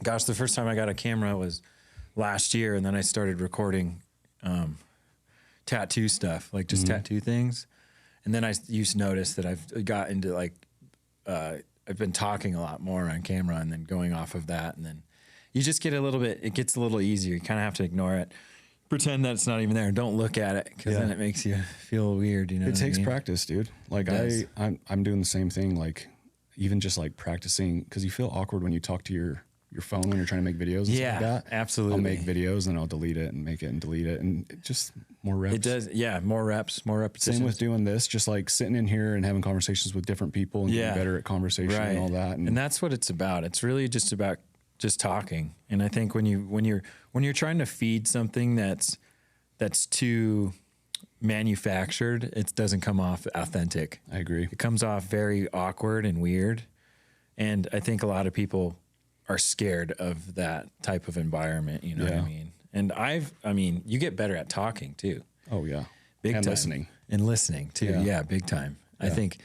Gosh, the first time I got a camera was last year, and then I started recording tattoo stuff, like just tattoo things. And then I used to notice that I've got into like, I've been talking a lot more on camera and then going off of that. And then you just get it gets a little easier. You kind of have to ignore it. Pretend that it's not even there. Don't look at it, because then it makes you feel weird. You know, it takes practice, dude. Like I'm doing the same thing. Like even just like practicing, because you feel awkward when you talk to your phone when you're trying to make videos. And stuff like that. Absolutely. I'll make videos and I'll delete it and make it and delete it, and it just more reps. It does. Yeah, more reps, more repetitions. Same with doing this, just like sitting in here and having conversations with different people and getting better at conversation and all that. And that's what it's about. It's really just about just talking. And I think when you're trying to feed something that's too manufactured, it doesn't come off authentic. I agree. It comes off very awkward and weird. And I think a lot of people are scared of that type of environment. You know what I mean? And I mean, you get better at talking too. Oh yeah. Big and time. Listening. And listening too. Yeah, big time. Yeah. I think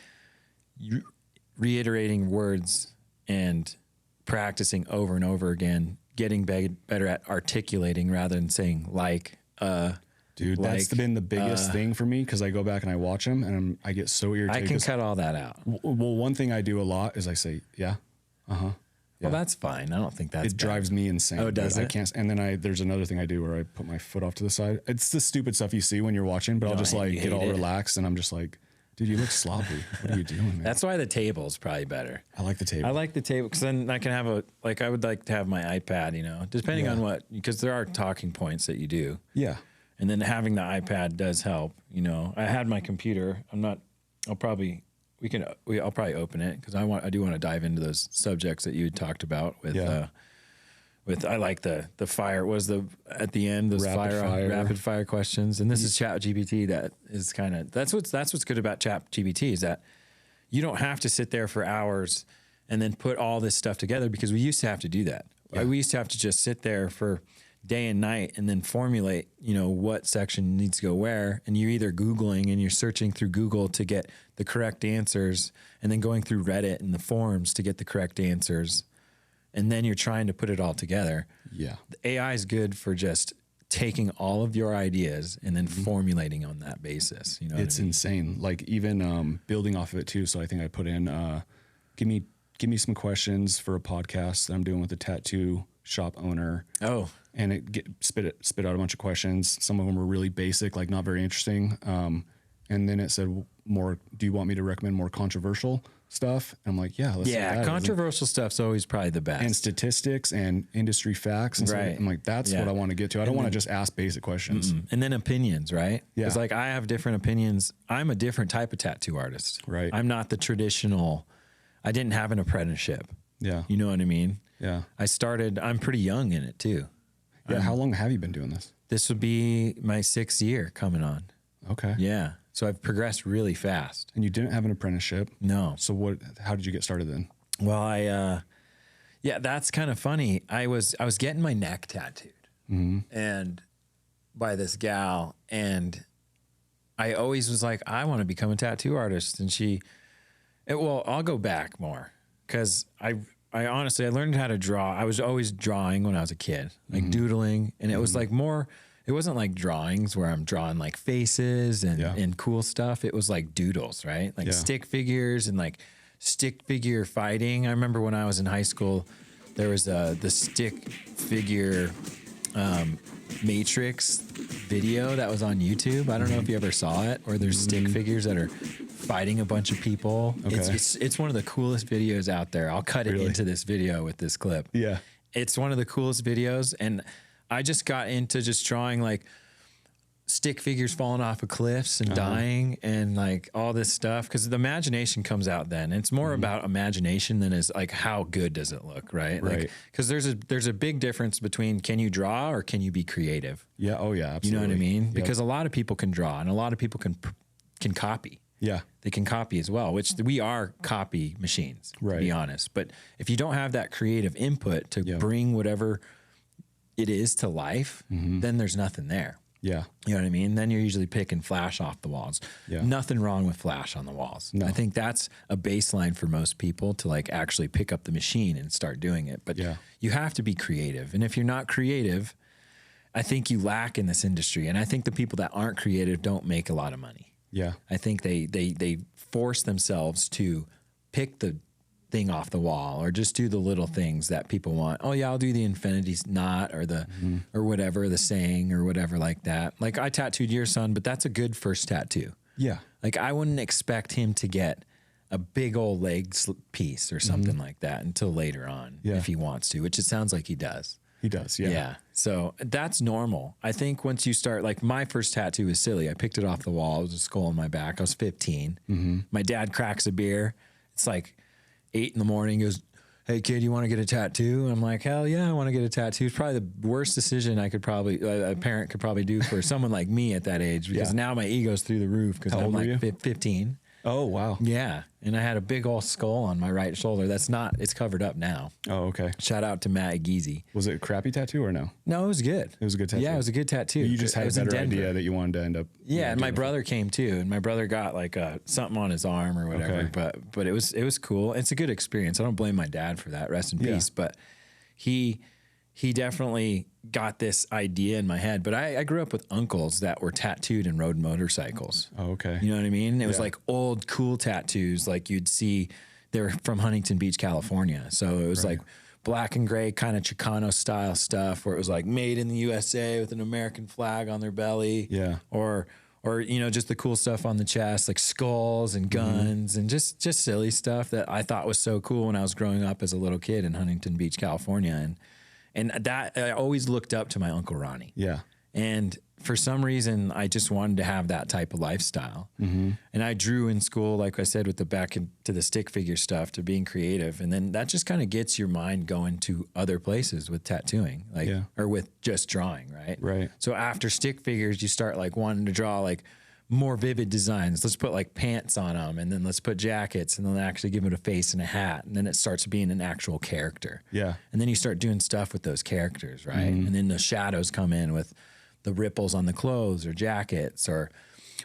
reiterating words and practicing over and over again, getting better at articulating rather than saying dude, that's been the biggest thing for me, because I go back and I watch them and I get so irritated. I can cut all that out. Well, one thing I do a lot is I say, yeah, uh-huh. Yeah. Well, that's fine. I don't think that's it drives me insane. Oh, does it? I can't. And then there's another thing I do where I put my foot off to the side. It's the stupid stuff you see when you're watching, but I'll just like get all relaxed and I'm just like, dude, you look sloppy. What are you doing, man? That's why the table's probably better. I like the table. I like the table because then I can have I would like to have my iPad, you know, depending on what, because there are talking points that you do. Yeah. And then having the iPad does help, you know. I had my computer. I'll probably open it because I do want to dive into those subjects that you had talked about with I like the fire at the end, those rapid fire questions. And this is ChatGPT. That is that's what's good about ChatGPT, is that you don't have to sit there for hours and then put all this stuff together, because we used to have to do that. Yeah. We used to have to just sit there for day and night and then formulate, you know, what section needs to go where. And you're either Googling and you're searching through Google to get the correct answers, and then going through Reddit and the forums to get the correct answers. And then you're trying to put it all together. Yeah. The AI is good for just taking all of your ideas and then formulating on that basis. You know, it's insane. Like even building off of it too. So I think I put in, give me some questions for a podcast that I'm doing with a tattoo shop owner. Oh. And it spit out a bunch of questions. Some of them were really basic, like not very interesting. And then it said do you want me to recommend more controversial stuff? And I'm like, yeah, let's do that. Controversial stuff's always probably the best. And statistics and industry facts. And right. So I'm like, that's what I want to get to. I don't want to just ask basic questions. And then opinions, right? Yeah. Because like I have different opinions. I'm a different type of tattoo artist. Right. I'm not the traditional. I didn't have an apprenticeship. Yeah. You know what I mean? Yeah. I'm pretty young in it too. Yeah. How long have you been doing this? This would be my 6th year coming on. Okay. Yeah. So I've progressed really fast. And you didn't have an apprenticeship? No. So how did you get started then? Well, that's kind of funny. I was getting my neck tattooed and by this gal, and I always was like, I want to become a tattoo artist. And I'll go back more, because I honestly, I learned how to draw. I was always drawing when I was a kid, like doodling. And it was like it wasn't like drawings where I'm drawing like faces and cool stuff. It was like doodles, right? Like stick figures and like stick figure fighting. I remember when I was in high school, there was the stick figure matrix video that was on YouTube. I don't know if you ever saw it, or there's stick figures that are fighting a bunch of people. Okay. It's one of the coolest videos out there. I'll cut it into this video with this clip. Yeah. It's one of the coolest videos. And I just got into just drawing like stick figures falling off of cliffs and dying and like all this stuff. Cause the imagination comes out then. And it's more about imagination than is like, how good does it look? Right. Like, cause there's a big difference between, can you draw or can you be creative? Yeah. Oh yeah. Absolutely. You know what I mean? Yep. Because a lot of people can draw and a lot of people can copy. Yeah. They can copy as well, which we are copy machines, to be honest. But if you don't have that creative input to bring whatever it is to life, then there's nothing there. Yeah. You know what I mean? Then you're usually picking flash off the walls. Yeah. Nothing wrong with flash on the walls. No. I think that's a baseline for most people to like actually pick up the machine and start doing it. But you have to be creative. And if you're not creative, I think you lack in this industry. And I think the people that aren't creative don't make a lot of money. Yeah. I think they force themselves to pick the thing off the wall or just do the little things that people want. Oh yeah, I'll do the infinity knot or the or whatever, the saying or whatever like that. Like I tattooed your son, but that's a good first tattoo. Yeah. Like I wouldn't expect him to get a big old leg piece or something like that until later on if he wants to, which it sounds like he does. He does. Yeah. Yeah. So that's normal. I think once you start, like my first tattoo was silly. I picked it off the wall. It was a skull on my back. I was 15. My dad cracks a beer. It's like 8 in the morning. He goes, "Hey kid, you want to get a tattoo?" I'm like, "Hell yeah, I want to get a tattoo." It's probably the worst decision I could probably, a parent could probably do for someone like me at that age, because now my ego's through the roof because I'm like 15. Oh, wow. Yeah. And I had a big old skull on my right shoulder. It's covered up now. Oh, okay. Shout out to Matt Geezy. Was it a crappy tattoo or no? No, it was good. It was a good tattoo. Yeah, it was a good tattoo. You just had a better idea that you wanted to end up. Yeah, and my brother came too, and my brother got like something on his arm or whatever. Okay. But it was cool. It's a good experience. I don't blame my dad for that. Rest in peace. But he definitely got this idea in my head. But I grew up with uncles that were tattooed and rode motorcycles. Oh, okay. You know what I mean? It was like old cool tattoos, like you'd see. They were from Huntington Beach, California. So it was like black and gray kind of Chicano style stuff where it was like made in the USA with an American flag on their belly. Yeah. Or you know, just the cool stuff on the chest, like skulls and guns and just silly stuff that I thought was so cool when I was growing up as a little kid in Huntington Beach, California. And that I always looked up to my Uncle Ronnie. Yeah. And for some reason, I just wanted to have that type of lifestyle. And I drew in school, like I said, with the back into the stick figure stuff to being creative. And then that just kind of gets your mind going to other places with tattooing, like, or with just drawing, right? Right. So after stick figures, you start like wanting to draw like more vivid designs. Let's put like pants on them, and then let's put jackets, and then actually give it a face and a hat. And then it starts being an actual character. Yeah. And then you start doing stuff with those characters, right? And then the shadows come in with the ripples on the clothes or jackets, or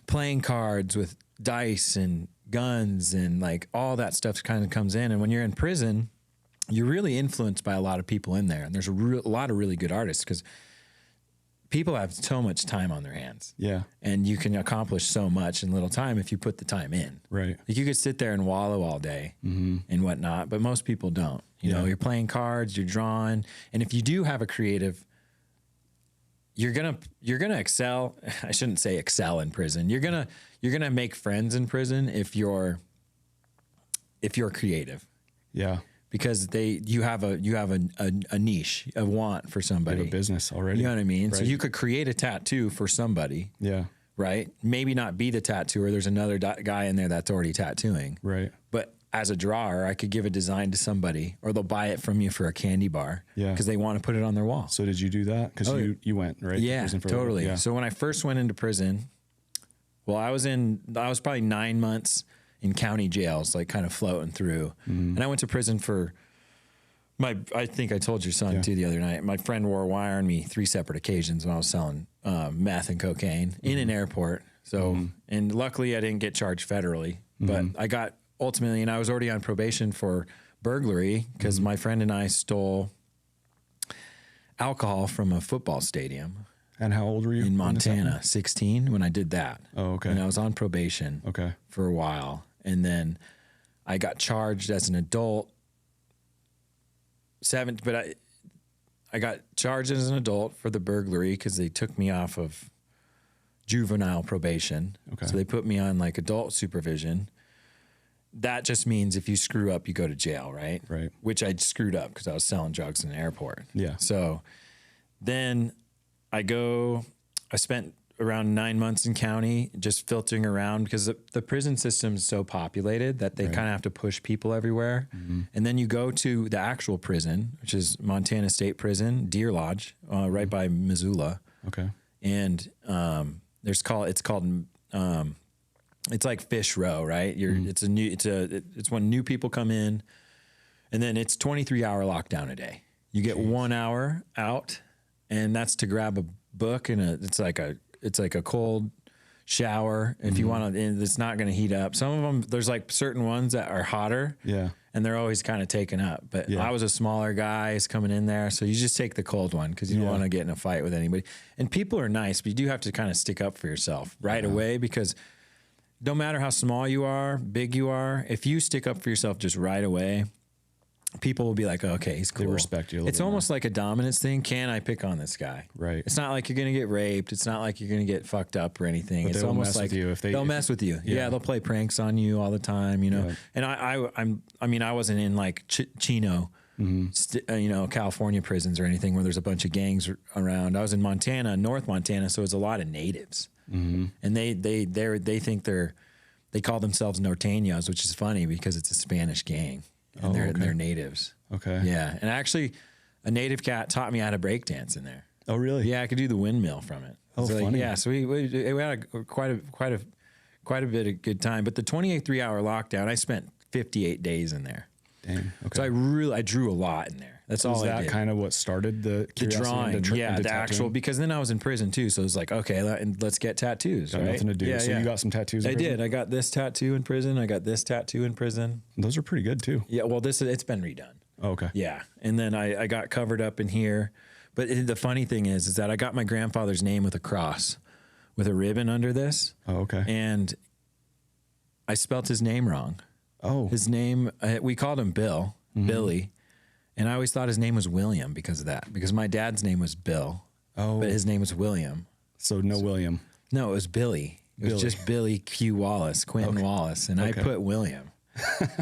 playing cards with dice and guns, and like all that stuff kind of comes in. And when you're in prison, you're really influenced by a lot of people in there. And there's a lot of really good artists because people have so much time on their hands. Yeah. And you can accomplish so much in little time if you put the time in. Right. Like you could sit there and wallow all day and whatnot, but most people don't. You know, you're playing cards, you're drawing. And if you do have a creative, you're gonna excel. I shouldn't say excel in prison. You're gonna make friends in prison if you're creative. Yeah. Because you have a niche, a want for somebody. You have a business already. You know what I mean? Right. So you could create a tattoo for somebody. Yeah. Right? Maybe not be the tattooer. There's another guy in there that's already tattooing. Right. But as a drawer, I could give a design to somebody, or they'll buy it from you for a candy bar. Yeah. Because they want to put it on their wall. So did you do that? Because you went, right? Yeah, Prison for totally. Yeah. So when I first went into prison, well, I was probably 9 months in county jails, like kind of floating through. And I went to prison for I think I told your son too the other night, my friend wore wire on me 3 separate occasions when I was selling meth and cocaine in an airport. So, and luckily I didn't get charged federally, but I got ultimately, and I was already on probation for burglary because my friend and I stole alcohol from a football stadium. And how old were you? In Montana, 16 when I did that. Oh, okay. And I was on probation for a while. And then I got charged as an adult. I got charged as an adult for the burglary because they took me off of juvenile probation. Okay. So they put me on like adult supervision. That just means if you screw up, you go to jail, right? Right. Which I screwed up because I was selling drugs in an airport. Yeah. So then I spent around 9 months in county just filtering around because the prison system is so populated that they kind of have to push people everywhere. And then you go to the actual prison, which is Montana State Prison, Deer Lodge, right by Missoula. Okay. And it's like Fish Row, right? It's when new people come in, and then it's 23-hour lockdown a day. You get 1 hour out, and that's to grab a book and it's like a it's like a cold shower. If you want to, it's not going to heat up. Some of them, there's like certain ones that are hotter. Yeah. And they're always kind of taken up. But I was a smaller guy is coming in there. So you just take the cold one because you don't want to get in a fight with anybody. And people are nice, but you do have to kind of stick up for yourself right away, because no matter how small you are, big you are, if you stick up for yourself just right away, people will be like, oh, okay, he's cool. They respect you a little It's bit almost like a dominance thing. Can I pick on this guy? Right. It's not like you're going to get raped. It's not like you're going to get fucked up or anything. But it's they'll almost mess like with you if they'll mess with you. Yeah. They'll play pranks on you all the time, you know. Yeah. And I wasn't in like Chino, California prisons or anything where there's a bunch of gangs around. I was in Montana, North Montana, so it's a lot of natives. And they think they call themselves norteños, which is funny because it's a Spanish gang and they're natives. Okay. Yeah. And actually a native cat taught me how to break dance in there. Oh, really? Yeah. I could do the windmill from it. Oh, so funny. Yeah. So we had quite a bit of good time, but the 28 3-hour lockdown, I spent 58 days in there. Dang. Okay. So I drew a lot in there. That's all I did. Is that kind of what started the drawing? The actual, because then I was in prison too. So it was like, okay, let's get tattoos. Got nothing to do. Yeah, so you got some tattoos in prison? I did. I got this tattoo in prison. I got this tattoo in prison. Those are pretty good too. Yeah. Well, it's been redone. Oh, okay. Yeah. And then I got covered up in here. But the funny thing is that I got my grandfather's name with a cross with a ribbon under this. Oh, okay. And I spelt his name wrong. Oh. His name, we called him Bill, Billy. And I always thought his name was William because of that. Because my dad's name was Bill. Oh. But his name was William. So no William. No, it was Billy. It was just Billy Q. Wallace, Quentin Wallace. And I put William.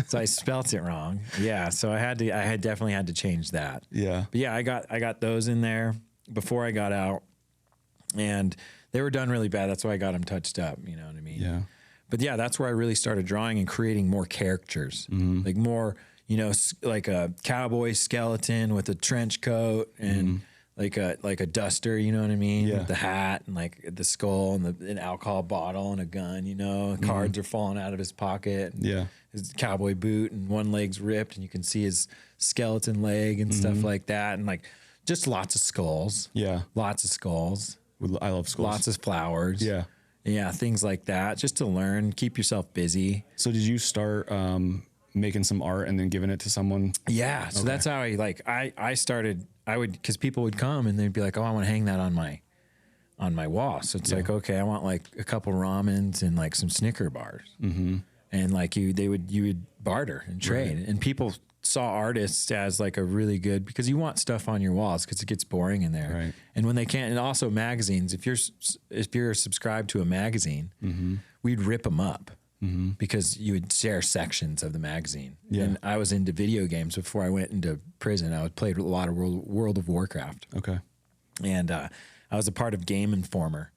So I spelt it wrong. Yeah. So I definitely had to change that. Yeah. But yeah, I got those in there before I got out. And they were done really bad. That's why I got them touched up. You know what I mean? Yeah. But yeah, that's where I really started drawing and creating more characters. Like more, like a cowboy skeleton with a trench coat and like a duster, you know what I mean? Yeah. With the hat and like the skull and an alcohol bottle and a gun, cards are falling out of his pocket. Yeah. His cowboy boot and one leg's ripped and you can see his skeleton leg and stuff like that. And like just lots of skulls. Yeah. Lots of skulls. I love skulls. Lots of flowers. Yeah. Yeah. Things like that just to learn, keep yourself busy. So did you start, making some art and then giving it to someone? Yeah. So that's how I started. Cause people would come and they'd be like, oh, I want to hang that on my wall. So it's like, okay, I want like a couple ramens and like some Snicker bars. And like you would barter and trade. Right. And people saw artists as like a really good, because you want stuff on your walls because it gets boring in there. Right. And when they can't, and also magazines, if you're subscribed to a magazine, we'd rip them up. Because you would share sections of the magazine. Yeah. And I was into video games before I went into prison. I played a lot of World of Warcraft. Okay. And I was a part of Game Informer.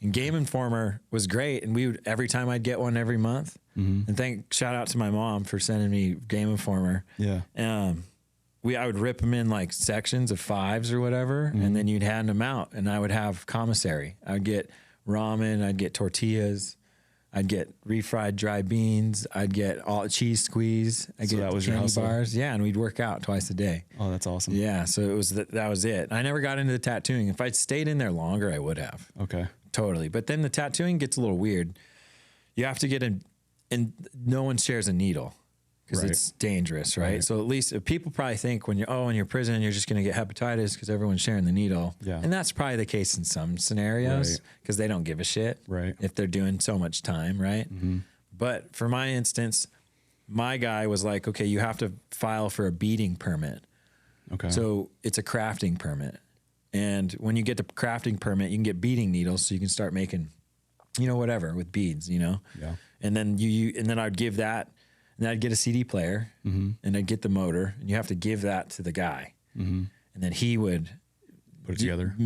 And Game Informer was great. And every time I'd get one every month. And shout out to my mom for sending me Game Informer. Yeah. I would rip them in like sections of 5s or whatever. And then you'd hand them out. And I would have commissary. I would get ramen. I'd get tortillas. I'd get refried dry beans. I'd get all cheese squeeze. I'd get that was your candy bars. Yeah, and we'd work out twice a day. Oh, that's awesome. Yeah, so it was that was it. I never got into the tattooing. If I'd stayed in there longer, I would have. Okay. Totally. But then the tattooing gets a little weird. You have to get in, and no one shares a needle because it's dangerous, right? So at least people probably think when you're in prison, you're just going to get hepatitis because everyone's sharing the needle. Yeah. And that's probably the case in some scenarios because they don't give a shit if they're doing so much time, right? But for my instance, my guy was like, okay, you have to file for a beading permit. Okay. So it's a crafting permit. And when you get the crafting permit, you can get beading needles so you can start making, whatever with beads, Yeah. And then and then I'd give that. And I'd get a CD player and I'd get the motor and you have to give that to the guy. And then he would put it together,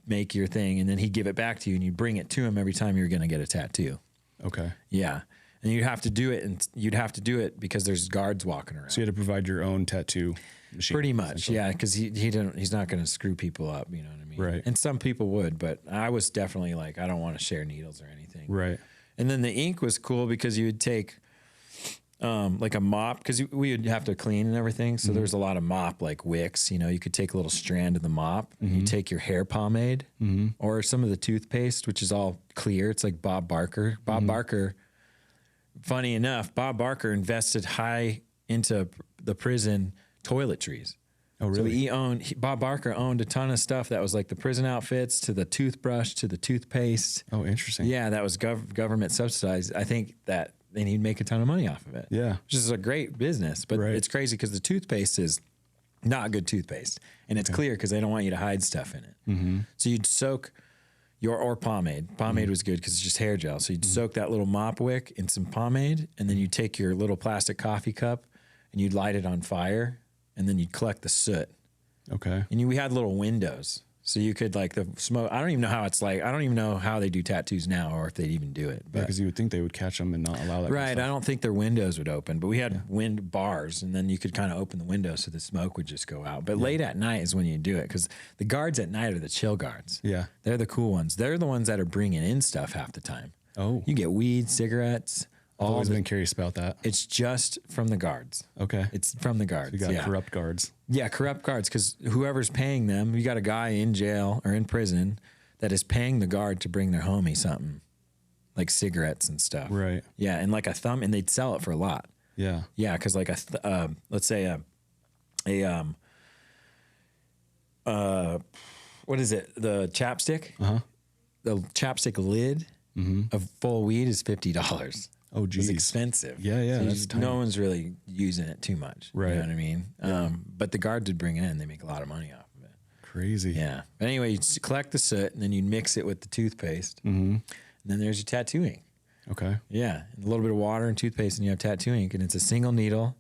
make your thing. And then he'd give it back to you and you bring it to him every time you're going to get a tattoo. Okay. Yeah. And you'd have to do it. And you'd have to do it because there's guards walking around. So you had to provide your own tattoo machine. Pretty much. Yeah. Cause he's not going to screw people up. You know what I mean? Right. And some people would, but I was definitely like, I don't want to share needles or anything. Right. And then the ink was cool because you would take like a mop, because we would have to clean and everything. So there was a lot of mop like wicks. You know, you could take a little strand of the mop and you take your hair pomade or some of the toothpaste, which is all clear. It's like Bob Barker. Bob Barker, funny enough, Bob Barker invested high into the prison toiletries. Oh, really? So Bob Barker owned a ton of stuff that was like the prison outfits to the toothbrush to the toothpaste. Oh, interesting. Yeah, that was government subsidized. I think that then he'd make a ton of money off of it. Yeah. Which is a great business. But it's crazy because the toothpaste is not good toothpaste. And it's clear because they don't want you to hide stuff in it. So you'd soak or pomade. Pomade was good because it's just hair gel. So you'd soak that little mop wick in some pomade, and then you'd take your little plastic coffee cup and you'd light it on fire, and then you'd collect the soot. Okay. And we had little windows. So you could like the smoke. I don't even know how it's like. I don't even know how they do tattoos now or if they'd even do it. Because you would think they would catch them and not allow that. Right. I don't think their windows would open, but we had wind bars, and then you could kind of open the window so the smoke would just go out. But late at night is when you do it, because the guards at night are the chill guards. Yeah. They're the cool ones. They're the ones that are bringing in stuff half the time. Oh. You get weed, cigarettes. I've always been curious about that. It's just from the guards. Okay. It's from the guards. So you got corrupt guards. Yeah, corrupt guards, because whoever's paying them, you got a guy in jail or in prison that is paying the guard to bring their homie something, like cigarettes and stuff. Right. Yeah, and like a thumb, and they'd sell it for a lot. Yeah. Yeah, because like let's say what is it? The chapstick? The chapstick lid of full weed is $50. Oh, geez. It's expensive. Yeah, yeah. So no one's really using it too much. Right. You know what I mean? Yeah. But the guards would bring it in. They make a lot of money off of it. Crazy. Yeah. But anyway, you'd collect the soot, and then you'd mix it with the toothpaste. And then there's your tattoo ink. Okay. Yeah. And a little bit of water and toothpaste, and you have tattoo ink. And it's a single needle,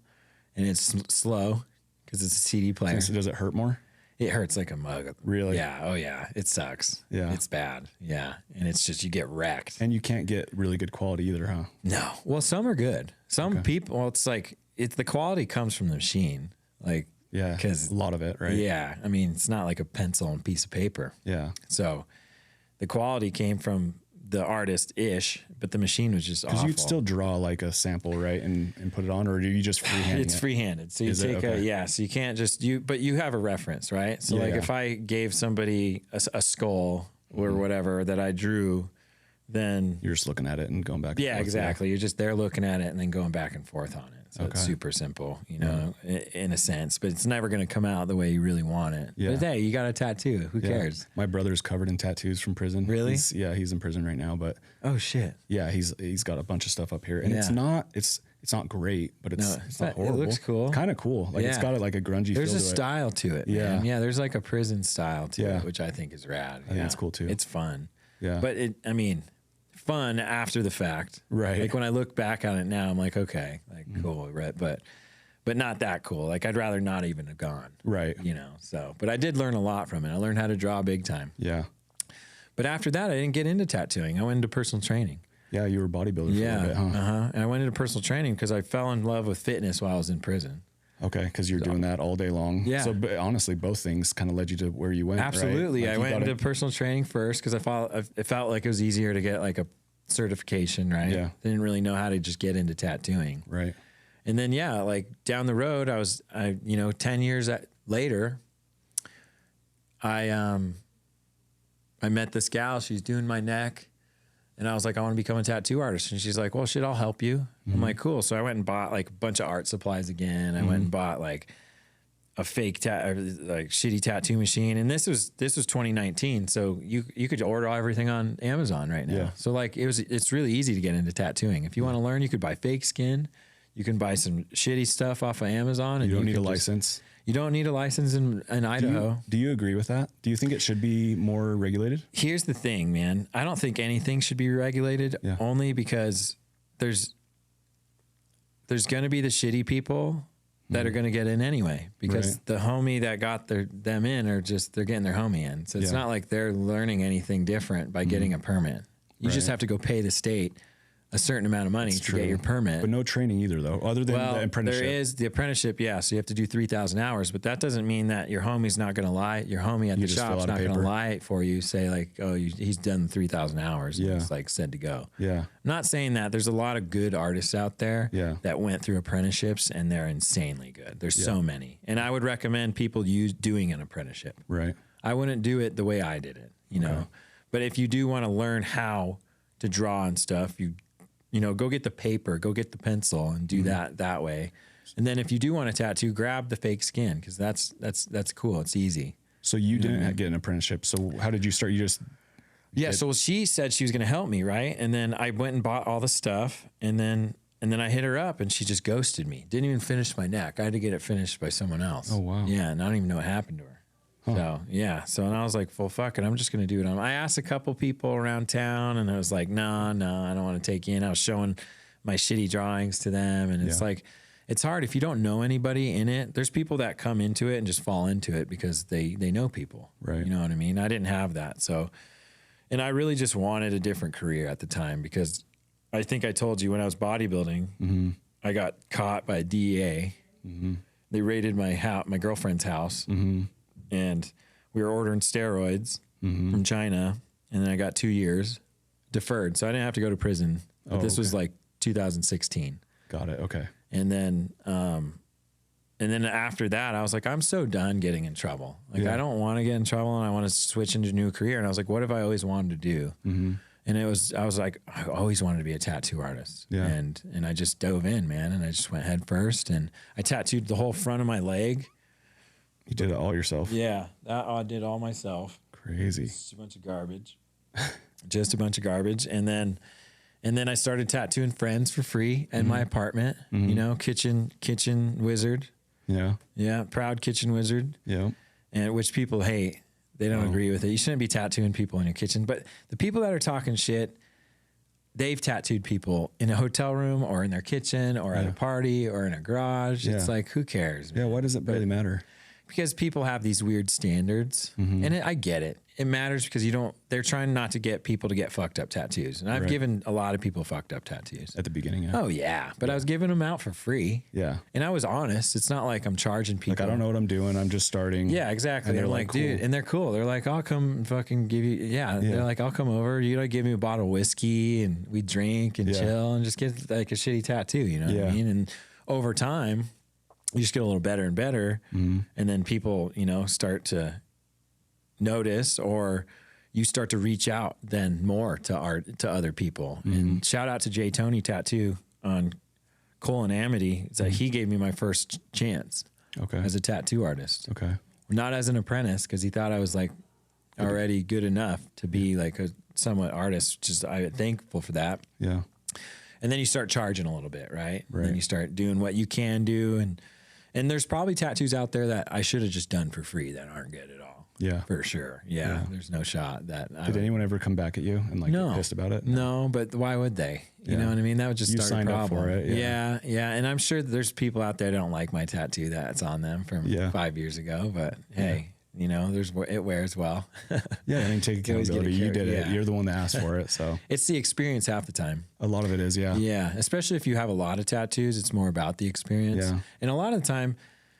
and it's slow because it's a CD player. So does it hurt more? It hurts like a mug. Really? Yeah. Oh, yeah. It sucks. Yeah. It's bad. Yeah. And it's just, you get wrecked. And you can't get really good quality either, huh? No. Well, some are good. Some people, well, it's like, the quality comes from the machine. Like, yeah. Because a lot of it, right? Yeah. I mean, it's not like a pencil and piece of paper. Yeah. So the quality came from the artist-ish, but the machine was just awful. Because you'd still draw like a sample, right, and put it on, or do you just freehand it? It's freehanded. So you take so you can't just, but you have a reference, right? So if I gave somebody a skull or whatever that I drew, then you're just looking at it and going back and forth. Exactly. You're just there looking at it and then going back and forth on it. So it's super simple, you know, in a sense, but it's never going to come out the way you really want it. Yeah. But hey, you got a tattoo. Who cares? My brother's covered in tattoos from prison. Really? He's in prison right now, but oh shit. Yeah. He's got a bunch of stuff up here, and it's not great, but it's not horrible. It looks cool. Kind of cool. Like it's got like a grungy There's feel a style to it. Yeah. Man. Yeah. There's like a prison style to it, which I think is rad. I think it's cool too. It's fun. Yeah. But fun after the fact. Right. Like when I look back on it now, I'm like, okay, like cool, right? But not that cool. Like I'd rather not even have gone. Right. You know, so, but I did learn a lot from it. I learned how to draw big time. Yeah. But after that, I didn't get into tattooing. I went into personal training. Yeah. You were a bodybuilder for a little bit, huh? And I went into personal training because I fell in love with fitness while I was in prison. Okay, because you're doing that all day long. Yeah. So honestly, both things kind of led you to where you went. Absolutely. Right? I went into personal training first because it felt like it was easier to get like a certification, right? Yeah. Didn't really know how to just get into tattooing. Right. And then, like down the road, 10 years later, I met this gal. She's doing my neck. And I was like, I want to become a tattoo artist. And she's like, well, shit, I'll help you. I'm like, cool. So I went and bought like a bunch of art supplies again. I went and bought like a fake shitty tattoo machine. And this was 2019. So you could order everything on Amazon right now. Yeah. So like it's really easy to get into tattooing. If you want to learn, you could buy fake skin. You can buy some shitty stuff off of Amazon. And you don't need a license. You don't need a license in Idaho. Do you agree with that? Do you think it should be more regulated? Here's the thing, man. I don't think anything should be regulated only because there's going to be the shitty people that are going to get in anyway because the homie that got them in they're getting their homie in. So it's not like they're learning anything different by getting a permit. You just have to go pay the state a certain amount of money to get your permit. But no training either, though, other than the apprenticeship. There is the apprenticeship, yeah. So you have to do 3,000 hours, but that doesn't mean that your homie's not going to lie. Your homie at the shop's not going to lie for you. Say like, oh, he's done 3,000 hours. And he's like said to go. Yeah. I'm not saying that. There's a lot of good artists out there that went through apprenticeships, and they're insanely good. There's so many, and I would recommend people doing an apprenticeship. Right. I wouldn't do it the way I did it, you know. But if you do want to learn how to draw and stuff, you know, go get the paper, go get the pencil, and do that way. And then if you do want a tattoo, grab the fake skin, because that's cool. It's easy. So you didn't get an apprenticeship. So how did you start? You just So she said she was going to help me, right? And then I went and bought all the stuff, and then I hit her up, and she just ghosted me. Didn't even finish my neck. I had to get it finished by someone else. Oh wow. Yeah, and I don't even know what happened to her. So and I was like, well, fuck it, I'm just gonna do it. I asked a couple people around town, and I was like, no, I don't want to take you in. I was showing my shitty drawings to them, and it's like, it's hard if you don't know anybody in it. There's people that come into it and just fall into it because they know people, right? You know what I mean? I didn't have that, so, and I really just wanted a different career at the time, because I think I told you when I was bodybuilding, I got caught by DEA. They raided my girlfriend's house. And we were ordering steroids from China, and then I got 2 years deferred. So I didn't have to go to prison. But this was like 2016. Got it. Okay. And then after that, I was like, I'm so done getting in trouble. Like, I don't want to get in trouble, and I want to switch into a new career. And I was like, what have I always wanted to do? And I was like, I always wanted to be a tattoo artist. Yeah. And I just dove in, man. And I just went head first, and I tattooed the whole front of my leg. You did it all yourself? Yeah, I did all myself. Crazy. Just a bunch of garbage. Just a bunch of garbage. And then I started tattooing friends for free in my apartment. You know, kitchen wizard. Yeah. Yeah, proud kitchen wizard. Yeah. And which people hate. They don't agree with it. You shouldn't be tattooing people in your kitchen. But the people that are talking shit, they've tattooed people in a hotel room or in their kitchen or at a party or in a garage. It's like, who cares? Man? Yeah, why does it really matter? Because people have these weird standards, and I get it. It matters because they're trying not to get people to get fucked up tattoos. And I've given a lot of people fucked up tattoos. At the beginning, yeah. Oh, yeah. But I was giving them out for free. Yeah. And I was honest. It's not like I'm charging people. Like, I don't know what I'm doing. I'm just starting. Yeah, exactly. And they're like, cool. Dude, and they're cool. They're like, I'll come fucking give you, they're like, I'll come over. You know, give me a bottle of whiskey, and we drink and chill and just get like a shitty tattoo, you know what I mean? And over time, you just get a little better and better. And then people, you know, start to notice, or you start to reach out then more to other people. And shout out to J Tony Tattoo on Cole and Amity. It's like he gave me my first chance as a tattoo artist. Okay. Not as an apprentice, because he thought I was like already good enough to be like a somewhat artist. Just I'm thankful for that. Yeah. And then you start charging a little bit, right? And then you start doing what you can do, and there's probably tattoos out there that I should have just done for free that aren't good at all. Yeah. For sure. Yeah. There's no shot that. Did anyone ever come back at you and like get pissed about it? No, but why would they? You know what I mean? That would just start a problem. Up for it. Yeah. And I'm sure there's people out there that don't like my tattoo that's on them from 5 years ago, but hey, you know, it wears well. Yeah, I mean, take accountability. You did it. You're the one that asked for it. So it's the experience half the time. A lot of it is, yeah. Yeah, especially if you have a lot of tattoos, it's more about the experience. Yeah. And a lot of the time,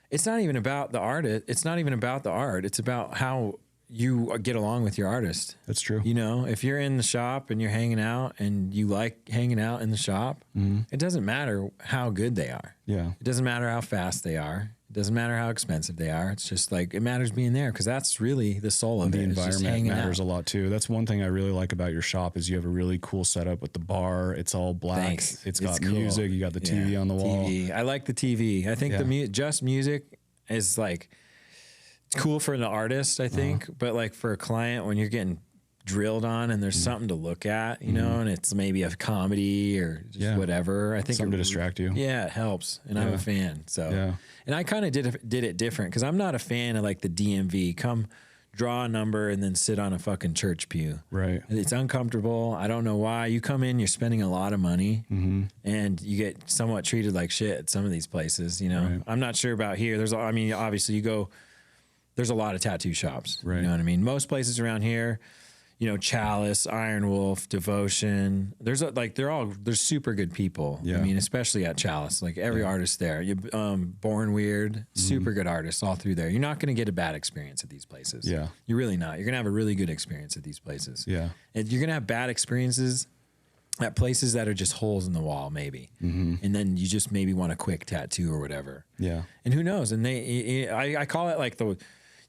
it's not even about the art. It's not even about the art. It's about how you get along with your artist. That's true. You know, if you're in the shop and you're hanging out and you like hanging out in the shop, it doesn't matter how good they are. Yeah. It doesn't matter how fast they are. It doesn't matter how expensive they are. It's just like, it matters being there, because that's really the soul of it. The environment matters a lot too. That's one thing I really like about your shop is you have a really cool setup with the bar. It's all black. Thanks. It's got music. You got the TV on the wall. TV. I like the TV. I think just music is like, it's cool for an artist, I think, but like for a client, when you're getting drilled on and there's something to look at, you know, and it's maybe a comedy or just whatever. I think something to distract you. Yeah, it helps. And I'm a fan. So, and I kind of did it different, because I'm not a fan of like the DMV. Come draw a number and then sit on a fucking church pew. Right. It's uncomfortable. I don't know why. You come in, you're spending a lot of money, and you get somewhat treated like shit at some of these places, you know. Right. I'm not sure about here. I mean, obviously there's a lot of tattoo shops. Right. You know what I mean? Most places around here, Chalice, Iron Wolf, Devotion. There's they're super good people. Yeah. I mean, especially at Chalice, like every artist there. Born Weird, super good artists all through there. You're not going to get a bad experience at these places. Yeah. You're really not. You're going to have a really good experience at these places. Yeah. And you're going to have bad experiences at places that are just holes in the wall, maybe. And then you just maybe want a quick tattoo or whatever. Yeah. And who knows? And I call it like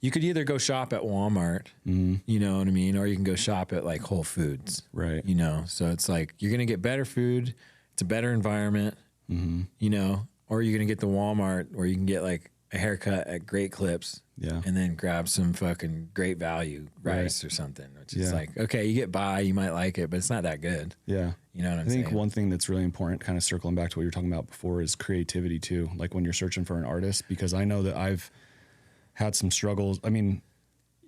you could either go shop at Walmart, you know what I mean? Or you can go shop at like Whole Foods. Right. So it's like, you're going to get better food. It's a better environment, or you're going to get the Walmart where you can get like a haircut at Great Clips. Yeah. And then grab some fucking Great Value rice or something, which is like, okay, you get by, you might like it, but it's not that good. Yeah. You know what I'm saying? I think one thing that's really important, kind of circling back to what you were talking about before, is creativity too. Like when you're searching for an artist, because I know that I've had some struggles. I mean,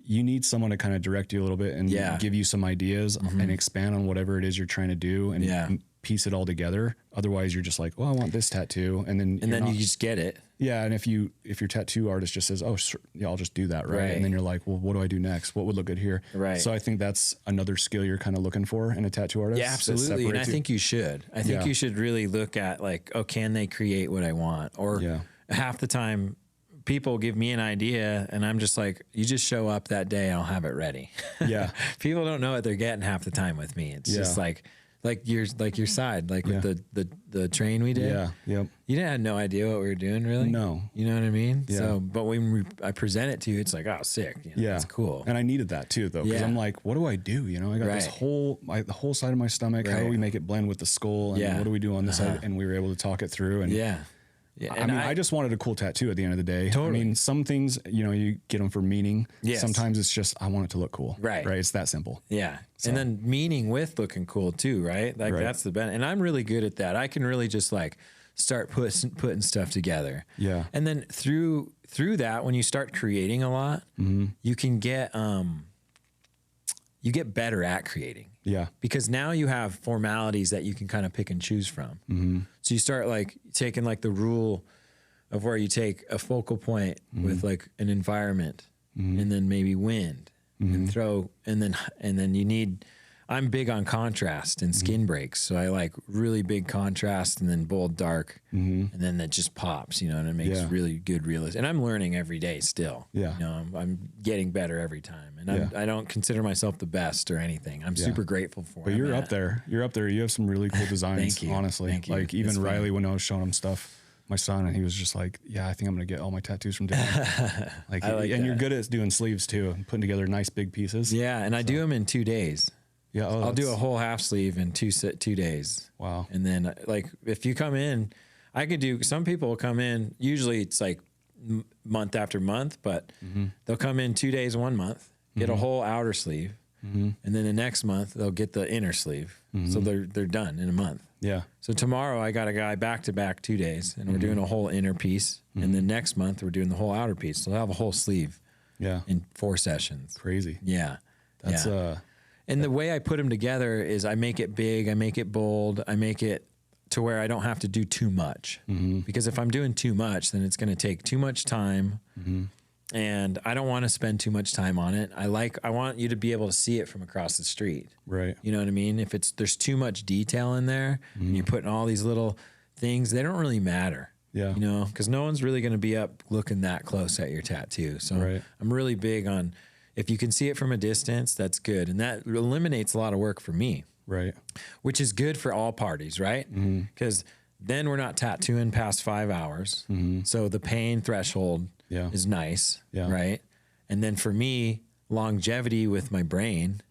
you need someone to kind of direct you a little bit and give you some ideas and expand on whatever it is you're trying to do and piece it all together. Otherwise you're just like, oh, I want this tattoo. And then you just get it. Yeah. And if your tattoo artist just says, oh, sure, yeah, I'll just do that. Right. And then you're like, well, what do I do next? What would look good here? Right. So I think that's another skill you're kind of looking for in a tattoo artist. Yeah, absolutely. And I think you should. I think you should really look at like, oh, can they create what I want? Or half the time people give me an idea and I'm just like, you just show up that day and I'll have it ready. Yeah. People don't know what they're getting half the time with me. It's just like your side, like with the train we did. Yeah. Yep. You had no idea what we were doing, really. No. You know what I mean? Yeah. So, but when I present it to you, it's like, oh, sick. It's cool. And I needed that too, though, because I'm like, what do I do? I got this the whole side of my stomach. How do we make it blend with the skull? And what do we do on this side? And we were able to talk it through. And Yeah. I mean, I just wanted a cool tattoo at the end of the day. Totally. I mean, some things, you get them for meaning. Yes. Sometimes it's just, I want it to look cool. Right. Right. It's that simple. Yeah. So. And then meaning with looking cool too, right? Like that's the benefit. And I'm really good at that. I can really just like start putting stuff together. Yeah. And then through that, when you start creating a lot, you can get better at creating. Yeah. Because now you have formalities that you can kind of pick and choose from. So you start like taking like the rule of where you take a focal point with like an environment and then maybe wind and throw, and then you need, I'm big on contrast and skin breaks. So I like really big contrast and then bold dark and then that just pops, and it makes really good realism. And I'm learning every day still. Yeah. I'm getting better every time. And I don't consider myself the best or anything. I'm super grateful for it. But you're up there. You're up there. You have some really cool designs, Thank you. Honestly. Thank you. Like even Riley, when I was showing him stuff, my son, and he was just like, yeah, I think I'm going to get all my tattoos from Dylan. And you're good at doing sleeves too, and putting together nice big pieces. Yeah. And I do them in 2 days. Yeah, I'll do a whole half sleeve in 2 days. Wow. And then like, if you come in, some people will come in, usually it's like month after month, but they'll come in 2 days, 1 month, get a whole outer sleeve. And then the next month they'll get the inner sleeve. So they're done in a month. Yeah. So tomorrow I got a guy back to back 2 days and we're doing a whole inner piece. And then next month we're doing the whole outer piece. So they'll have a whole sleeve in 4 sessions. Crazy. Yeah. That's and the way I put them together is I make it big, I make it bold, I make it to where I don't have to do too much. Because if I'm doing too much, then it's going to take too much time. And I don't want to spend too much time on it. I want you to be able to see it from across the street. Right. You know what I mean? If there's too much detail in there and you're putting all these little things, they don't really matter. Yeah. Because no one's really going to be up looking that close at your tattoo. So I'm really big on, if you can see it from a distance, that's good. And that eliminates a lot of work for me. Right. Which is good for all parties, right? Because then we're not tattooing past 5 hours. So the pain threshold is nice, right? And then for me, longevity with my brain,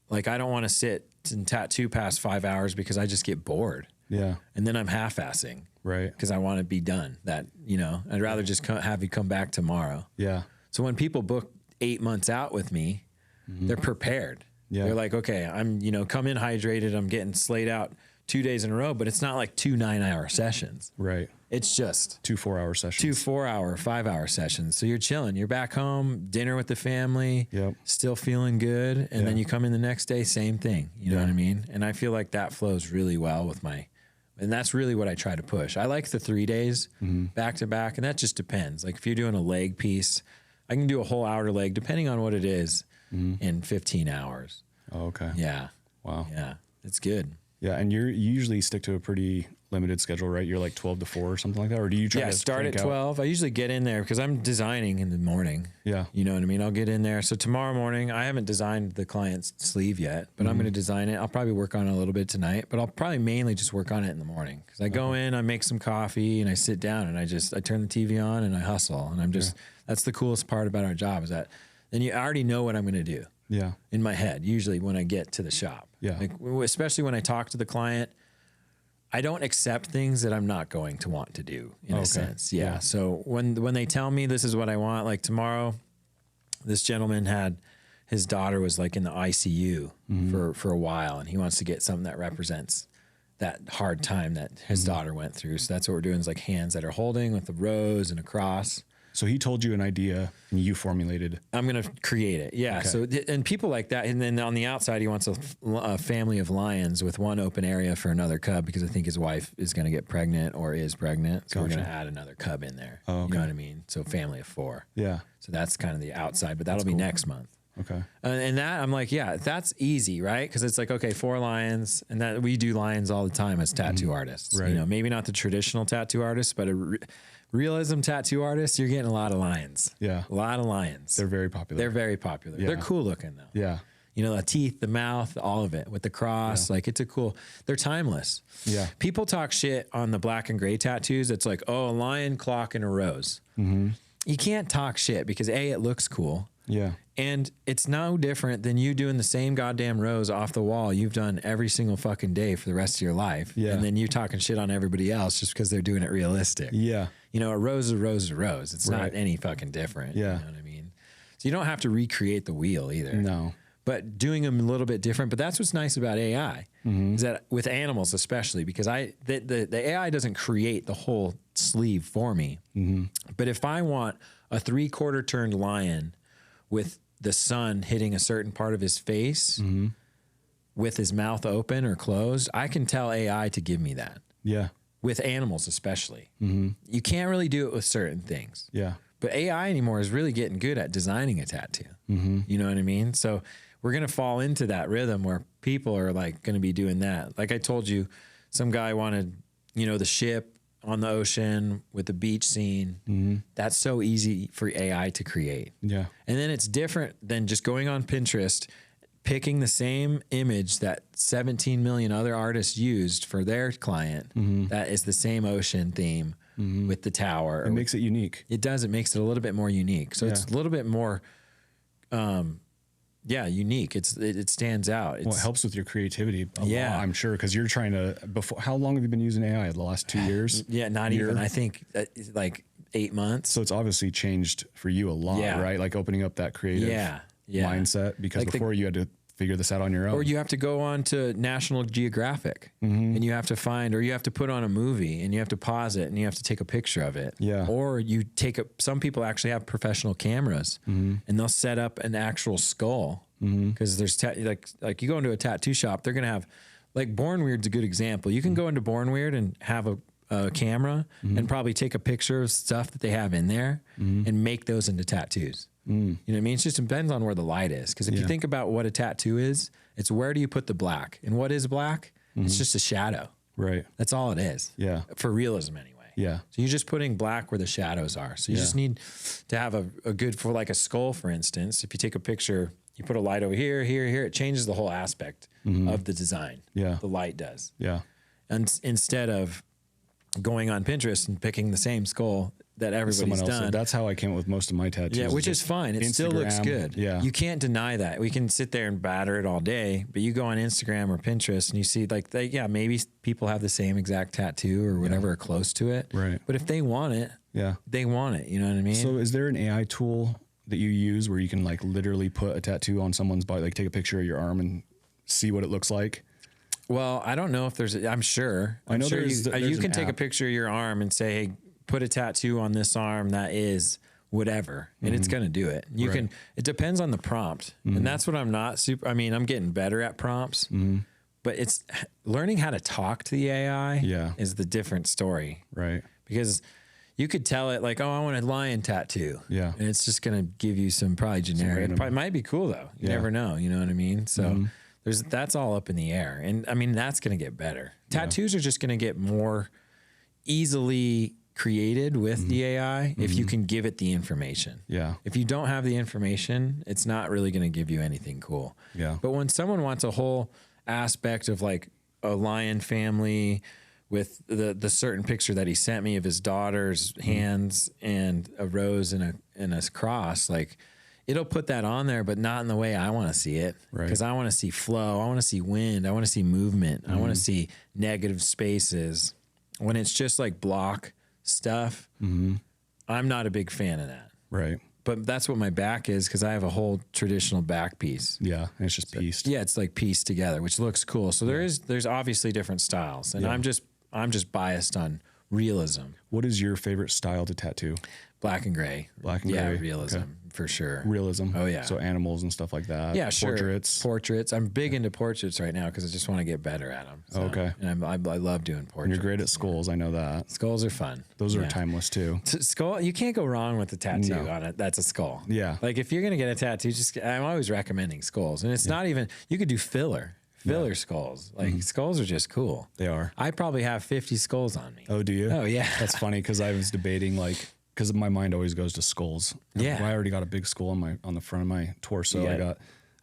like I don't want to sit and tattoo past 5 hours because I just get bored. Yeah. And then I'm half-assing. Right. Because I want to be done. I'd rather just have you come back tomorrow. Yeah. So when people book 8 months out with me, they're prepared. Yeah. They're like, okay, I'm, come in hydrated. I'm getting slayed out 2 days in a row, but it's not like 2 9-hour sessions. Right. It's just 2 4-hour sessions. 2 4-hour, 5-hour sessions. So you're chilling. You're back home, dinner with the family, still feeling good. And then you come in the next day, same thing. You know what I mean? And I feel like that flows really well with and that's really what I try to push. I like the 3 days back to back. And that just depends. Like if you're doing a leg piece, I can do a whole outer leg, depending on what it is, in 15 hours. Oh, okay. Yeah. Wow. Yeah. It's good. Yeah. And you usually stick to a pretty limited schedule, right? You're like 12 to 4 or something like that. Or do you try to start at crank 12. I usually get in there because I'm designing in the morning. Yeah. You know what I mean? I'll get in there. So tomorrow morning, I haven't designed the client's sleeve yet, but I'm going to design it. I'll probably work on it a little bit tonight, but I'll probably mainly just work on it in the morning. Cause I go in, I make some coffee and I sit down and I turn the TV on and I hustle. And that's the coolest part about our job is that then you already know what I'm going to do. Yeah. In my head, usually when I get to the shop. Yeah. Like, especially when I talk to the client, I don't accept things that I'm not going to want to do in a sense. Yeah. So when they tell me this is what I want, like tomorrow, this gentleman his daughter was like in the ICU for a while, and he wants to get something that represents that hard time that his daughter went through. So that's what we're doing is like hands that are holding with the rose and a cross. So he told you an idea and you formulated. I'm going to create it. Yeah. Okay. So, and people like that. And then on the outside, he wants a family of lions with one open area for another cub because I think his wife is going to get pregnant or is pregnant. So we're going to add another cub in there. Oh, okay. You know what I mean? So family of 4. Yeah. So that's kind of the outside, but that'll be next month. Okay. And that I'm like, yeah, that's easy, right? Because it's like, okay, 4 lions, and that we do lions all the time as tattoo artists. Right. You know, maybe not the traditional tattoo artists, but realism tattoo artists, you're getting a lot of lions. Yeah. A lot of lions. They're very popular. Yeah. They're cool looking though. Yeah. You know, the teeth, the mouth, all of it with the cross. Yeah. Like they're timeless. Yeah. People talk shit on the black and gray tattoos. It's like, oh, a lion, clock, and a rose. Mm-hmm. You can't talk shit because A, it looks cool. Yeah. And it's no different than you doing the same goddamn rose off the wall you've done every single fucking day for the rest of your life. Yeah. And then you talking shit on everybody else just because they're doing it realistic. Yeah. You know, a rose is a rose is a rose. It's not any fucking different. Yeah. You know what I mean? So you don't have to recreate the wheel either. No. But doing them a little bit different. But that's what's nice about AI is that with animals especially, because the AI doesn't create the whole sleeve for me. Mm-hmm. But if I want a 3/4 turned lion with the sun hitting a certain part of his face with his mouth open or closed, I can tell AI to give me that. Yeah. With animals especially. Mm-hmm. You can't really do it with certain things. Yeah. But AI anymore is really getting good at designing a tattoo. Mm-hmm. You know what I mean? So we're going to fall into that rhythm where people are like going to be doing that. Like I told you, some guy wanted, you know, the ship on the ocean with the beach scene. Mm-hmm. That's so easy for AI to create. Yeah. And then it's different than just going on Pinterest, picking the same image that 17 million other artists used for their client. Mm-hmm. That is the same ocean theme with the tower. It makes it unique. It does. It makes it a little bit more unique. So it's a little bit more, unique. It stands out. Well, it helps with your creativity a lot, I'm sure, because you're trying to, how long have you been using AI? The last 2 years? Not even. I think like 8 months. So it's obviously changed for you a lot, right? Like opening up that creative mindset, because like before you had to figure this out on your own. Or you have to go on to National Geographic and you have to find, or you have to put on a movie and you have to pause it and you have to take a picture of it. Yeah. Or you some people actually have professional cameras and they'll set up an actual skull because there's like you go into a tattoo shop, they're going to have, like Born Weird's a good example. You can go into Born Weird and have a camera and probably take a picture of stuff that they have in there and make those into tattoos. You know what I mean? It just depends on where the light is. Because if you think about what a tattoo is, it's where do you put the black? And what is black? It's just a shadow. Right. That's all it is. Yeah. For realism anyway. Yeah. So you're just putting black where the shadows are. So you just need to have a good, for like a skull, for instance, if you take a picture, you put a light over here, here, it changes the whole aspect of the design. Yeah. The light does. Yeah. And instead of going on Pinterest and picking the same skull that everybody's done. That's how I came up with most of my tattoos. Yeah, which is fine. It still looks good. Yeah. You can't deny that. We can sit there and batter it all day, but you go on Instagram or Pinterest and you see like, maybe people have the same exact tattoo or whatever or close to it. Right. But if they want it, they want it. You know what I mean? So is there an AI tool that you use where you can like literally put a tattoo on someone's body, like take a picture of your arm and see what it looks like? Well, I don't know if I'm sure. I know sure you can take a picture of your arm and say, hey, put a tattoo on this arm that is whatever, and it's going to do it. You can, it depends on the prompt. And that's what I'm not I'm getting better at prompts, but it's learning how to talk to the AI is the different story. Right. Because you could tell it like, oh, I want a lion tattoo. Yeah. And it's just going to give you some probably generic. It probably might be cool though. You never know. You know what I mean? So That's all up in the air. And I mean, that's going to get better. Tattoos are just going to get more easily created with the AI if you can give it the information. Yeah. If you don't have the information, it's not really going to give you anything cool. Yeah. But when someone wants a whole aspect of like a lion family with the certain picture that he sent me of his daughter's hands and a rose and a cross, like it'll put that on there, but not in the way I want to see it. Right. Because I want to see flow. I want to see wind. I want to see movement. I want to see negative spaces. When it's just like block stuff, I'm not a big fan of that. Right. But that's what my back is, because I have a whole traditional back piece. Yeah. And it's just pieced. Yeah, it's like pieced together, which looks cool. So there's obviously different styles, and I'm just biased on realism. What is your favorite style to tattoo? Black and gray. Black and gray. Yeah, realism for sure. Realism. Oh yeah. So animals and stuff like that. Yeah, sure. Portraits. I'm big into portraits right now because I just want to get better at them. So, okay. And I love doing portraits. And you're great at skulls. I know that. Skulls are fun. Those are timeless too. Skull, you can't go wrong with the tattoo on it. That's a skull. Yeah. Like if you're gonna get a tattoo, I'm always recommending skulls, and it's not even. You could do filler skulls. Like skulls are just cool. They are. I probably have 50 skulls on me. Oh, do you? Oh yeah. That's funny because I was debating because my mind always goes to skulls. Yeah. I already got a big skull on the front of my torso. Yeah.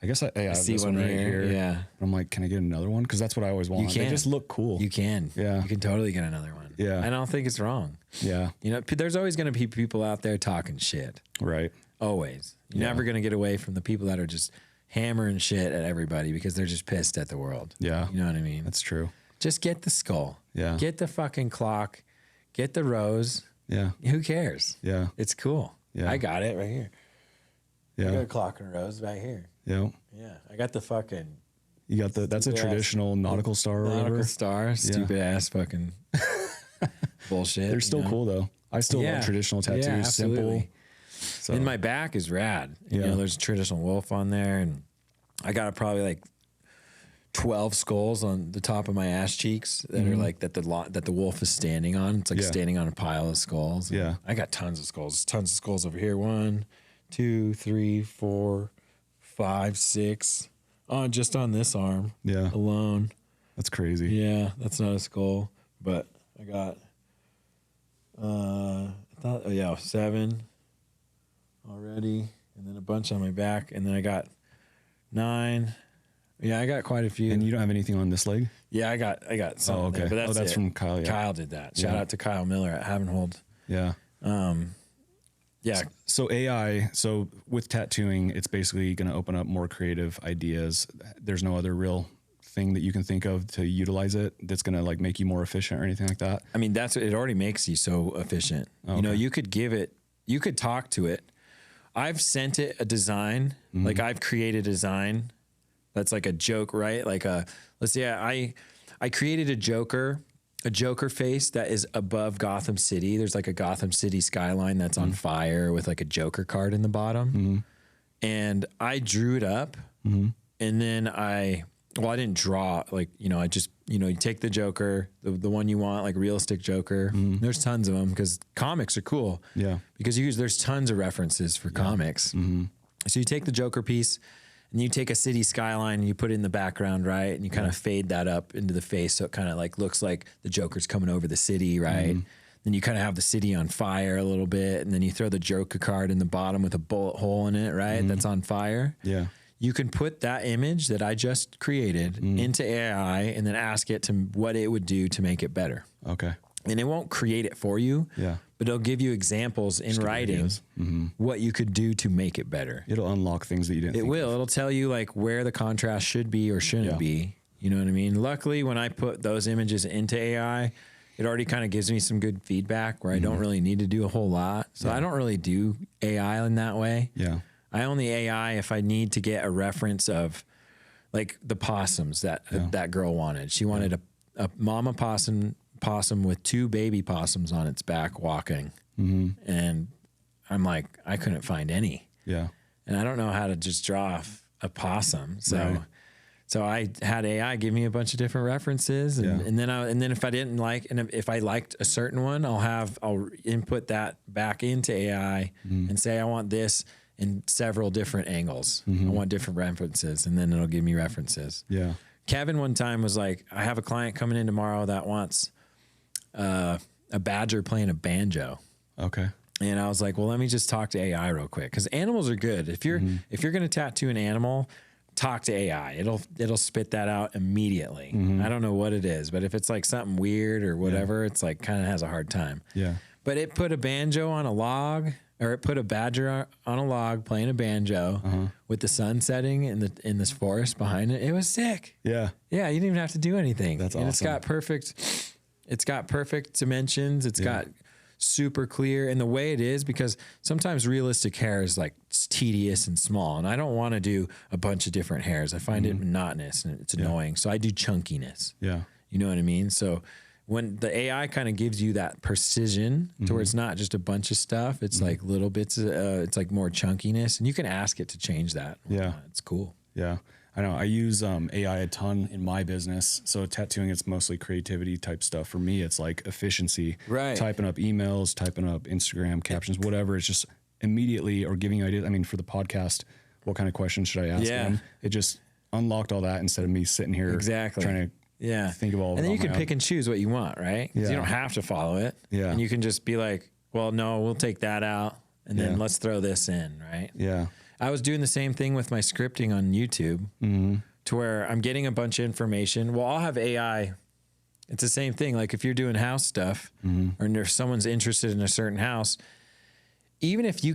I have see this one right here. Yeah. I'm like, can I get another one? Because that's what I always want. You can. They just look cool. You can. Yeah. You can totally get another one. Yeah. I don't think it's wrong. Yeah. You know, there's always going to be people out there talking shit. Right. Always. You're never going to get away from the people that are just hammering shit at everybody because they're just pissed at the world. Yeah. You know what I mean? That's true. Just get the skull. Yeah. Get the fucking clock. Get the rose. Yeah. Who cares? Yeah. It's cool. Yeah. I got it right here. Yeah. I got a clock and a rose right here. Yeah. Yeah. I got the fucking You got that's a traditional nautical star or nautical whatever. star. Stupid ass fucking bullshit. They're still cool though. I still love traditional tattoos. Yeah, Simple. absolutely. So. And my back is rad. You know, there's a traditional wolf on there, and I got probably like 12 skulls on the top of my ass cheeks that are like that the wolf is standing on. It's like standing on a pile of skulls. And yeah. I got tons of skulls. Tons of skulls over here. 1, 2, 3, 4, 5, 6. Just on this arm. Yeah. Alone. That's crazy. Yeah, that's not a skull, but I got 7 already, and then a bunch on my back, and then I got 9. Yeah, I got quite a few. And you don't have anything on this leg? Yeah, I got some. Oh, okay. There, but that's from Kyle. Yeah. Kyle did that. Shout out to Kyle Miller at Havenhold. Yeah. Yeah. So AI, so with tattooing, it's basically going to open up more creative ideas. There's no other real thing that you can think of to utilize it that's going to like make you more efficient or anything like that? I mean, it already makes you so efficient. Okay. You know, you could talk to it. I've sent it a design, like I've created a design that's like a joke, right? Like let's say I created a Joker face that is above Gotham City. There's like a Gotham City skyline that's on fire with like a Joker card in the bottom. And I drew it up and then I didn't draw, like, you know, I just, you know, you take the Joker, the one you want, like realistic Joker. There's tons of them because comics are cool. Yeah. Because there's tons of references for comics. So you take the Joker piece and you take a city skyline and you put it in the background, right? And you kind of fade that up into the face. So it kind of like looks like the Joker's coming over the city, right? Then you kind of have the city on fire a little bit. And then you throw the Joker card in the bottom with a bullet hole in it, right? That's on fire. Yeah. You can put that image that I just created into AI and then ask it to what it would do to make it better. Okay. And it won't create it for you. Yeah. But it'll give you examples in writing what you could do to make it better. It'll unlock things that you didn't think of. It'll tell you like where the contrast should be or shouldn't be. You know what I mean? Luckily, when I put those images into AI, it already kind of gives me some good feedback where I don't really need to do a whole lot. So I don't really do AI in that way. Yeah. I only AI if I need to get a reference of like the possums that girl wanted. She wanted a mama possum with 2 baby possums on its back walking. And I'm like, I couldn't find any. Yeah. And I don't know how to just draw a possum. So I had AI give me a bunch of different references and then if I didn't like, and if I liked a certain one, I'll input that back into AI and say, I want this in several different angles. I want different references, and then it'll give me references. Yeah. Kevin one time was like, I have a client coming in tomorrow that wants a badger playing a banjo. Okay. And I was like, well, let me just talk to AI real quick. Cause animals are good. If you're going to tattoo an animal, talk to AI. It'll spit that out immediately. I don't know what it is, but if it's like something weird or whatever, it's like kind of has a hard time. Yeah. But it put a banjo on a log, or it put a badger on a log playing a banjo with the sun setting in this forest behind it. It was sick. Yeah. Yeah. You didn't even have to do anything. That's and awesome. It's got perfect dimensions. It's got super clear. And the way it is, because sometimes realistic hair is like tedious and small, and I don't want to do a bunch of different hairs. I find it monotonous and it's annoying. So I do chunkiness. Yeah. You know what I mean? So when the AI kind of gives you that precision to where it's not just a bunch of stuff, it's like little bits, it's like more chunkiness, and you can ask it to change that. Yeah. It's cool. Yeah. I know. I use AI a ton in my business. So tattooing, it's mostly creativity type stuff. For me, it's like efficiency. Right. Typing up emails, typing up Instagram captions, whatever. It's just immediately, or giving you ideas. I mean, for the podcast, what kind of questions should I ask them? It just unlocked all that instead of me sitting here trying to think of all of it. And then you can pick and choose what you want, right? Because you don't have to follow it. Yeah. And you can just be like, well, no, we'll take that out, and then let's throw this in, right? Yeah. I was doing the same thing with my scripting on YouTube to where I'm getting a bunch of information. Well, I'll have AI. It's the same thing. Like if you're doing house stuff or if someone's interested in a certain house, even if you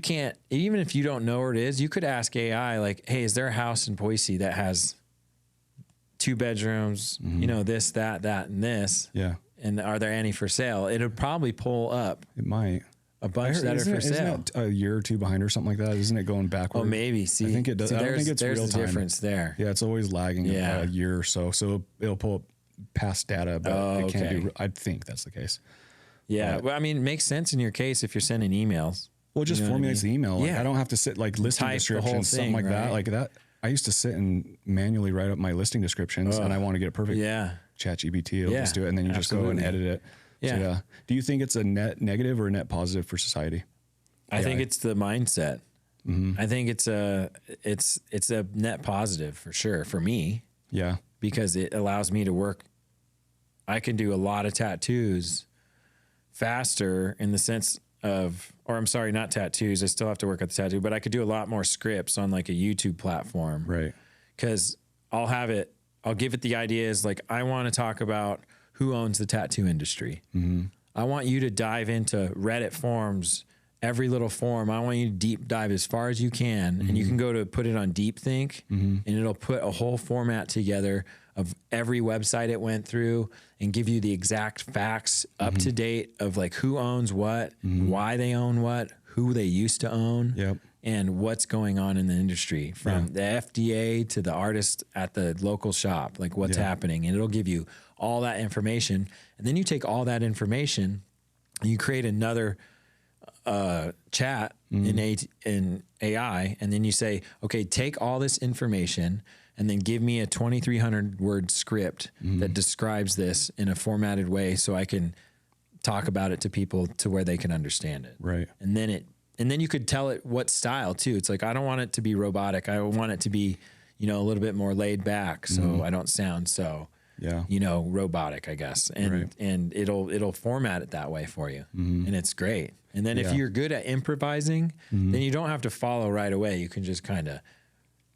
don't know where it is, you could ask AI like, hey, is there a house in Boise that has 2 bedrooms, you know, this, that, and this? Yeah. And are there any for sale? It'll probably pull up It might. a bunch that are for sale. Isn't it a year or two behind or something like that? Isn't it going backward? Oh, maybe. See, I think it does. I don't think it's there's real the time. difference there. Yeah, it's always lagging a year or so. So it'll pull up past data, but it can't do. I think that's the case. Yeah. Well, I mean, it makes sense in your case if you're sending emails. Well, it just formulates the email. Like, Yeah. I don't have to sit like listing Type the whole descriptions, something thing, like that. right? Like that. I used to sit and manually write up my listing descriptions, and I want to get it perfect. Yeah. ChatGPT will just do it, and then you just go and edit it. Yeah. So, yeah. Do you think it's a net negative or a net positive for society? I think it's the mindset. I think it's a net positive for sure for me. Yeah. Because it allows me to work. I can do a lot of tattoos faster in the sense of, or I'm sorry, not tattoos. I still have to work at the tattoo, but I could do a lot more scripts on like a YouTube platform. Right. Because I'll give it the ideas. Like I want to talk about who owns the tattoo industry. I want you to dive into Reddit forums, every little forum. I want you to deep dive as far as you can. And you can go to put it on Deep Think and it'll put a whole format together of every website it went through and give you the exact facts up to date of like who owns what, why they own what, who they used to own, and what's going on in the industry from the FDA to the artist at the local shop, like what's happening. And it'll give you all that information. And then you take all that information and you create another chat in AI, and then you say, okay, take all this information and then give me a 2,300 word script that describes this in a formatted way so I can talk about it to people to where they can understand it. Right. And then you could tell it what style too. It's like, I don't want it to be robotic. I want it to be, you know, a little bit more laid back so I don't sound so, you know, robotic, I guess. And and it'll format it that way for you. And it's great. And then if you're good at improvising, then you don't have to follow right away. You can just kind of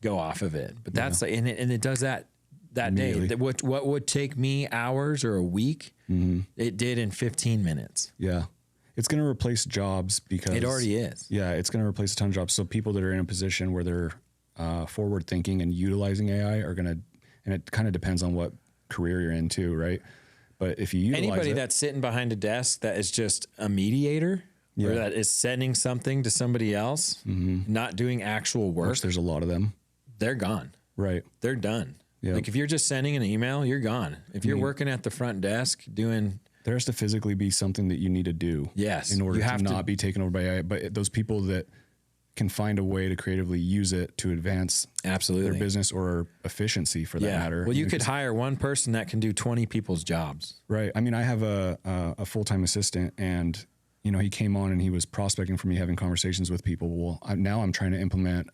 go off of it. But that's like, and it does that day. What would take me hours or a week, it did in 15 minutes. Yeah. It's going to replace jobs because it already is. Yeah. It's going to replace a ton of jobs. So people that are in a position where they're forward thinking and utilizing AI are going to, and it kind of depends on what career you're in too, right? But if you utilize anybody that's sitting behind a desk that is just a mediator or that is sending something to somebody else, not doing actual work, which there's a lot of them, they're gone. Right. They're done. Yeah. Like if you're just sending an email, you're gone. If you're working at the front desk doing, there has to physically be something that you need to do. Yes. In order to not be taken over by AI. But those people that can find a way to creatively use it to advance their business or efficiency for that matter. Well, you could hire one person that can do 20 people's jobs. Right. I mean, I have a full-time assistant, and you know, he came on and he was prospecting for me, having conversations with people. Well, now I'm trying to implement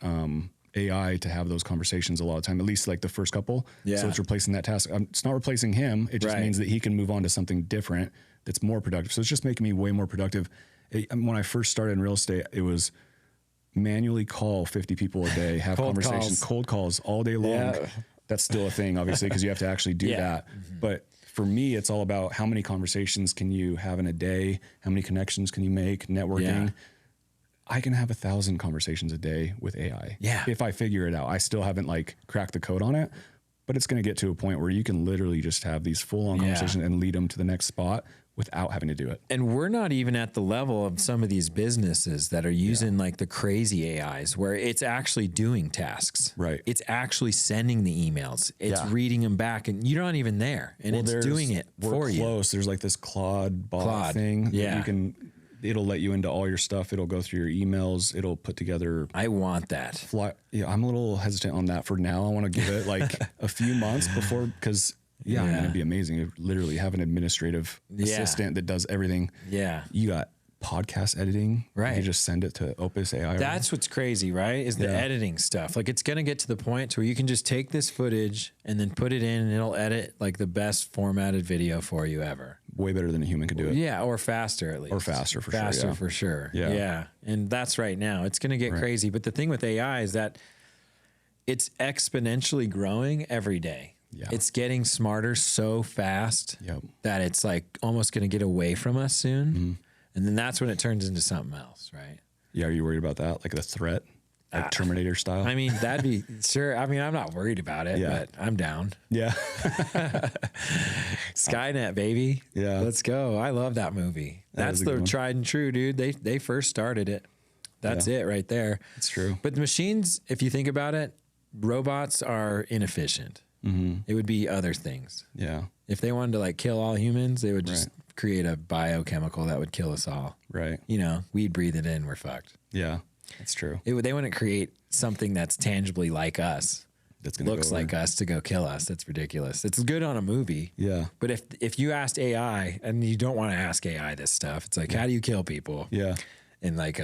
AI to have those conversations a lot of time, at least like the first couple. Yeah. So it's replacing that task. It's not replacing him. It just means that he can move on to something different that's more productive. So it's just making me way more productive. When I first started in real estate, it was manually call 50 people a day, have conversations, cold calls all day long. Yeah. That's still a thing, obviously, because you have to actually do that. Mm-hmm. But for me, it's all about how many conversations can you have in a day? How many connections can you make? Networking. Yeah. I can have 1,000 conversations a day with AI. Yeah. If I figure it out. I still haven't like cracked the code on it, but it's going to get to a point where you can literally just have these full-on conversations and lead them to the next spot without having to do it. And we're not even at the level of some of these businesses that are using like the crazy AIs where it's actually doing tasks. Right. It's actually sending the emails. It's reading them back and you're not even there and it's doing it for you. We're close. There's like this Claude bot thing. Yeah. It'll let you into all your stuff. It'll go through your emails. It'll put together. I want that. I'm a little hesitant on that for now. I want to give it like a few months before, because I mean, it'd be amazing. You literally have an administrative assistant that does everything. Yeah. You got podcast editing. Right. You just send it to Opus AI. That's what's crazy, right? Is the editing stuff. Like it's going to get to the point to where you can just take this footage and then put it in and it'll edit like the best formatted video for you ever. Way better than a human could do it. Yeah. Or faster at least. Or faster for sure. Faster for sure. Yeah. And that's right now. It's going to get crazy. But the thing with AI is that it's exponentially growing every day. Yeah. It's getting smarter so fast that it's like almost going to get away from us soon. Mm-hmm. And then that's when it turns into something else, right? Yeah. Are you worried about that? Like the threat? Like Terminator style? I mean, that'd be sure. I mean, I'm not worried about it, but I'm down. Yeah. Skynet, baby. Yeah. Let's go. I love that movie. That's the tried and true, dude. They first started it. That's it right there. It's true. But the machines, if you think about it, robots are inefficient. Mm-hmm. It would be other things. Yeah. If they wanted to like kill all humans, they would just create a biochemical that would kill us all. Right. You know, we'd breathe it in, we're fucked. Yeah, that's true. They wouldn't create something that's tangibly like us. That's gonna looks like us to go kill us. That's ridiculous. It's good on a movie. Yeah. But if you asked AI, and you don't want to ask AI this stuff, it's like, how do you kill people? Yeah. And like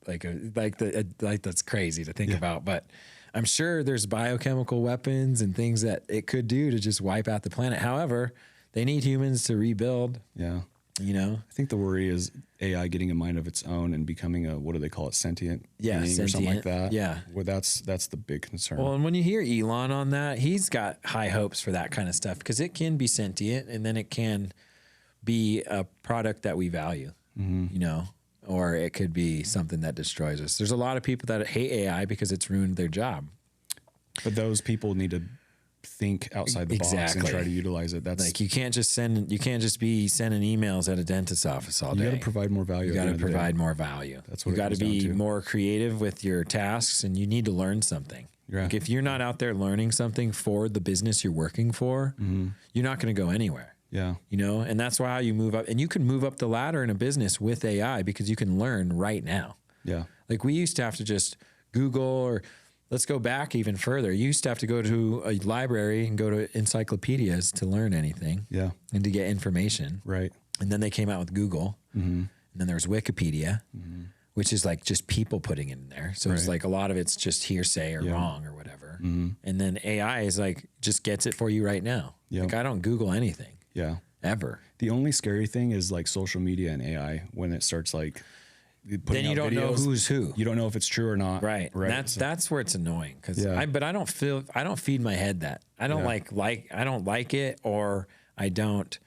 that's crazy to think about, but I'm sure there's biochemical weapons and things that it could do to just wipe out the planet. However, they need humans to rebuild. Yeah. You know? I think the worry is AI getting a mind of its own and becoming a, what do they call it? Sentient being or something like that. Yeah. Well, that's the big concern. Well, and when you hear Elon on that, he's got high hopes for that kind of stuff because it can be sentient and then it can be a product that we value, you know? Or it could be something that destroys us. There's a lot of people that hate AI because it's ruined their job. But those people need to think outside the box and try to utilize it. That's like you can't just be sending emails at a dentist's office all day. You got to provide more value. You got to provide more value. That's what you got to be more creative with your tasks, and you need to learn something. Yeah. Like if you're not out there learning something for the business you're working for, you're not going to go anywhere. Yeah. You know, and that's why you move up, and you can move up the ladder in a business with AI because you can learn right now. Yeah. Like we used to have to just Google, or let's go back even further. You used to have to go to a library and go to encyclopedias to learn anything. Yeah. And to get information. Right. And then they came out with Google. And then there's Wikipedia, which is like just people putting it in there. So it's like a lot of it's just hearsay or wrong or whatever. And then AI is like, just gets it for you right now. Like I don't Google anything. Yeah. Ever. The only scary thing is like social media and AI when it starts like then you don't know who's who. You don't know if it's true or not. Right. That's where it's annoying because I don't feed my head that. I don't I don't like it or I don't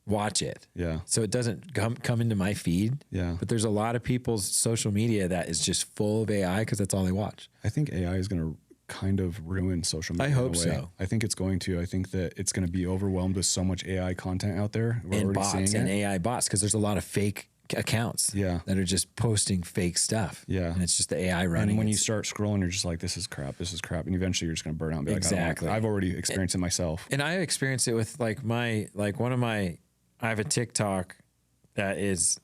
watch it. Yeah. So it doesn't come into my feed. Yeah. But there's a lot of people's social media that is just full of AI because that's all they watch. I think AI is going to kind of ruin social media. I hope so. I think it's going to. I think that it's going to be overwhelmed with so much AI content out there. We're and bots and AI bots because there's a lot of fake accounts that are just posting fake stuff. Yeah. And it's just the AI running. And when you start scrolling, you're just like, this is crap. And eventually you're just going to burn out and be like, I've already experienced it myself. And I experienced it with like I have a TikTok that is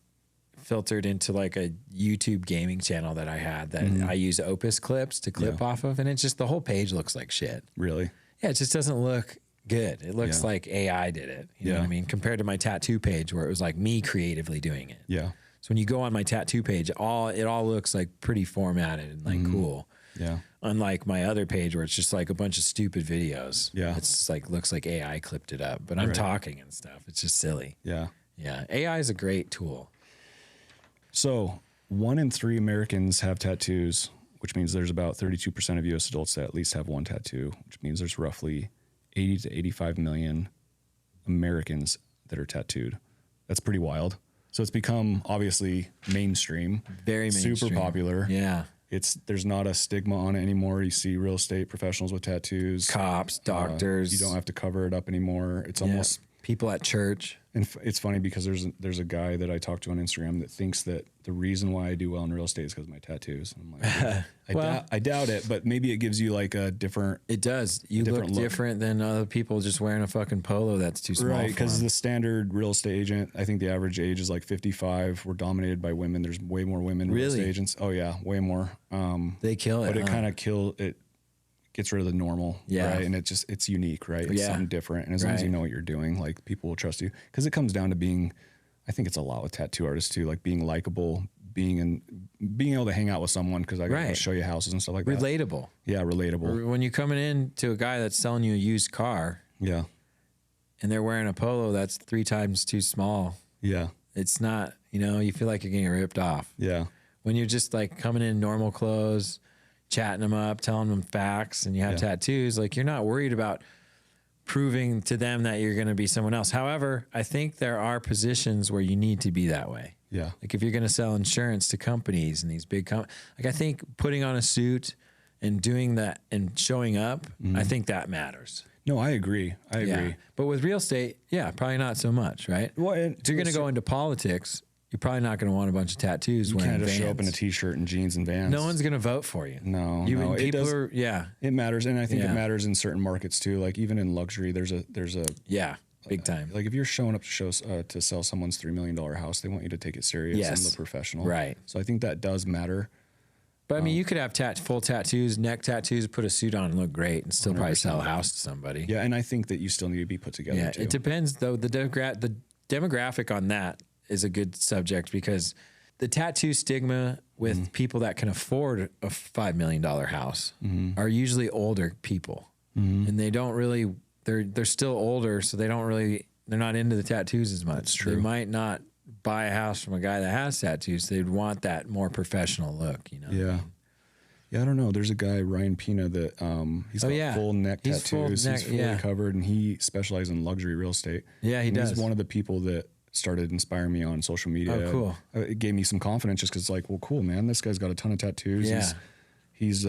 filtered into like a YouTube gaming channel that I had that I use Opus clips to clip off of. And it's just, the whole page looks like shit. Really? Yeah. It just doesn't look good. It looks like AI did it. You know what I mean? Compared to my tattoo page where it was like me creatively doing it. Yeah. So when you go on my tattoo page, it all looks like pretty formatted and like cool. Yeah. Unlike my other page where it's just like a bunch of stupid videos. Yeah. It's just like, looks like AI clipped it up, but I'm talking and stuff. It's just silly. Yeah. Yeah. AI is a great tool. So 1 in 3 Americans have tattoos, which means there's about 32% of US adults that at least have one tattoo, which means there's roughly 80 to 85 million Americans that are tattooed. That's pretty wild. So it's become obviously mainstream, Very mainstream. super popular. Yeah. There's not a stigma on it anymore. You see real estate professionals with tattoos, Cops, doctors. you don't have to cover it up anymore. It's almost people at church. And it's funny because there's a guy that I talk to on Instagram that thinks that the reason why I do well in real estate is because of my tattoos. And I'm like, I doubt it, but maybe it gives you like a different. It does. You look different than other people just wearing a fucking polo that's too small. Right, because the standard real estate agent, I think the average age is like 55. We're dominated by women. There's way more women real estate agents. Oh yeah, way more. They kill it. But it kind of gets rid of the normal, right? And it's unique, right? It's something different. And as long as you know what you're doing, like people will trust you. Because it comes down to being, I think it's a lot with tattoo artists too, like being likable, being able to hang out with someone because I got to show you houses and stuff like that. Relatable. Yeah, relatable. When you're coming in to a guy that's selling you a used car. Yeah. And they're wearing a polo that's 3 times too small. Yeah. It's not, you feel like you're getting ripped off. Yeah. When you're just like coming in normal clothes, chatting them up, telling them facts, and you have tattoos, like you're not worried about proving to them that you're going to be someone else. However, I think there are positions where you need to be that way. Yeah. Like if you're going to sell insurance to companies and these big like I think putting on a suit and doing that and showing up, I think that matters. No, I agree. I agree. But with real estate, probably not so much, right? Well, if you're going to go into politics, you're probably not going to want a bunch of tattoos you wearing can't just Vans. show up in a t-shirt and jeans and Vans. No one's going to vote for you. No, People are, It matters, and I think it matters in certain markets too. Like even in luxury, there's a big time. Like if you're showing up to sell someone's $3 million house, they want you to take it serious and look professional. Right. So I think that does matter. But I mean, you could have full tattoos, neck tattoos, put a suit on and look great and still 100%. Probably sell a house to somebody. Yeah, and I think that you still need to be put together too. It depends though. The demographic on that is a good subject because the tattoo stigma with people that can afford a $5 million house are usually older people, and they don't really. They're still older, so they're not into the tattoos as much. That's true. They might not buy a house from a guy that has tattoos. They'd want that more professional look, Yeah. Yeah, I don't know. There's a guy, Ryan Pina, that he's got full neck tattoos. He's fully covered, and he specializes in luxury real estate. Yeah, he does. He's one of the people that started inspiring me on social media. Oh, cool. It gave me some confidence just because it's like, well, cool, man. This guy's got a ton of tattoos. Yeah. He's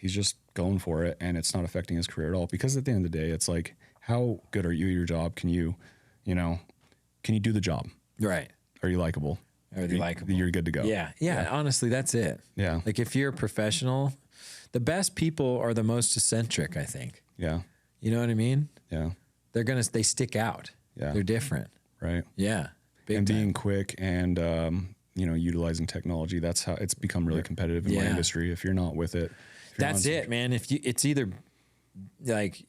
just going for it, and it's not affecting his career at all. Because at the end of the day, it's like, how good are you at your job? Can you do the job? Right. Are you likable? Are they likable? You're good to go. Yeah. Honestly, that's it. Yeah. Like if you're a professional, the best people are the most eccentric, I think. Yeah. You know what I mean? Yeah. They stick out. Yeah. They're different. Right. Yeah. And being quick and, utilizing technology, that's how it's become really competitive in my industry. If you're not with it. That's it, man. It's either like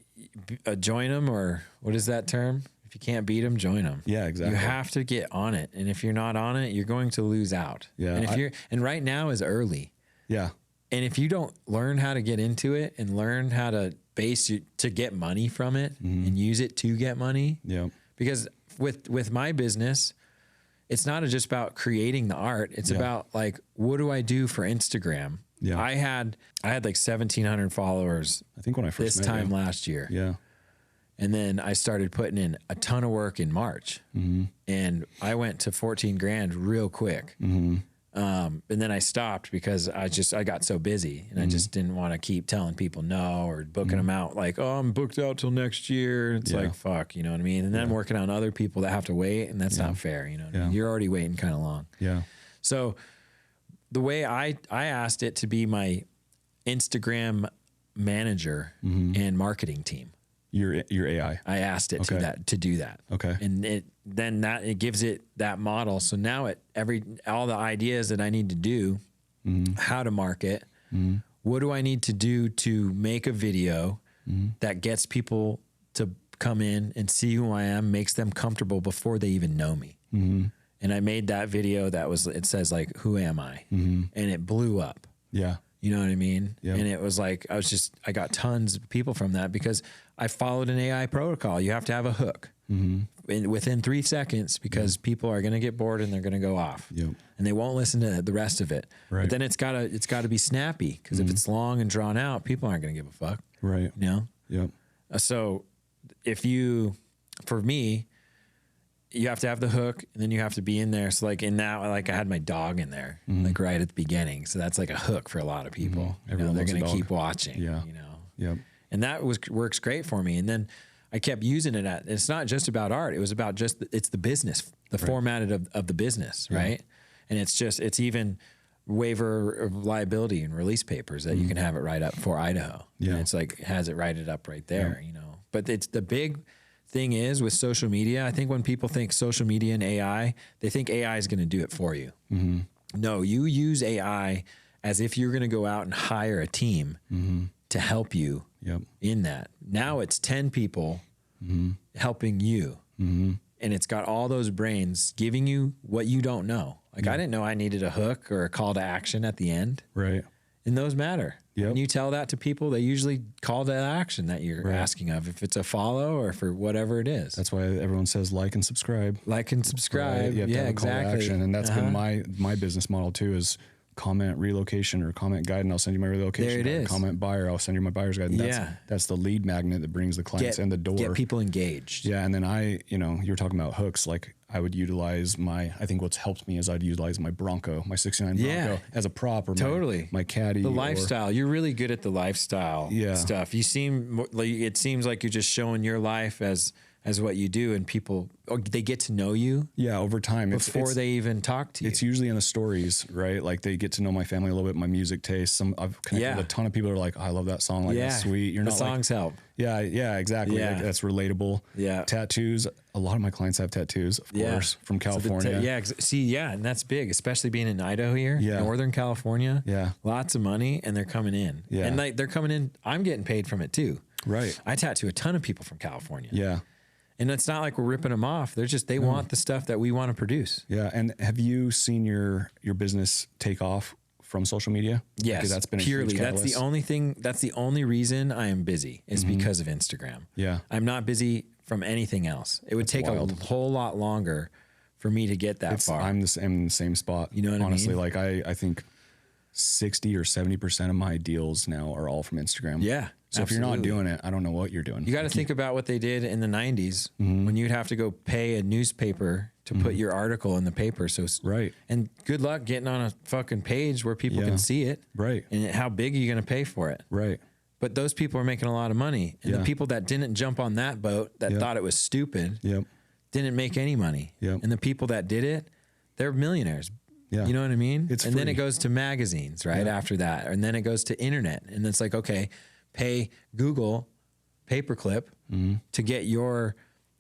join them or what is that term? If you can't beat them, join them. Yeah, exactly. You have to get on it. And if you're not on it, you're going to lose out. Yeah. And right now is early. Yeah. And if you don't learn how to get into it and learn how to to get money from it and use it to get money. Yeah. Because with my business, it's not just about creating the art. It's about like, what do I do for Instagram? Yeah. I had like 1,700 followers. I think when I first this time last year. Yeah. And then I started putting in a ton of work in March, and I went to 14 grand real quick. And then I stopped because I got so busy, and I just didn't want to keep telling people no or booking them out like, oh, I'm booked out till next year. It's like, fuck, you know what I mean? And then I'm working on other people that have to wait, and that's not fair. You know what I mean? You're already waiting kind of long. Yeah. So the way I asked it to be my Instagram manager and marketing team. Your AI. I asked it to do that. Okay. And it gives it that model. So now all the ideas that I need to do, how to market, what do I need to do to make a video that gets people to come in and see who I am, makes them comfortable before they even know me. And I made that video it says like, who am I? And it blew up. Yeah. You know what I mean? Yep. And it was like, I got tons of people from that because I followed an AI protocol. You have to have a hook within 3 seconds because people are going to get bored and they're going to go off and they won't listen to the rest of it. Right. But then it's gotta be snappy because if it's long and drawn out, people aren't going to give a fuck. Right. You know? Yep. So for me, you have to have the hook and then you have to be in there. So like I had my dog in there, like right at the beginning. So that's like a hook for a lot of people. You know, they're going to keep watching, you know? Yep. And that works great for me. And then I kept using it it's not just about art. It was about it's the business, the format of the business. Right. And it's even waiver of liability and release papers that you can have it right up for Idaho. Yeah. And it's like, has it right up right there, you know, but it's the big thing is with social media. I think when people think social media and AI, they think AI is going to do it for you. No, you use AI as if you're going to go out and hire a team to help you in that. Now it's 10 people helping you. And it's got all those brains giving you what you don't know. Like I didn't know I needed a hook or a call to action at the end. Right. And those matter. Yep. When you tell that to people, they usually call to action that you're asking of, if it's a follow or for whatever it is. That's why everyone says like and subscribe. Like and subscribe. Right? You have to have a call to action. And that's been my business model too, is comment relocation or comment guide and I'll send you my relocation. There it guide. is. Comment buyer, I'll send you my buyer's guide. And that's the lead magnet that brings the clients in the door. Get people engaged. Yeah. And then you were talking about hooks. Like I would utilize I think what's helped me is I'd utilize my Bronco, my 69 Bronco as a prop or my caddy. The lifestyle. You're really good at the lifestyle stuff. It seems like you're just showing your life as what you do, and people, they get to know you. Yeah, over time. Before they even talk to you. It's usually in the stories, right? Like they get to know my family a little bit, my music taste. I've connected with a ton of people who are like, oh, I love that song. Like, that's sweet. The songs help. Yeah, exactly. Yeah. Like, that's relatable. Yeah. Tattoos. A lot of my clients have tattoos, of course, from California. And that's big, especially being in Idaho here, Northern California. Yeah. Lots of money, and they're coming in. Yeah. And they're coming in. I'm getting paid from it too. Right. I tattoo a ton of people from California. Yeah. And it's not like we're ripping them off. They want the stuff that we want to produce. Yeah. And have you seen your business take off from social media? Yes. Because that's been purely. A huge catalyst. That's the only thing. That's the only reason I am busy is because of Instagram. Yeah. I'm not busy from anything else. It would take a whole lot longer for me to get that far. I'm in the same spot. You know what honestly, I mean? Like I think 60 or 70% of my deals now are all from Instagram. Yeah. So if you're not doing it, I don't know what you're doing. You got to think about what they did in the 90s when you'd have to go pay a newspaper to put your article in the paper. So and good luck getting on a fucking page where people can see it. Right. And how big are you going to pay for it? Right. But those people are making a lot of money. And the people that didn't jump on that boat that thought it was stupid didn't make any money. Yep. And the people that did it, they're millionaires. Yeah. You know what I mean? It's and free. then it goes to magazines after that. And then it goes to internet. And it's like, okay, pay Google paperclip to get your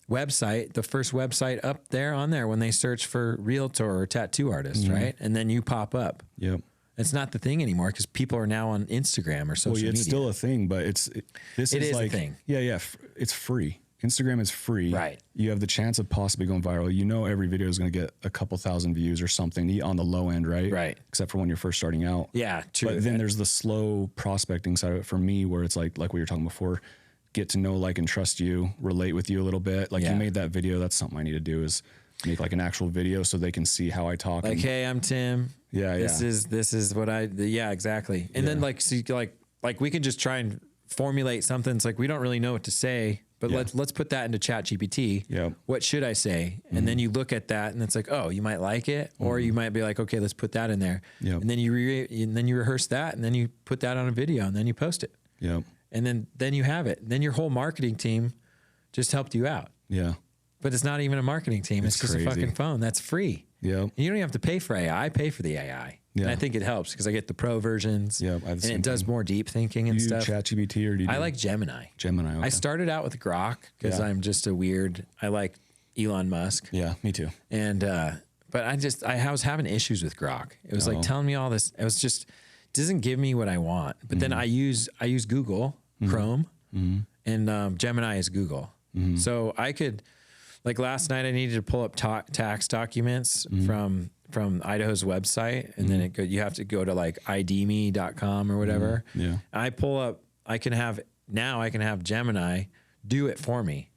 website, the first website up there on there when they search for realtor or tattoo artist, right? And then you pop up. Yep. It's not the thing anymore because people are now on Instagram or social media. It's still a thing, but this is like, a thing. Yeah. It's free. Instagram is free. Right. You have the chance of possibly going viral. You know, every video is going to get a couple thousand views or something on the low end, right? Right. Except for when you're first starting out. Yeah, true. But then there's the slow prospecting side of it for me, where it's like we were talking before, get to know, like, and trust you, relate with you a little bit. Like you made that video. That's something I need to do is make like an actual video so they can see how I talk. Like, hey, I'm Tim. Yeah. This is what exactly. And then like we can just try and formulate something. It's like, we don't really know what to say, but let's put that into ChatGPT. Yeah. What should I say? And then you look at that and it's like, oh, you might like it, or you might be like, okay, let's put that in there. Yep. And then you rehearse that, and then you put that on a video, and then you post it. Yeah. And then you have it. And then your whole marketing team just helped you out. Yeah. But it's not even a marketing team. It's just crazy. a fucking phone. That's free. Yeah. And you don't even have to pay for AI. I pay for the AI. Yeah. And I think it helps because I get the pro versions. Yeah. And it does more deep thinking and stuff. Do you ChatGPT or do you I like Gemini. Gemini. Okay. I started out with Grok because I'm just I like Elon Musk. Yeah, me too. And, but I was having issues with Grok. It was like telling me all this. It was just, doesn't give me what I want. But then I use Google Chrome and Gemini is Google. So I could Like last night I needed to pull up tax documents from Idaho's website, and then you have to go to like idme.com or whatever. Yeah. I pull up, I can have Gemini do it for me.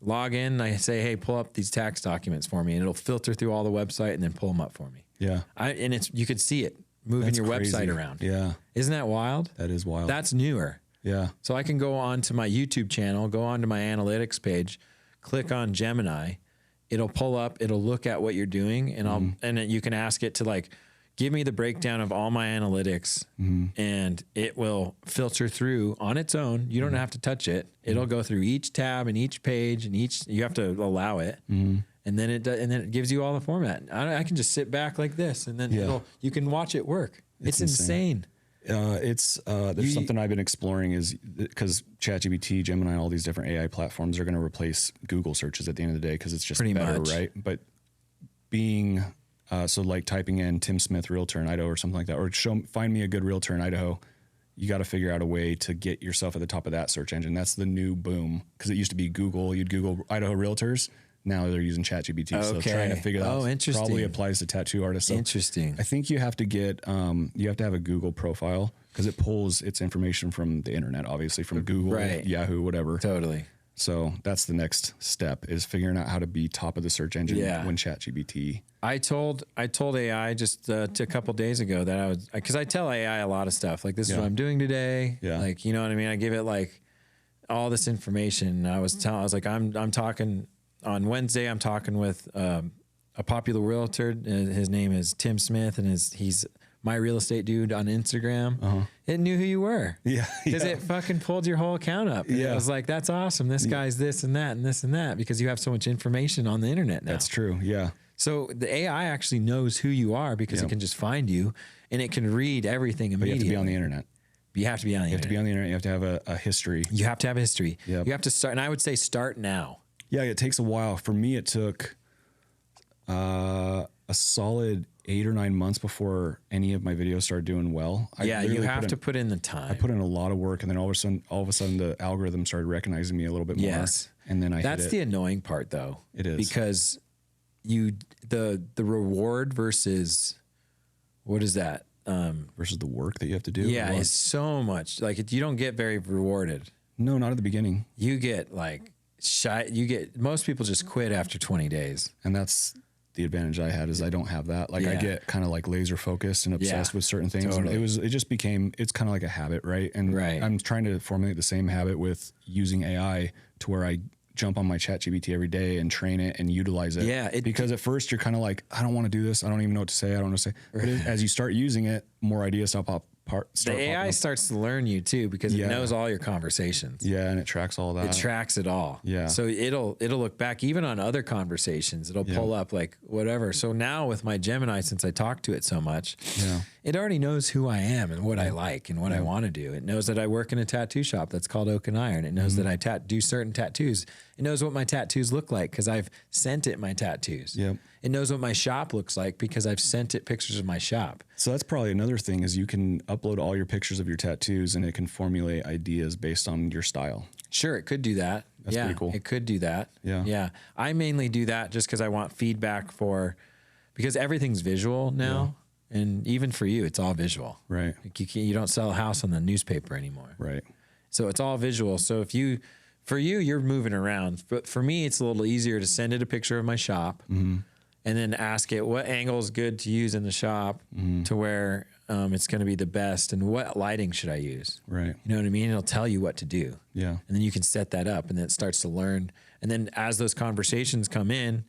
Log in, I say, hey, pull up these tax documents for me, and it'll filter through all the website and then pull them up for me. Yeah. And you could see it moving your crazy. website around. Yeah. Isn't that wild? That is wild. That's newer. Yeah. So I can go on to my YouTube channel, go on to my analytics page, click on Gemini. It'll pull up, it'll look at what you're doing, and then you can ask it to like, give me the breakdown of all my analytics, and it will filter through on its own. You don't have to touch it. It'll go through each tab and each page and you have to allow it. And then it gives you all the format. I can just sit back like this, and then you can watch it work. It's insane. There's something I've been exploring is because ChatGPT, Gemini, all these different AI platforms are going to replace Google searches at the end of the day, because it's just pretty better, much. right? But being so like typing in Tim Smith realtor in Idaho or something like that, or find me a good realtor in Idaho, you got to figure out a way to get yourself at the top of that search engine. That's the new boom, because it used to be Google. You'd Google Idaho realtors. Now they're using ChatGPT. Okay. So trying to figure that out interesting. probably applies to tattoo artists. So Interesting. I think you have to get, you have to have a Google profile, because it pulls its information from the internet, obviously from Google, Right. Yahoo, whatever. Totally. So that's the next step, is figuring out how to be top of the search engine when ChatGPT. I told AI just a couple days ago that because I tell AI a lot of stuff. Like, this is what I'm doing today. Yeah. Like, you know what I mean? I give it like all this information. I was like, I'm talking on Wednesday. I'm talking with a popular realtor. His name is Tim Smith, and he's my real estate dude on Instagram. It knew who you were. Yeah. Because it fucking pulled your whole account up. And I was like, that's awesome. This guy's this and that and this and that, because you have so much information on the internet now. That's true. Yeah. So the AI actually knows who you are, because it can just find you, and it can read everything But you immediately. have to be on the internet. You have to be on the You have internet. to be on the internet. You have to have a history. You have to have a history. Yep. You have to start. And I would say start now. Yeah. It takes a while. For me, it took a solid 8 or 9 months before any of my videos started doing well. You have to put in the time. I put in a lot of work, and then all of a sudden the algorithm started recognizing me a little bit more. Yes. And then That's the annoying part, though. It is. Because the reward versus, what is that? Versus the work that you have to do. Yeah, is so much. Like, you don't get very rewarded. No, not at the beginning. You get like shy. Most people just quit after 20 days. And that's the advantage I had, is I don't have that. Like I get kind of like laser focused and obsessed with certain things. Totally. And it's kind of like a habit, right? And I'm trying to formulate the same habit with using AI, to where I jump on my ChatGPT every day and train it and utilize it. Yeah. Because at first you're kind of like, I don't want to do this. I don't even know what to say. I don't know what to say. But as you start using it, more ideas start The AI starts to learn you too, because it knows all your conversations. Yeah, and it tracks all that. It tracks it all. Yeah. So it'll look back even on other conversations. It'll pull up like whatever. So now with my Gemini, since I talk to it so much, it already knows who I am and what I like and what I want to do. It knows that I work in a tattoo shop that's called Oak and Iron. It knows that I do certain tattoos. It knows what my tattoos look like, because I've sent it my tattoos. Yep. It knows what my shop looks like, because I've sent it pictures of my shop. So that's probably another thing, is you can upload all your pictures of your tattoos, and it can formulate ideas based on your style. Sure, it could do that. That's pretty cool. It could do that. Yeah. Yeah. I mainly do that just because I want feedback because everything's visual now. And even for you, it's all visual. Right. Like you don't sell a house on the newspaper anymore. Right. So it's all visual. So for you, you're moving around. But for me, it's a little easier to send it a picture of my shop and then ask it what angle is good to use in the shop to where it's going to be the best, and what lighting should I use? Right. You know what I mean? It'll tell you what to do. Yeah. And then you can set that up, and then it starts to learn. And then as those conversations come in,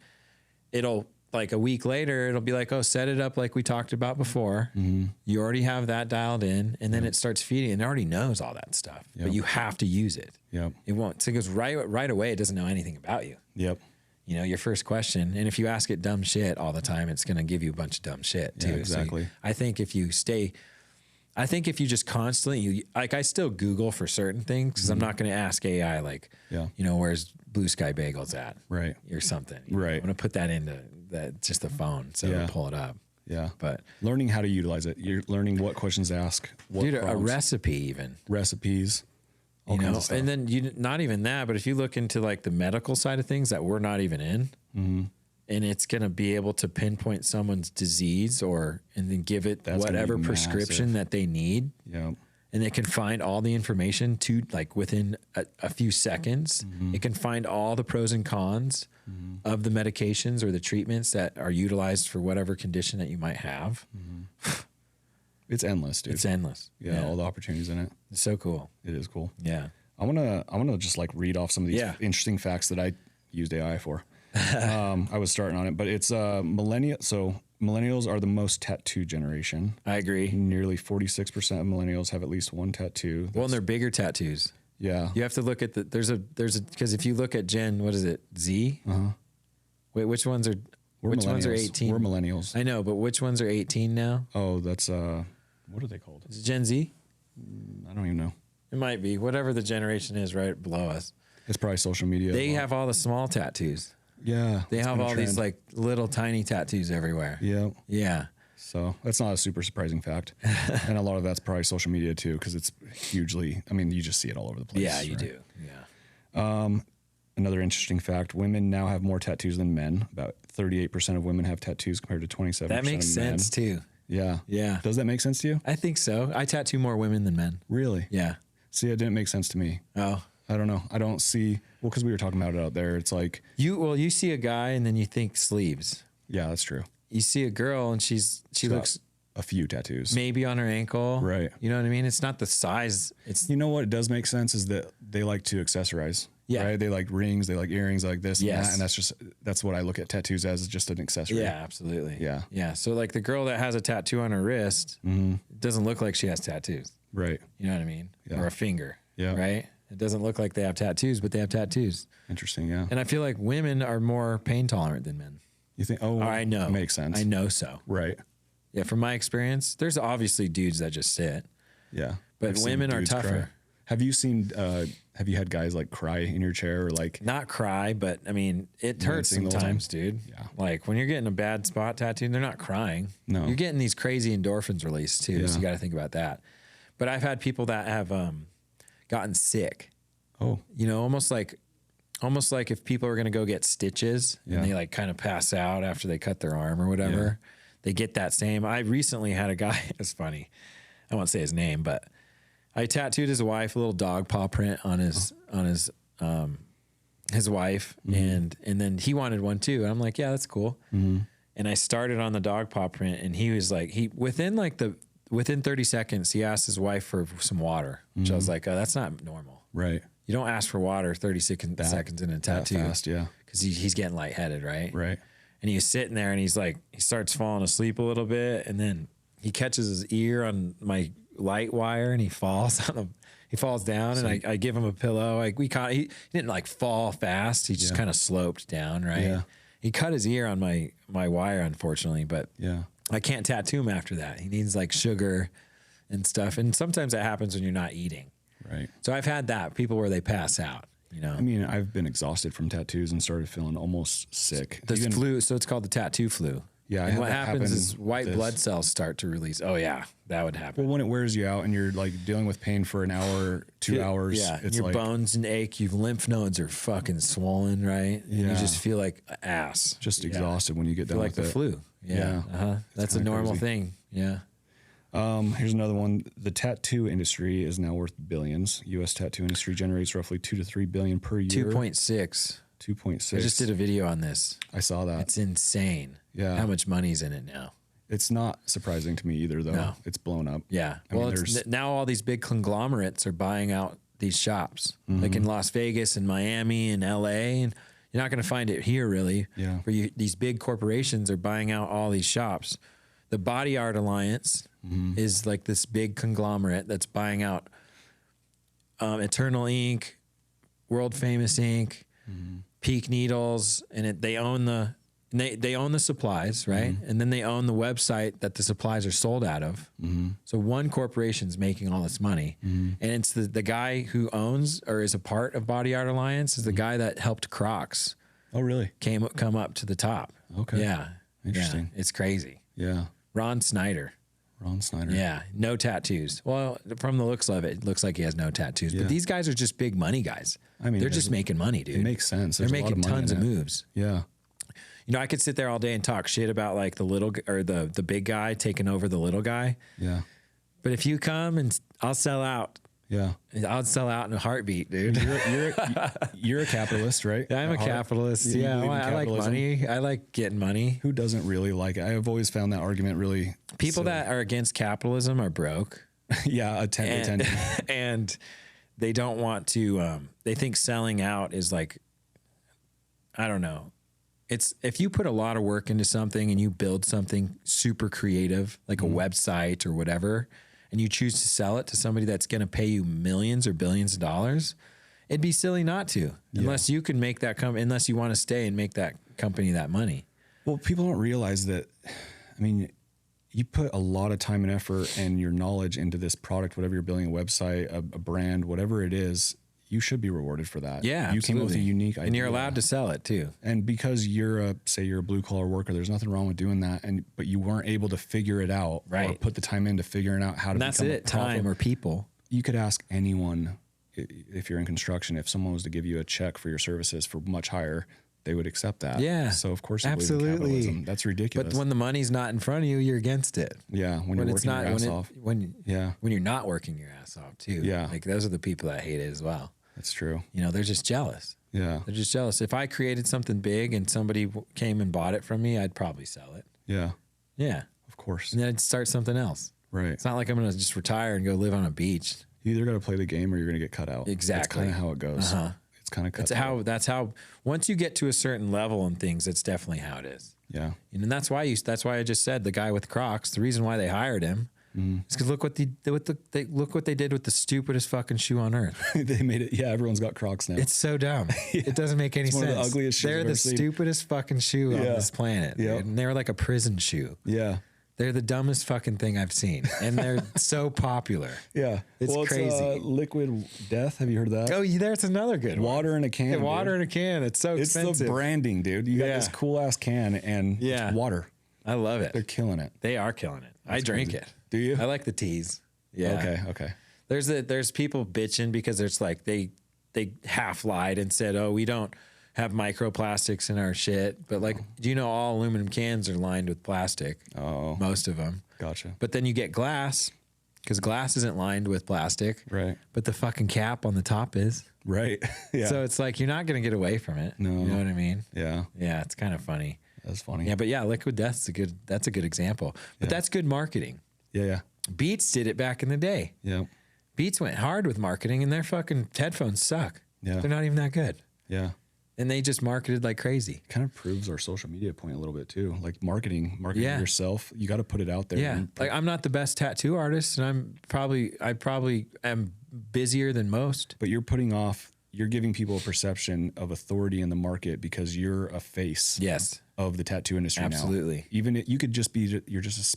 it'll like a week later, it'll be like, oh, set it up like we talked about before. You already have that dialed in, and then it starts feeding, and it already knows all that stuff, but you have to use it. Yep. It won't. So it goes right away. It doesn't know anything about you. Yep. You know, your first question. And if you ask it dumb shit all the time, it's going to give you a bunch of dumb shit too. Yeah, exactly. So I think if you just constantly, I still Google for certain things, because I'm not going to ask AI like, you know, where's Blue Sky Bagels at? Right. Or something. Right. I'm going to put that into just the phone. So it'll pull it up. Yeah. But learning how to utilize it. You're learning what questions to ask. What dude, a prompts, recipe even. recipes. All you kinds know, of stuff. and then not even that, but if you look into like the medical side of things that we're not even in, and it's going to be able to pinpoint someone's disease and then give it whatever prescription that they need. Yeah. And it can find all the information to like within a few seconds. It can find all the pros and cons of the medications or the treatments that are utilized for whatever condition that you might have. It's endless, dude. It's endless. Yeah, all the opportunities in it. It's so cool. It is cool. Yeah. I wanna just like read off some of these interesting facts that I used AI for. I was starting on it, but it's millennial. So millennials are the most tattoo generation. I agree. Nearly 46% of millennials have at least one tattoo. Well, and they're bigger tattoos. Yeah. You have to look at because if you look at what is it? Z? Wait, which ones are 18? We're millennials. I know, but which ones are 18 now? Oh, that's what are they called? Is it Gen Z? I don't even know. It might be whatever the generation is right below us. It's probably social media. They have all the small tattoos. Yeah. They have all these like little tiny tattoos everywhere. Yeah. Yeah. So that's not a super surprising fact. And a lot of that's probably social media too, because it's hugely, I mean, you just see it all over the place. Yeah, you do. Yeah. Another interesting fact, women now have more tattoos than men. About 38% of women have tattoos compared to 27% That makes of men. sense too. Yeah. Yeah. Does that make sense to you? I think so. I tattoo more women than men. Really? Yeah. See, it didn't make sense to me. Oh. I don't know. I don't see, well, because we were talking about it out there. It's like. You see a guy and then you think sleeves. Yeah, that's true. You see a girl and she looks a few tattoos. maybe on her ankle. Right. You know what I mean? It's not the size. It's You know what does make sense is that they like to accessorize. Yeah. Right? They like rings, they like earrings, they like this Yes. and that. And that's what I look at tattoos as, just an accessory. yeah, absolutely. Yeah. Yeah. So like the girl that has a tattoo on her wrist it doesn't look like she has tattoos. Right. You know what I mean? Yeah. Or a finger. Yeah. Right? It doesn't look like they have tattoos, but they have tattoos. Interesting. Yeah. And I feel like women are more pain tolerant than men. You think, oh, I know. Makes sense. I know so. Right. Yeah, from my experience, there's obviously dudes that just sit. Yeah. But I've seen women are dudes tougher. cry. Have you had guys like cry in your chair or like. Not cry, but I mean, it hurts Wincing the whole time? sometimes, dude. Yeah. Like when you're getting a bad spot tattooed, they're not crying. No. You're getting these crazy endorphins released too. Yeah. So you got to think about that. But I've had people that have gotten sick. Oh. You know, almost like if people are going to go get stitches Yeah. and they like kind of pass out after they cut their arm or whatever, they get that same. I recently had a guy, it's funny. I won't say his name, but I tattooed his wife a little dog paw print on his wife. And then he wanted one too. And I'm like, yeah, that's cool. And I started on the dog paw print and he was like, within 30 seconds, he asked his wife for some water, which I was like, oh, that's not normal. Right. You don't ask for water 30 seconds in a tattoo. That fast, yeah. Because he's getting lightheaded, right? Right. And he was sitting there and he's like, he starts falling asleep a little bit. And then he catches his ear on my light wire and he falls down and I give him a pillow. He didn't like fall fast. He just kind of sloped down, right? Yeah. He cut his ear on my wire, unfortunately, but Yeah. I can't tattoo him after that. He needs like sugar and stuff. And sometimes that happens when you're not eating. Right. So I've had that, people where they pass out, you know. I mean, I've been exhausted from tattoos and started feeling almost sick. The flu, so it's called the tattoo flu. Yeah. And what happens is white blood cells start to release. Oh yeah, that would happen. Well, when it wears you out and you're like dealing with pain for an hour, 2 hours, Yeah, it's your like bones and ache. Your lymph nodes are fucking swollen, right? And you Yeah. just feel like ass. just exhausted when you get done Feel like with the it. flu. Yeah. Yeah. That's a kinda normal crazy. thing. Yeah. Here's another one. The tattoo industry is now worth billions. U.S. tattoo industry generates roughly 2 to 3 billion per year. 2.6. 2.6. I just did a video on this. I saw that. It's insane. Yeah. How much money's in it now? It's not surprising to me either, though. No. It's blown up. Yeah. I mean, Well, there's- now all these big conglomerates are buying out these shops, like in Las Vegas and Miami and LA. And you're not going to find it here, really. Yeah. Where these big corporations are buying out all these shops. The Body Art Alliance is like this big conglomerate that's buying out Eternal Ink, World Famous Ink, Peak Needles, and they own they own the supplies, right? And then they own the website that the supplies are sold out of. So one corporation's making all this money, and it's the guy who owns or is a part of Body Art Alliance is the guy that helped Crocs Oh, really? come up to the top. Okay. Yeah. Interesting. Yeah, it's crazy. Yeah. Ron Snyder. Ron Snyder. Yeah, no tattoos. Well, from the looks of it, it looks like he has no tattoos. But these guys are just big money guys. I mean, they're just making money, dude. It makes sense. They're making tons of moves. Yeah. You know, I could sit there all day and talk shit about like the little or the big guy taking over the little guy. Yeah. But if you come and I'll sell out. Yeah. I'll sell out in a heartbeat, dude. You're a capitalist, right? I'm a capitalist. Yeah. I like money. I like getting money. Who doesn't really like it? I have always found that argument really. People that are against capitalism are broke. Yeah. And they don't want to, they think selling out is like, I don't know. It's if you put a lot of work into something and you build something super creative, like a website or whatever, and you choose to sell it to somebody that's going to pay you millions or billions of dollars, it'd be silly not to, unless you can make that unless you want to stay and make that company that money. Well, people don't realize that. I mean, you put a lot of time and effort and your knowledge into this product, whatever you're building, a website, a brand, whatever it is. You should be rewarded for that. Yeah, you came up with a unique idea, and you're allowed to sell it too. And because you're a blue collar worker, there's nothing wrong with doing that. But you weren't able to figure it out, right? Or put the time into figuring out how to. And that's it. Time or people. You could ask anyone if you're in construction. If someone was to give you a check for your services for much higher, they would accept that. Yeah. So of course, absolutely. That's ridiculous. But when the money's not in front of you, you're against it. Yeah. When you're working your ass off. When you're not working your ass off too. Yeah. Like those are the people that hate it as well. That's true. You know, they're just jealous. Yeah. They're just jealous. If I created something big and somebody came and bought it from me, I'd probably sell it. Yeah. Yeah. Of course. And then I'd start something else. Right. It's not like I'm going to just retire and go live on a beach. You either got to play the game or you're going to get cut out. Exactly. That's kind of how it goes. It's kind of cut. That's how, once you get to a certain level and things, it's definitely how it is. Yeah. And that's why I just said the guy with Crocs, the reason why they hired him is because look what they did with the stupidest fucking shoe on earth. They made it. Yeah. Everyone's got Crocs now. It's so dumb. It doesn't make any sense. One of the ugliest shoes They're I've the ever seen. stupidest fucking shoe on this planet. Yeah. And they were like a prison shoe. Yeah. They're the dumbest fucking thing I've seen. And they're so popular. Yeah. It's crazy. Liquid Death. Have you heard of that? Oh, there's another good one. Water in a can. Water in a can. It's so expensive. It's the branding, dude. You got this cool ass can and it's water. I love it. They're killing it. They are killing it. I drink it. Do you? I like the teas. Yeah. Okay. There's people bitching because it's like they half lied and said, oh, we don't have microplastics in our shit. But like, do you know all aluminum cans are lined with plastic? Oh. Most of them. Gotcha. But then you get glass because glass isn't lined with plastic. Right. But the fucking cap on the top is. Right. Yeah. So it's like, you're not going to get away from it. No. You know what I mean? Yeah. Yeah. It's kind of funny. That's funny. Yeah. But yeah, Liquid Death's that's a good example. But that's good marketing. Yeah. Beats did it back in the day. Yeah. Beats went hard with marketing and their fucking headphones suck. Yeah. They're not even that good. Yeah. And they just marketed like crazy. Kind of proves our social media point a little bit too. Like marketing yourself. You got to put it out there. Yeah. Like I'm not the best tattoo artist and I probably am busier than most. But you're giving people a perception of authority in the market because you're a face. Yes. Of the tattoo industry. Absolutely. Now. Even you could just you're just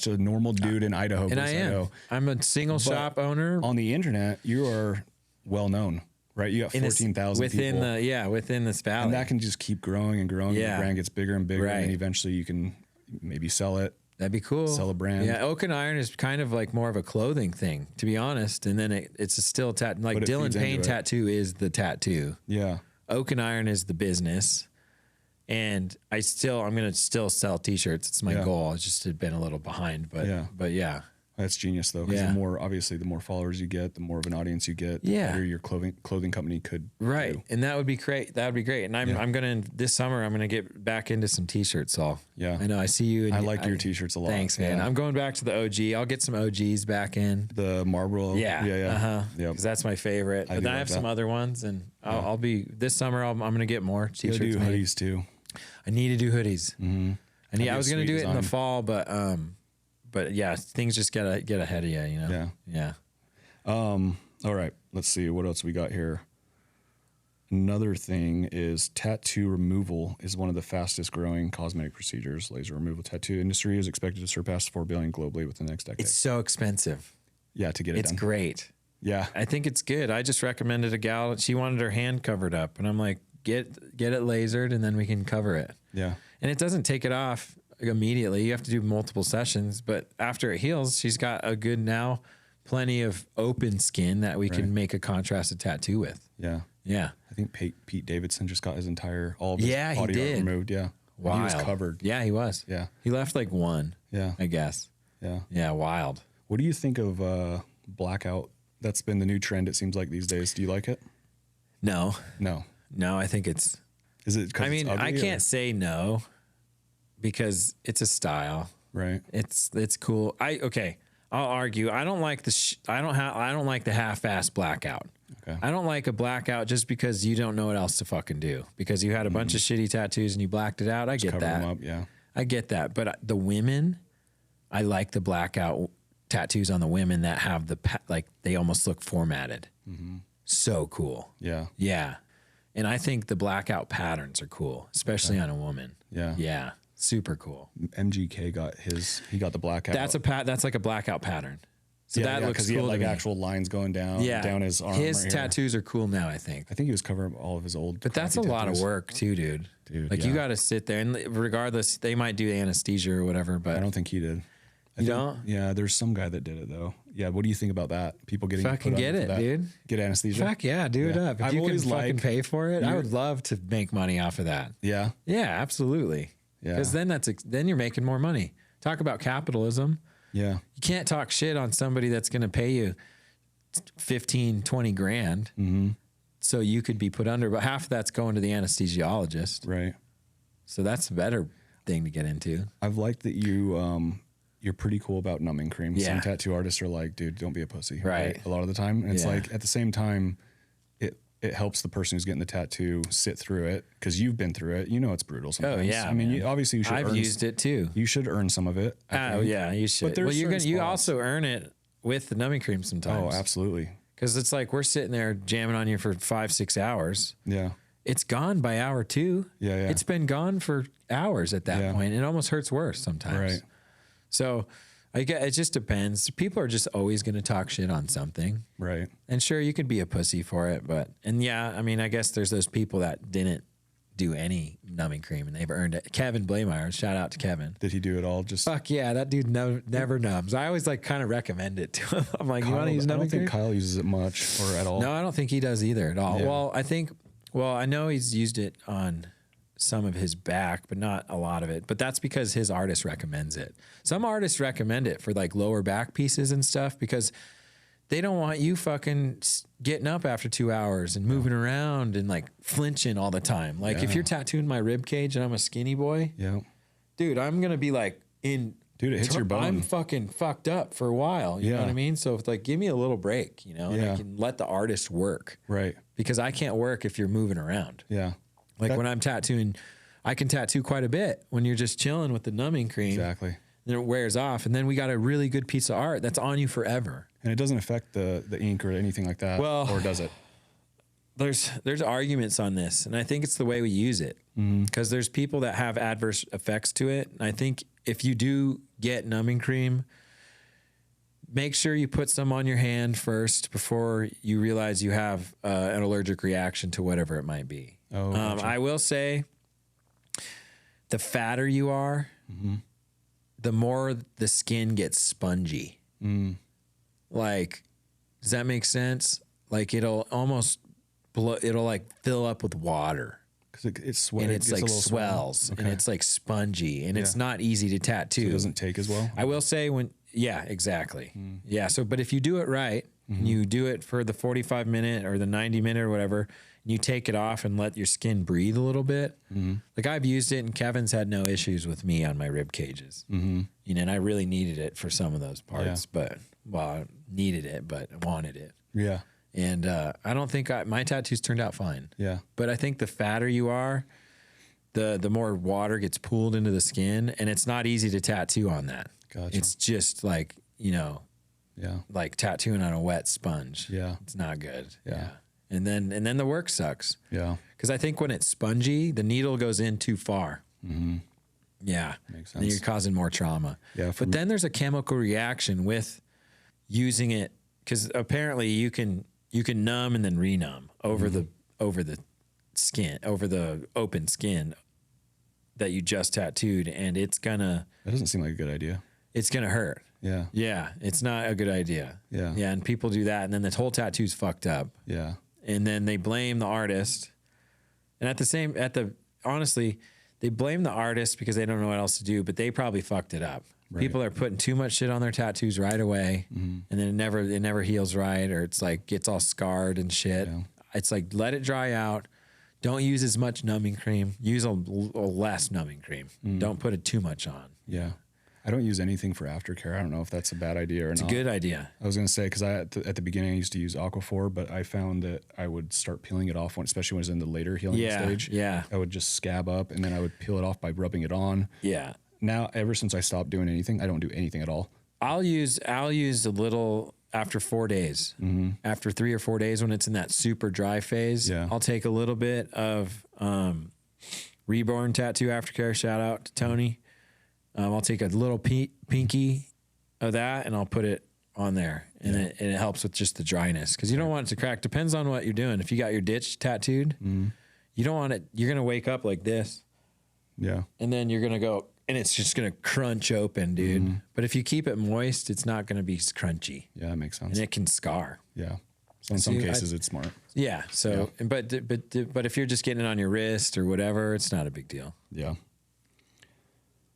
a normal dude in Idaho. And I am. Idaho. I'm a single shop owner. On the internet, you are well known. Right, you got 14,000 people within this valley, and that can just keep growing and growing. Yeah. The brand gets bigger and bigger, right. and eventually you can maybe sell it. That'd be cool. Sell a brand. Yeah, Oak and Iron is kind of like more of a clothing thing, to be honest. And then it's still like Dylan Payne tattoo is the tattoo. Yeah, Oak and Iron is the business, and I'm gonna still sell T-shirts. It's my goal. It's just been a little behind, but yeah. That's genius though, because the more followers you get, the more of an audience you get, the better your clothing company could do. And that would be great. That would be great. And I'm gonna this summer I'm gonna get back into some T-shirts. So I know I see you. And I like your T-shirts a lot. Thanks, man. I'm going back to the OG. I'll get some OGs back in the Marlboro. Yeah, because that's my favorite. But then I have some other ones, and I'll be this summer. I'm gonna get more T-shirts. You do hoodies too. I need to do hoodies. Mm-hmm. I was gonna do it in the fall, but yeah, things just get ahead of you, you know? Yeah. All right. Let's see. What else we got here? Another thing is tattoo removal is one of the fastest growing cosmetic procedures. Laser removal tattoo industry is expected to surpass $4 billion globally within the next decade. It's so expensive. Yeah, to get it done. It's great. Yeah. I think it's good. I just recommended a gal. She wanted her hand covered up. And I'm like, get it lasered and then we can cover it. Yeah. And it doesn't take it off. immediately. You have to do multiple sessions, but after it heals, she's got a good now, plenty of open skin that we can make a contrasted tattoo with. Yeah. Yeah. I think Pete Davidson just got his all of his body art removed. Yeah. Wild. He was covered. Yeah, he was. Yeah. He left like one. Yeah. I guess. Yeah. Yeah. Wild. What do you think of blackout? That's been the new trend, it seems like, these days. Do you like it? No. No. No, I think it's. Is it? I mean, I can't say no because it's a style. Right. It's cool. I'll argue. I don't like I don't like the half-ass blackout. Okay. I don't like a blackout just because you don't know what else to fucking do because you had a bunch of shitty tattoos and you blacked it out. I get Cover that. them up, yeah. I get that. But the women, I like the blackout tattoos on the women that have they almost look formatted. So cool. Yeah. Yeah. And I think the blackout patterns are cool, especially on a woman. Yeah. Yeah. Super cool. MGK got the blackout. That's like a blackout pattern. So that looks cool. He had like actual lines going down his arm. His tattoos are cool now, I think. I think he was covering all of his old. But that's a lot of work too, dude. Like you got to sit there, and regardless, they might do anesthesia or whatever. But I don't think he did. You don't? Yeah, there's some guy that did it though. Yeah, what do you think about that? People getting fucking get it, dude. Get anesthesia. Fuck yeah, do it up. If you can fucking pay for it, I would love to make money off of that. Yeah. Yeah, absolutely. Yeah. Because then you're making more money. Talk about capitalism. Yeah. You can't talk shit on somebody that's going to pay you 15, 20 grand. So you could be put under, but half of that's going to the anesthesiologist. Right. So that's a better thing to get into. I've liked that you're pretty cool about numbing cream. Yeah. Some tattoo artists are like, dude, don't be a pussy. Right. A lot of the time. And it's like, at the same time, it helps the person who's getting the tattoo sit through it because you've been through it. You know it's brutal sometimes. Oh, yeah. I mean, obviously you should I've used it too. You should earn some of it. Oh, yeah, you should. But you also earn it with the numbing cream sometimes. Oh, absolutely. Because it's like we're sitting there jamming on you for 5-6 hours. Yeah. It's gone by hour 2. Yeah, yeah. It's been gone for hours at that point. It almost hurts worse sometimes. Right. So it just depends. People are just always going to talk shit on something. Right. And sure, you could be a pussy for it. I mean, I guess there's those people that didn't do any numbing cream and they've earned it. Kevin Blameyer, shout out to Kevin. Did he do it all? Just fuck yeah, that dude never numbs. I always like kind of recommend it to him. I'm like, Kyle, you want to use numbing cream? I don't think Kyle uses it much or at all. No, I don't think he does either at all. Yeah. Well, I know he's used it on some of his back, but not a lot of it. But that's because his artist recommends it. Some artists recommend it for like lower back pieces and stuff because they don't want you fucking getting up after 2 hours and moving around and like flinching all the time. Like if you're tattooing my rib cage and I'm a skinny boy, dude, I'm gonna be like it hits your bone. I'm fucking fucked up for a while. You know what I mean? So it's like, give me a little break, you know, and I can let the artist work. Right. Because I can't work if you're moving around. Yeah. Like when I'm tattooing, I can tattoo quite a bit when you're just chilling with the numbing cream. Exactly. Then it wears off, and then we got a really good piece of art that's on you forever. And it doesn't affect the ink or anything like that, or does it? There's arguments on this, and I think it's the way we use it. Because there's people that have adverse effects to it. And I think if you do get numbing cream, make sure you put some on your hand first before you realize you have an allergic reaction to whatever it might be. Oh, gotcha. I will say, the fatter you are, the more the skin gets spongy. Like, does that make sense? Like it'll almost it'll like fill up with water. It's sweat. And it's like swells and it's like spongy and it's not easy to tattoo. So it doesn't take as well. I will say exactly. Yeah. So, but if you do it right, and you do it for the 45-minute or the 90-minute or whatever, and you take it off and let your skin breathe a little bit. Like I've used it and Kevin's had no issues with me on my rib cages. You know, and I really needed it for some of those parts, but I needed it, but I wanted it. Yeah. And I don't think my tattoos turned out fine. Yeah. But I think the fatter you are, the more water gets pooled into the skin, and it's not easy to tattoo on that. Gotcha. It's just like, you know, like tattooing on a wet sponge. Yeah. It's not good. Yeah. And then the work sucks. Yeah. Because I think when it's spongy, the needle goes in too far. Yeah. Makes sense. And you're causing more trauma. Yeah. But then there's a chemical reaction with using it, because apparently you can numb and then renumb over the skin, over the open skin. that you just tattooed, and That doesn't seem like a good idea. it's gonna hurt. Yeah. Yeah, it's not a good idea. Yeah. Yeah, and people do that, and then the whole tattoo's fucked up. Yeah. And then they blame the artist. And honestly, they blame the artist because they don't know what else to do, but they probably fucked it up. Right. People are putting too much shit on their tattoos right away, and then it never heals right, or it's like gets all scarred and shit. Yeah. It's like, let it dry out. Don't use as much numbing cream. Use a less numbing cream. Don't put it too much on. Yeah. I don't use anything for aftercare. I don't know if that's a bad idea or not. It's a good idea. I was going to say, because at the beginning I used to use Aquaphor, but I found that I would start peeling it off, especially when it was in the later healing stage. Yeah. I would just scab up, and then I would peel it off by rubbing it on. Yeah. Now, ever since I stopped doing anything, I don't do anything at all. I'll use a little after 4 days. After 3 or 4 days when it's in that super dry phase, I'll take a little bit of Reborn Tattoo Aftercare. Shout out to Tony. I'll take a little pinky of that and I'll put it on there, and it helps with just the dryness, because you don't want it to crack. Depends on what you're doing. If you got your ditch tattooed, you don't want it. You're gonna wake up like this, and then you're gonna go, and it's just gonna crunch open, dude. But if you keep it moist, it's not gonna be crunchy. Yeah, that makes sense. And it can scar. Yeah. So in some cases, it's smart. Yeah. So, but if you're just getting it on your wrist or whatever, it's not a big deal. Yeah.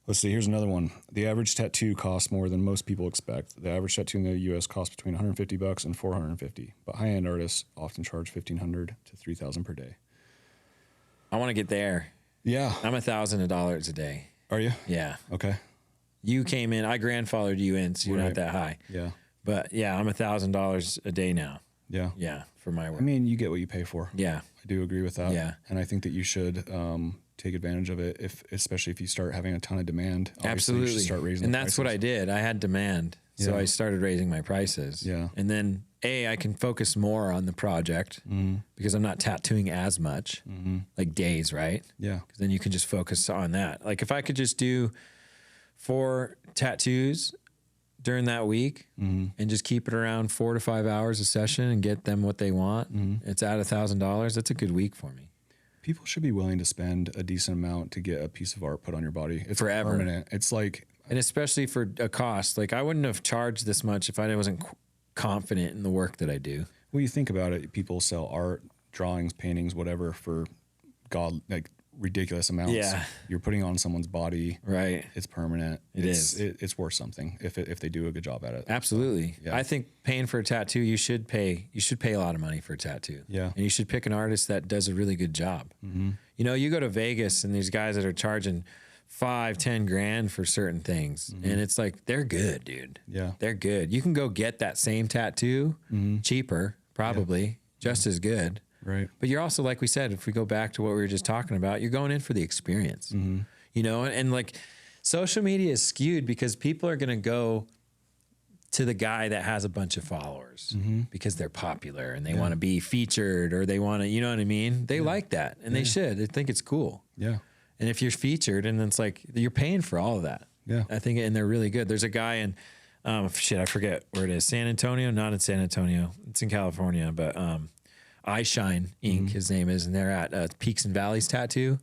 Let's see. Here's another one. The average tattoo costs more than most people expect. The average tattoo in the U.S. costs between $150 and $450, but high-end artists often charge $1,500 to $3,000 per day. I want to get there. Yeah. I'm $1,000 a day. Are you? Yeah. Okay. You came in. I grandfathered you in, so you're not that high. Yeah. But yeah, I'm $1,000 a day now. Yeah. Yeah, for my work. I mean, you get what you pay for. Yeah. I do agree with that. Yeah. And I think that you should take advantage of it, especially if you start having a ton of demand. Absolutely. You should start raising and the that's prices. what I did. I had demand. So I started raising my prices. Yeah. And then I can focus more on the project because I'm not tattooing as much, like days, right? Yeah. Because then you can just focus on that. Like if I could just do 4 tattoos during that week and just keep it around 4 to 5 hours a session and get them what they want, it's at $1,000. That's a good week for me. People should be willing to spend a decent amount to get a piece of art put on your body. It's Forever. permanent. It's like, and especially for a cost, like I wouldn't have charged this much if I wasn't confident in the work that I do. well, you think about it, people sell art, drawings, paintings, whatever for ridiculous amounts. Yeah. You're putting on someone's body. Right. It's permanent. It's worth something if they do a good job at it. Absolutely. Yeah. I think paying for a tattoo, you should pay a lot of money for a tattoo. Yeah. And you should pick an artist that does a really good job. You know, you go to Vegas and these guys that are charging $5-10 grand for certain things. And it's like, they're good, dude. Yeah. They're good. You can go get that same tattoo cheaper, probably just as good. Right. But you're also, like we said, if we go back to what we were just talking about, you're going in for the experience, you know, and like social media is skewed because people are going to go to the guy that has a bunch of followers because they're popular and they want to be featured, or they want to, you know what I mean? They like that, and they should. They think it's cool. Yeah. And if you're featured, and it's like, you're paying for all of that. Yeah. I think, and they're really good. There's a guy in, I forget where it is. San Antonio? Not in San Antonio. It's in California, but, I Shine Inc. His name is, and they're at Peaks and Valleys Tattoo.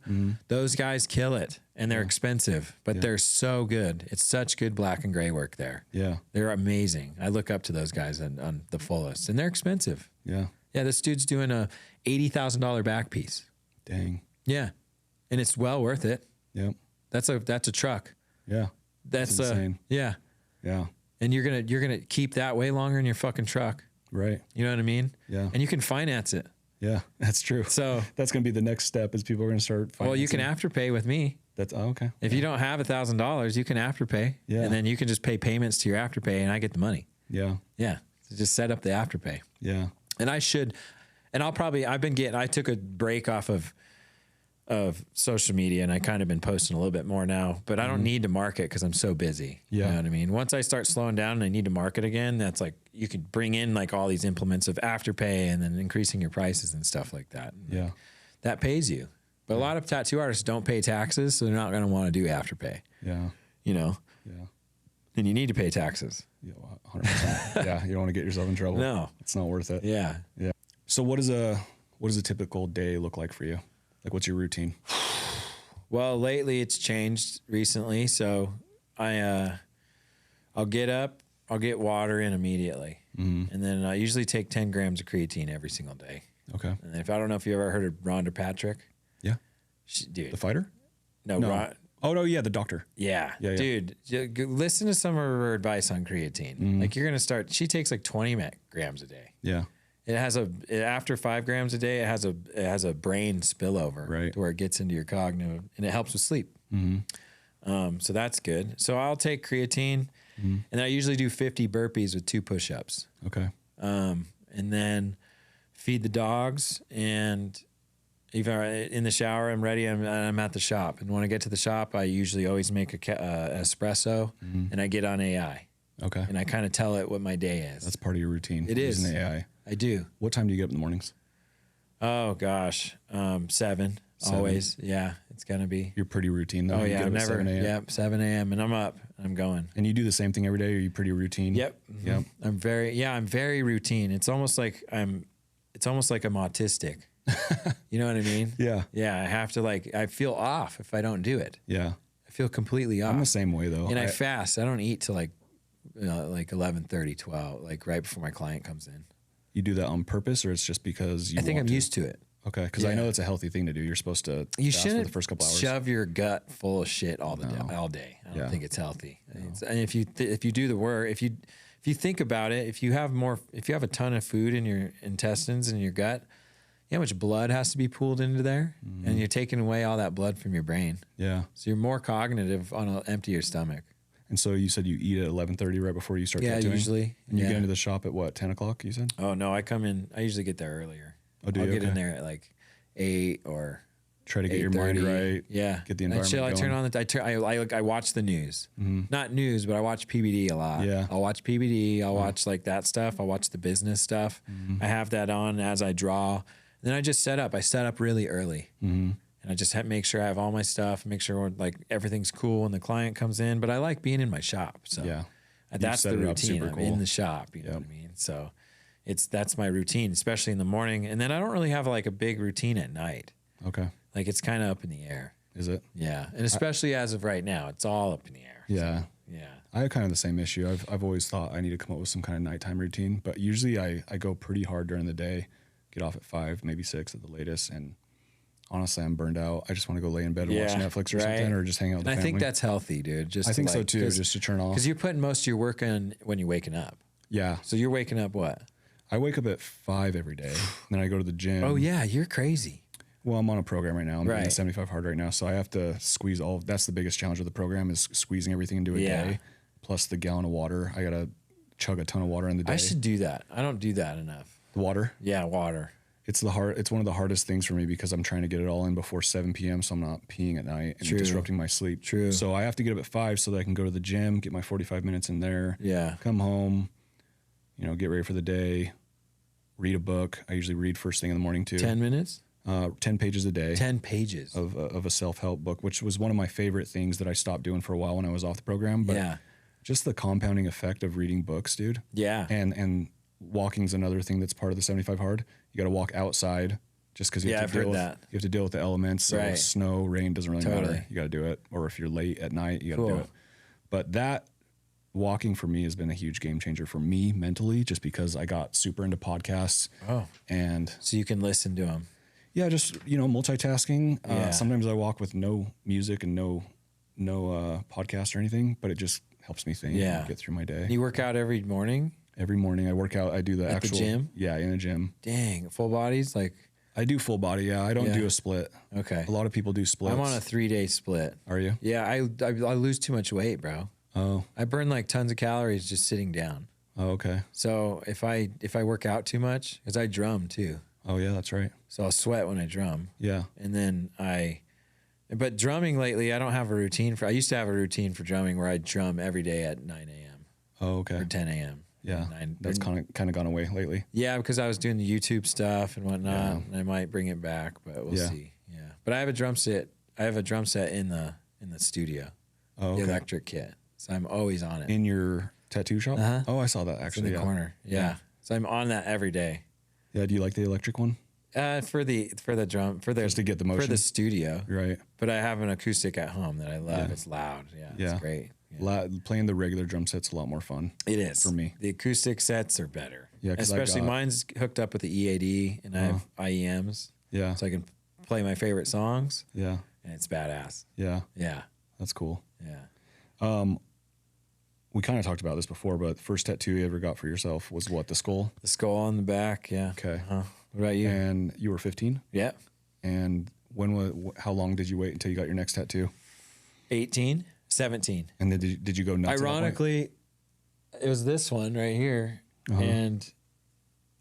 Those guys kill it, and they're expensive, but they're so good. It's such good black and gray work there. Yeah. They're amazing. I look up to those guys on the fullest, and they're expensive. Yeah. Yeah, this dude's doing a $80,000 back piece. Dang. Yeah, and it's well worth it. Yep. That's a truck. Yeah. That's insane. Yeah, Yeah. and you're gonna keep that way longer in your fucking truck. Right. You know what I mean? Yeah. And you can finance it. Yeah. That's true. So that's going to be the next step is people are going to start financing. well, you can afterpay with me. That's okay. If you don't have $1,000, you can afterpay. Yeah. And then you can just pay payments to your afterpay, and I get the money. Yeah. Yeah. So just set up the afterpay. Yeah. And I took a break off of social media, and I kind of been posting a little bit more now, but I don't need to market because I'm so busy. Yeah. You know what I mean? Once I start slowing down and I need to market again, that's like, you could bring in like all these implements of afterpay and then increasing your prices and stuff like that. And Yeah. that pays you. But a lot of tattoo artists don't pay taxes, so they're not going to want to do afterpay, Yeah. you know? Yeah. And you need to pay taxes. Yeah. 100%. Yeah. You don't want to get yourself in trouble. No. It's not worth it. Yeah. Yeah. So what does a typical day look like for you? Like, what's your routine? Well, lately it's changed recently. So I'll get up, I'll get water in immediately. And then I usually take 10 grams of creatine every single day. Okay. And if I don't know if you ever heard of Rhonda Patrick. Yeah. Dude. The fighter? No. Oh, no. Yeah. The doctor. Yeah. Dude, listen to some of her advice on creatine. Like you're going to start, she takes like 20 grams a day. Yeah. It has after 5 grams a day, it has a brain spillover to where it gets into your cognitive and it helps with sleep. So that's good. So I'll take creatine and I usually do 50 burpees with 2 push-ups. Okay. And then feed the dogs, and if I'm in the shower, I'm ready. I'm at the shop, and when I get to the shop, I usually always make a espresso, and I get on AI. Okay. And I kind of tell it what my day is. That's part of your routine. It is. Using AI. I do. What time do you get up in the mornings? Oh gosh, 7. Always. Yeah, it's gonna be. You're pretty routine though. Oh yeah, I'm never. 7 a.m. and I'm up. I'm going. And you do the same thing every day? Are you pretty routine? Yep. Yep. I'm very routine. It's almost like I'm autistic. You know what I mean? Yeah. Yeah. I have to I feel off if I don't do it. Yeah. I feel completely off. I'm the same way though. And I fast. I don't eat till like 11:30, 12, like right before my client comes in. You do that on purpose, or it's just because you I think I'm used to it. Okay. Because I know it's a healthy thing to do. You're supposed to fast for the first couple hours. Shove your gut full of shit all day. I don't think it's healthy. No. And if you do the work, if you think about it, if you have a ton of food in your intestines and your gut, you know how much blood has to be pooled into there, and you're taking away all that blood from your brain. Yeah. So you're more cognitive on an emptier stomach. And so you said you eat at 11:30 right before you start tattooing? Yeah, usually. And you get into the shop at what, 10 o'clock, you said? Oh, no, I come in. I usually get there earlier. Oh, do you? I'll get in there at like 8 or try to get your mind right. Yeah. Get the environment going. I turn on I watch the news. Not news, but I watch PBD a lot. Yeah. I'll watch PBD. I'll watch like that stuff. I'll watch the business stuff. I have that on as I draw. And then I just set up. I set up really early. And I just make sure I have all my stuff, make sure like everything's cool when the client comes in. But I like being in my shop. So that's the routine. I'm in the shop. You know what I mean? So that's my routine, especially in the morning. And then I don't really have like a big routine at night. Okay. Like it's kind of up in the air. Is it? Yeah. And especially as of right now, it's all up in the air. Yeah. So, yeah. I have kind of the same issue. I've always thought I need to come up with some kind of nighttime routine, but usually I go pretty hard during the day, get off at 5, maybe 6 at the latest. And honestly, I'm burned out. I just want to go lay in bed and watch Netflix or something, or just hang out with the family. I think that's healthy, dude. I think so too, just to turn off. Because you're putting most of your work in when you're waking up. Yeah. So you're waking up what? I wake up at 5 every day. Then I go to the gym. Oh yeah, you're crazy. Well, I'm on a program right now. I'm doing the 75 hard right now. So I have to squeeze that's the biggest challenge of the program is squeezing everything into a day. Plus the gallon of water. I got to chug a ton of water in the day. I should do that. I don't do that enough. The water? Yeah, water. It's one of the hardest things for me because I'm trying to get it all in before 7 p.m. so I'm not peeing at night and disrupting my sleep. True. So I have to get up at 5 so that I can go to the gym, get my 45 minutes in there. Yeah. Come home, get ready for the day, read a book. I usually read first thing in the morning too. 10 minutes? 10 pages a day. 10 pages. Of a self-help book, which was one of my favorite things that I stopped doing for a while when I was off the program. But just the compounding effect of reading books, dude. Yeah. And walking's another thing that's part of the 75 hard. You got to walk outside just because you have to deal with the elements. So snow, rain doesn't really matter. You got to do it. Or if you're late at night, you got to do it. But that walking for me has been a huge game changer for me mentally, just because I got super into podcasts. Oh. And so you can listen to them. Yeah, just, multitasking. Sometimes I walk with no music and no podcast or anything, but it just helps me think and get through my day. You work out every morning? Every morning I work out. I do the actual gym? Yeah, in the gym. Dang, full bodies? I do full body, yeah. I don't do a split. Okay. A lot of people do splits. I'm on a 3-day split. Are you? Yeah, I lose too much weight, bro. Oh. I burn tons of calories just sitting down. Oh, okay. So if I work out too much, because I drum too. Oh yeah, that's right. So I'll sweat when I drum. Yeah. And then but drumming lately, I don't have a routine I used to have a routine for drumming where I'd drum every day at 9 a.m. Oh, okay. Or 10 a.m. Yeah. That's kind of gone away lately. Yeah, because I was doing the YouTube stuff and whatnot, and I might bring it back, but we'll see. Yeah. But I have a drum set. I have a drum set in the studio. Oh, okay. The electric kit. So I'm always on it. In your tattoo shop? Uh-huh. Oh, I saw that actually. It's in the corner. Yeah. So I'm on that every day. Yeah. Do you like the electric one? For the drum, just to get the motion for the studio. right. But I have an acoustic at home that I love. Yeah. It's loud. Yeah. Yeah. It's great. Yeah. Playing the regular drum set's a lot more fun. It is for me. The acoustic sets are better. Yeah, especially mine's hooked up with the EAD, and I have IEMs. Yeah, so I can play my favorite songs. Yeah, and it's badass. Yeah, yeah, that's cool. Yeah. We kind of talked about this before, but the first tattoo you ever got for yourself was what? The skull. The skull on the back. Yeah. Okay. What about you? And you were 15. Yeah. And how long did you wait until you got your next tattoo? 18, 17. And then did you go nuts? Ironically, it was this one right here, and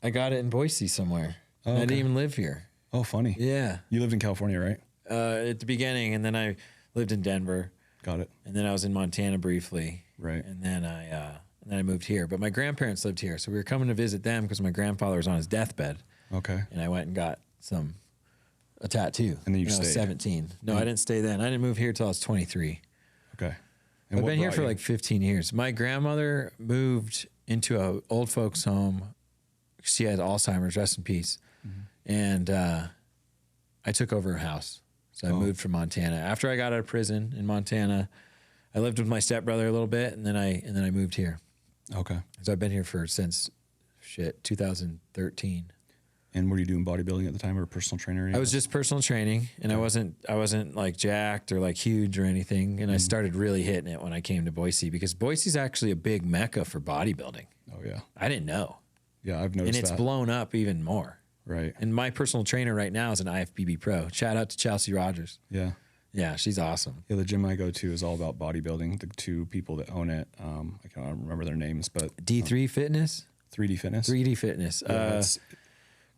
I got it in Boise somewhere. Oh, okay. I didn't even live here. Oh, funny. Yeah. You lived in California, right? At the beginning, and then I lived in Denver. Got it. And then I was in Montana briefly. Right. And then I moved here. But my grandparents lived here, so we were coming to visit them because my grandfather was on his deathbed. Okay. And I went and got a tattoo. And then you stayed. I was 17. No, I didn't stay then. I didn't move here till I was 23. Okay. And I've been here for like 15 years. My grandmother moved into an old folks home. She had Alzheimer's, rest in peace. Mm-hmm. And I took over her house. So I moved from Montana. After I got out of prison in Montana, I lived with my stepbrother a little bit, and then I moved here. Okay. So I've been here since 2013. And were you doing bodybuilding at the time, or personal trainer? I was just personal training, and I wasn't like jacked or like huge or anything. And I started really hitting it when I came to Boise, because Boise's actually a big mecca for bodybuilding. Oh yeah. I didn't know. Yeah, I've noticed that. And it's blown up even more. Right. And my personal trainer right now is an IFBB pro. Shout out to Chelsea Rogers. Yeah. Yeah, she's awesome. Yeah, the gym I go to is all about bodybuilding. The two people that own it, I can't remember their names, but D3 Fitness, 3D Fitness, 3D Fitness.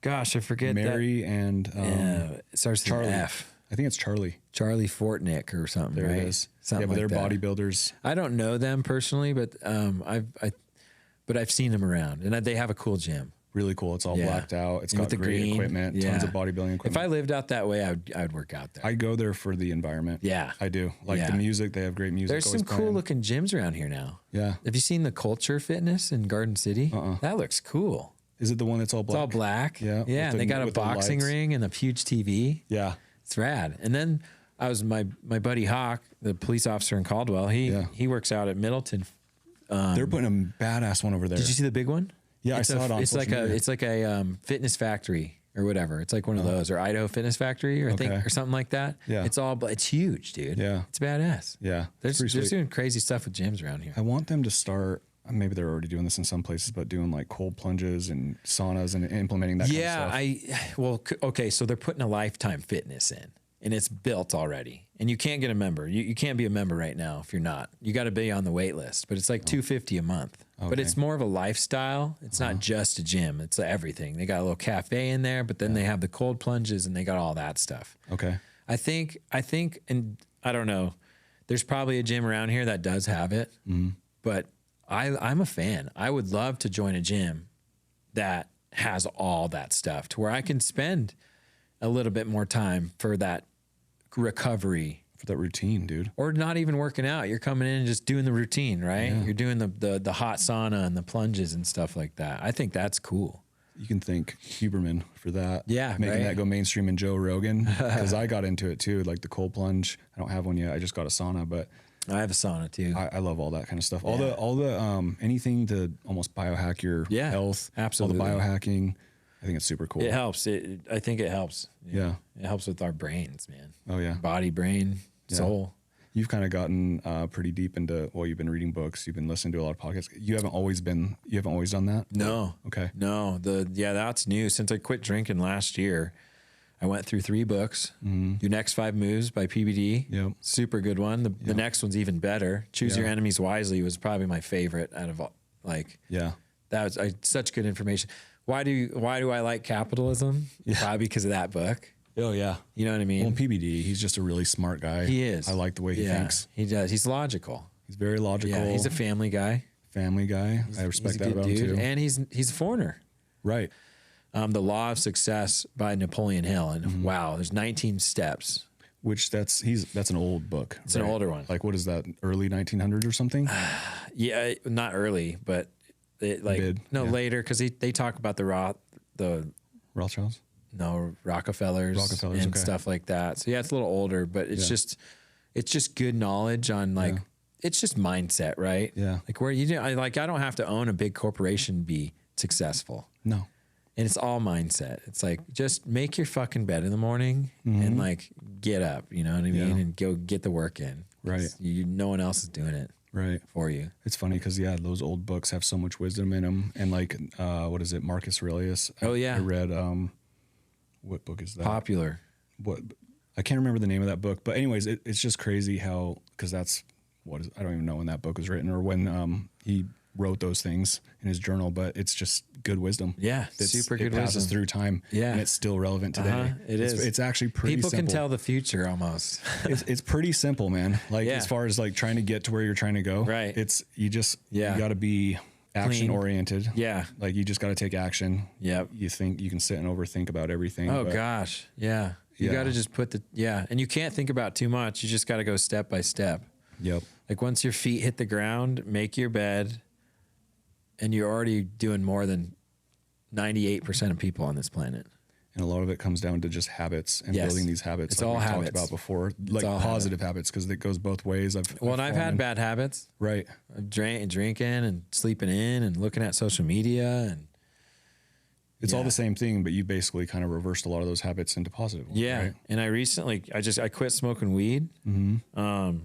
Gosh, I forget. Mary that. And it starts with Charlie. an F. I think it's Charlie Fortnick or something. There right? It is. Something but like they're that. bodybuilders. I don't know them personally, but I've seen them around, and they have a cool gym. Really cool. It's all blacked out. It's got great green equipment, tons of bodybuilding equipment. If I lived out that way, I would work out there. I go there for the environment. Yeah. I do. Like the music, they have great music. There's some cool looking gyms around here now. Yeah. Have you seen the Culture Fitness in Garden City? That looks cool. Is it the one that's all black? It's all black. Yeah. Yeah. They got a boxing ring and a huge TV. Yeah. It's rad. And then I was my buddy Hawk, the police officer in Caldwell. He works out at Middleton. They're putting a badass one over there. Did you see the big one? Yeah, I saw it on social media. It's like a Fitness Factory or whatever. It's like one of those, or Idaho Fitness Factory, or or something like that. Yeah. It's huge, dude. Yeah. It's badass. Yeah. They're doing crazy stuff with gyms around here. I want them to start, maybe they're already doing this in some places, but doing like cold plunges and saunas and implementing that kind of stuff. Okay, so they're putting a Lifetime Fitness in, and it's built already. And you can't get a member. You can't be a member right now if you're not. You got to be on the wait list, but it's like $250 a month. Okay. But it's more of a lifestyle. It's not just a gym. It's everything. They got a little cafe in there, but then they have the cold plunges and they got all that stuff. Okay. I think, and I don't know, there's probably a gym around here that does have it, but I'm a fan. I would love to join a gym that has all that stuff to where I can spend a little bit more time for that recovery, for that routine, dude. Or not even working out. You're coming in and just doing the routine, right? Yeah. You're doing the hot sauna and the plunges and stuff like that. I think that's cool. You can thank Huberman for that. Yeah, making that go mainstream, and Joe Rogan, because I got into it too, like the cold plunge. I don't have one yet. I just got a sauna, but I have a sauna too. I love all that kind of stuff. Yeah. All the anything to almost biohack your health. Absolutely. All the biohacking. I think it's super cool. It helps. I think it helps. Yeah. It helps with our brains, man. Oh yeah. Body, brain, soul. You've kind of gotten pretty deep into, you've been reading books, you've been listening to a lot of podcasts. You haven't always done that? No. Okay. No. That's new. Since I quit drinking last year, I went through 3 books. Your Next 5 Moves by PBD. Yep. Super good one. The next one's even better. Choose Your Enemies Wisely was probably my favorite out of all. That was such good information. Why do I like capitalism? Probably because of that book. Oh yeah. You know what I mean? Well, PBD, he's just a really smart guy. He is. I like the way he thinks. He does. He's logical. He's very logical. Yeah, he's a family guy. I respect that about him too. And he's a foreigner. Right. The Law of Success by Napoleon Hill. And wow, there's 19 steps. Which that's an old book. It's an older one. Like, what is that? Early 1900s or something? Yeah, not early, but later, because they talk about the Rothschilds. No, Rockefellers and okay. stuff like that. So yeah, it's a little older, but it's just good knowledge on like, it's just mindset, right? Yeah. Like where I don't have to own a big corporation to be successful. No. And it's all mindset. It's like, just make your fucking bed in the morning and like get up, you know what I mean? And go get the work in. Right. No one else is doing it. Right. For you. It's funny because those old books have so much wisdom in them, and like what is it, Marcus Aurelius? Oh yeah, I read what book is that? Popular. What, I can't remember the name of that book, but anyways, it's just crazy how, because that's I don't even know when that book was written or when he wrote those things in his journal, but it's just good wisdom. Yeah, super good wisdom. It passes through time, and it's still relevant today. It's actually pretty People simple. can tell the future almost. It's pretty simple, man. Like as far as like trying to get to where you're trying to go. Right. You got to be action oriented. Yeah. Like you just got to take action. Yep. You think you can sit and overthink about everything. Oh gosh. Yeah. You got to just put and you can't think about too much. You just got to go step by step. Yep. Like once your feet hit the ground, make your bed, and you're already doing more than 98% of people on this planet. And a lot of it comes down to just habits and building these habits. It's like all we habits. talked about before, like positive habits, because it goes both ways. I've had bad habits. Right. I've drinking and sleeping in and looking at social media, and it's all the same thing, but you basically kind of reversed a lot of those habits into positive ones. Yeah. Right? And I recently, I quit smoking weed. Mm-hmm.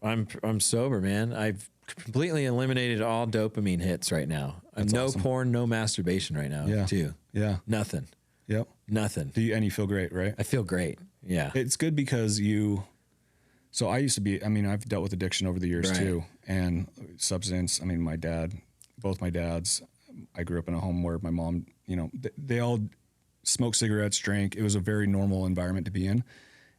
I'm sober, man. I've completely eliminated all dopamine hits right now. No awesome. Porn, no masturbation right now. Too. Yeah. Nothing. Yep. Nothing. And you feel great, right? I feel great. Yeah. It's good because so I used to be, I've dealt with addiction over the years too, and substance. Both my dads, I grew up in a home where my mom, they all smoked cigarettes, drank. It was a very normal environment to be in.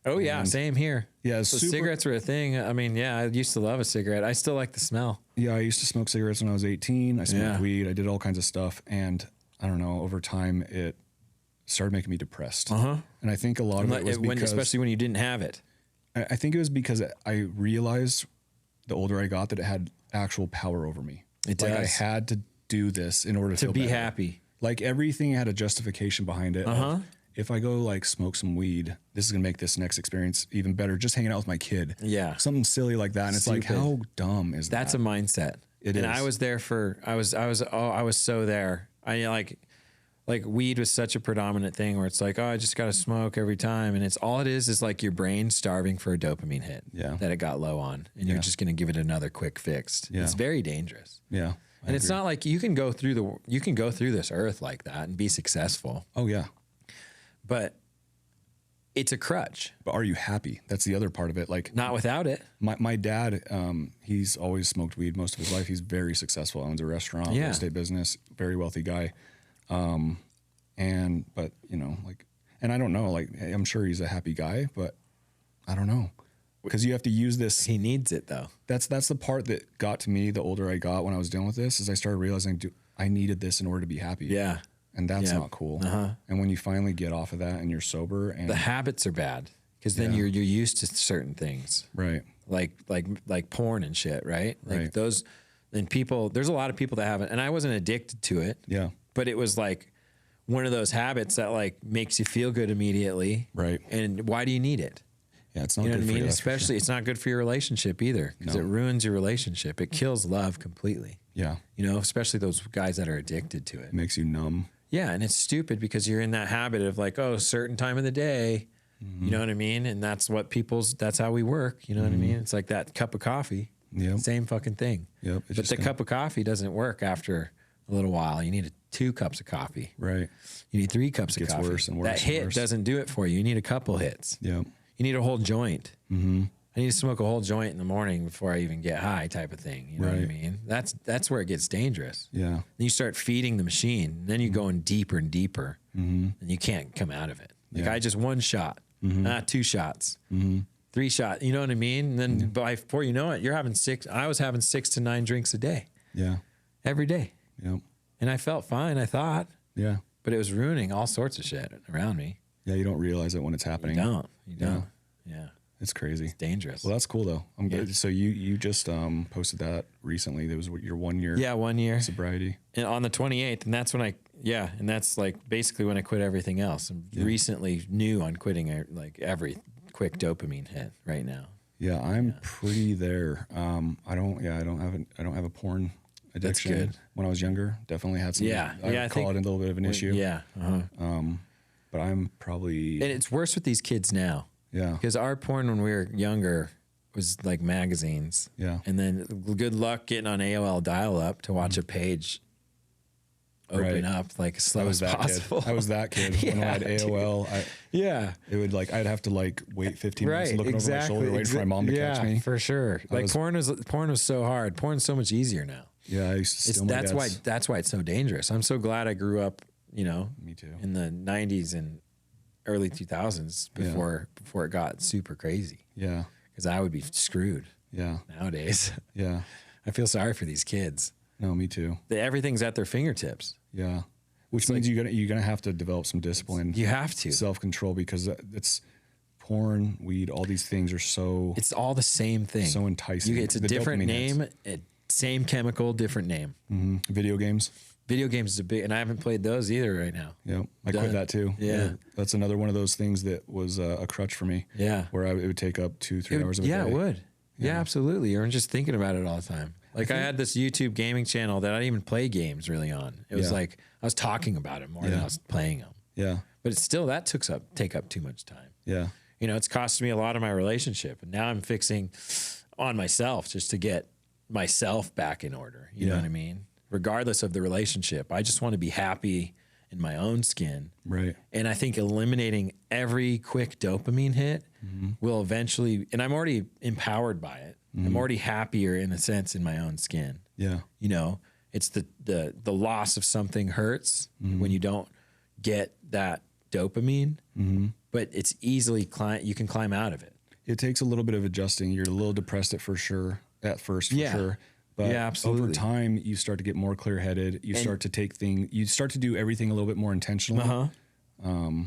Oh yeah, same here. Yeah, so cigarettes were a thing. I used to love a cigarette. I still like the smell. Yeah, I used to smoke cigarettes when I was 18. I smoked weed. I did all kinds of stuff, and I don't know. Over time, it started making me depressed. And I think a lot of it was because, especially when you didn't have it. I think it was because I realized the older I got that it had actual power over me. It does. Like I had to do this in order to be better. Happy. Like everything had a justification behind it. If I go like smoke some weed, this is gonna make this next experience even better. Just hanging out with my kid. Yeah. Something silly like that. And it's like, how dumb is that? That's a mindset. It is. And I was there I was so there. Like weed was such a predominant thing where it's like, I just got to smoke every time. And it is like your brain starving for a dopamine hit that it got low on. And you're just going to give it another quick fix. Yeah. It's very dangerous. Yeah. And it's not like you can go through this earth like that and be successful. Oh yeah. But it's a crutch. But are you happy? That's the other part of it. Like not without it. My dad, he's always smoked weed most of his life. He's very successful, owns a restaurant, real estate business, very wealthy guy. But and I don't know, like, I'm sure he's a happy guy, but I don't know, because you have to use this. He needs it though. That's the part that got to me. The older I got when I was dealing with this, is I started realizing, I needed this in order to be happy. Yeah. And that's not cool. And when you finally get off of that and you're sober, and the habits are bad because then you're used to certain things. Right. Like porn and shit. Right. Like those, and people, there's a lot of people that haven't, and I wasn't addicted to it. Yeah. But it was like one of those habits that like makes you feel good immediately. Right. And why do you need it? Yeah, it's not good for you. Especially, it's not good for your relationship either, because it ruins your relationship. It kills love completely. Yeah. Especially those guys that are addicted to it. It makes you numb. Yeah, and it's stupid because you're in that habit of like, a certain time of the day, you know what I mean? And that's how we work, you know what I mean? It's like that cup of coffee. Yep. Same fucking thing. Yep. But the cup of coffee doesn't work after a little while. You need 2 cups of coffee. Right. You need 3 cups of coffee. Worse and worse. That hit doesn't do it for you. You need a couple hits. Yep. You need a whole joint. I need to smoke a whole joint in the morning before I even get high, type of thing. You know what I mean? That's where it gets dangerous. Yeah. Then you start feeding the machine. And then you go in deeper and deeper, and you can't come out of it. Like I just 1 shot, 2 shots, 3 shots. You know what I mean? And then before you know it, you're having 6. I was having 6 to 9 drinks a day. Yeah. Every day. Yep. And I felt fine, I thought. Yeah. But it was ruining all sorts of shit around me. Yeah, you don't realize it when it's happening. You don't. Yeah. It's crazy. It's dangerous. Well, that's cool though. I'm good. So you just posted that recently. That was your 1 year. Yeah, 1 year sobriety. And on the 28th, and that's when Yeah. And that's like basically when I quit everything else. I'm recently new on quitting like every quick dopamine hit right now. Yeah. I'm pretty there. I don't have a porn addiction. That's good. When I was younger, definitely had some, I call it a little bit of an issue. Yeah. But I'm probably, and it's worse with these kids now. Yeah. Because our porn when we were younger was like magazines. Yeah. And then good luck getting on AOL dial-up to watch a page open up like as slow as possible. I was that kid. When I had AOL, it would like, I'd have to like wait 15 minutes and look over my shoulder, waiting for my mom to catch me. For sure. Like porn was so hard. Porn's so much easier now. Yeah. I used to steal my dad's. That's why it's so dangerous. I'm so glad I grew up, you know, me too, in the 90s and early 2000s before it got super crazy. Yeah. Because I would be screwed. Yeah. Nowadays. Yeah. I feel sorry for these kids. No, me too. Everything's at their fingertips. Yeah. Which means you're gonna have to develop some discipline. You have to. Self-control, because it's porn, weed, all these things are so. It's all the same thing. So enticing. It's a different name, same chemical, different name. Mm-hmm. Video games. Video games is a big, and I haven't played those either right now. Yeah, I quit that too. Yeah. That's another one of those things that was a crutch for me. Yeah. Where it would take up 2-3 hours of a day. Yeah, it would. Yeah, absolutely. You're just thinking about it all the time. Like I had this YouTube gaming channel that I didn't even play games really on. It was like I was talking about it more than I was playing them. Yeah. But it's still, that take up too much time. Yeah. You know, it's costed me a lot of my relationship, and now I'm fixing on myself just to get myself back in order. You know what I mean? Regardless of the relationship, I just want to be happy in my own skin. Right. And I think eliminating every quick dopamine hit will eventually, and I'm already empowered by it. I'm already happier in a sense in my own skin. Yeah. You know, it's the loss of something hurts when you don't get that dopamine, but it's easily you can climb out of it. It takes a little bit of adjusting. You're a little depressed at first, for sure. But absolutely. over time, you start to get more clear-headed. You start to do everything a little bit more intentionally.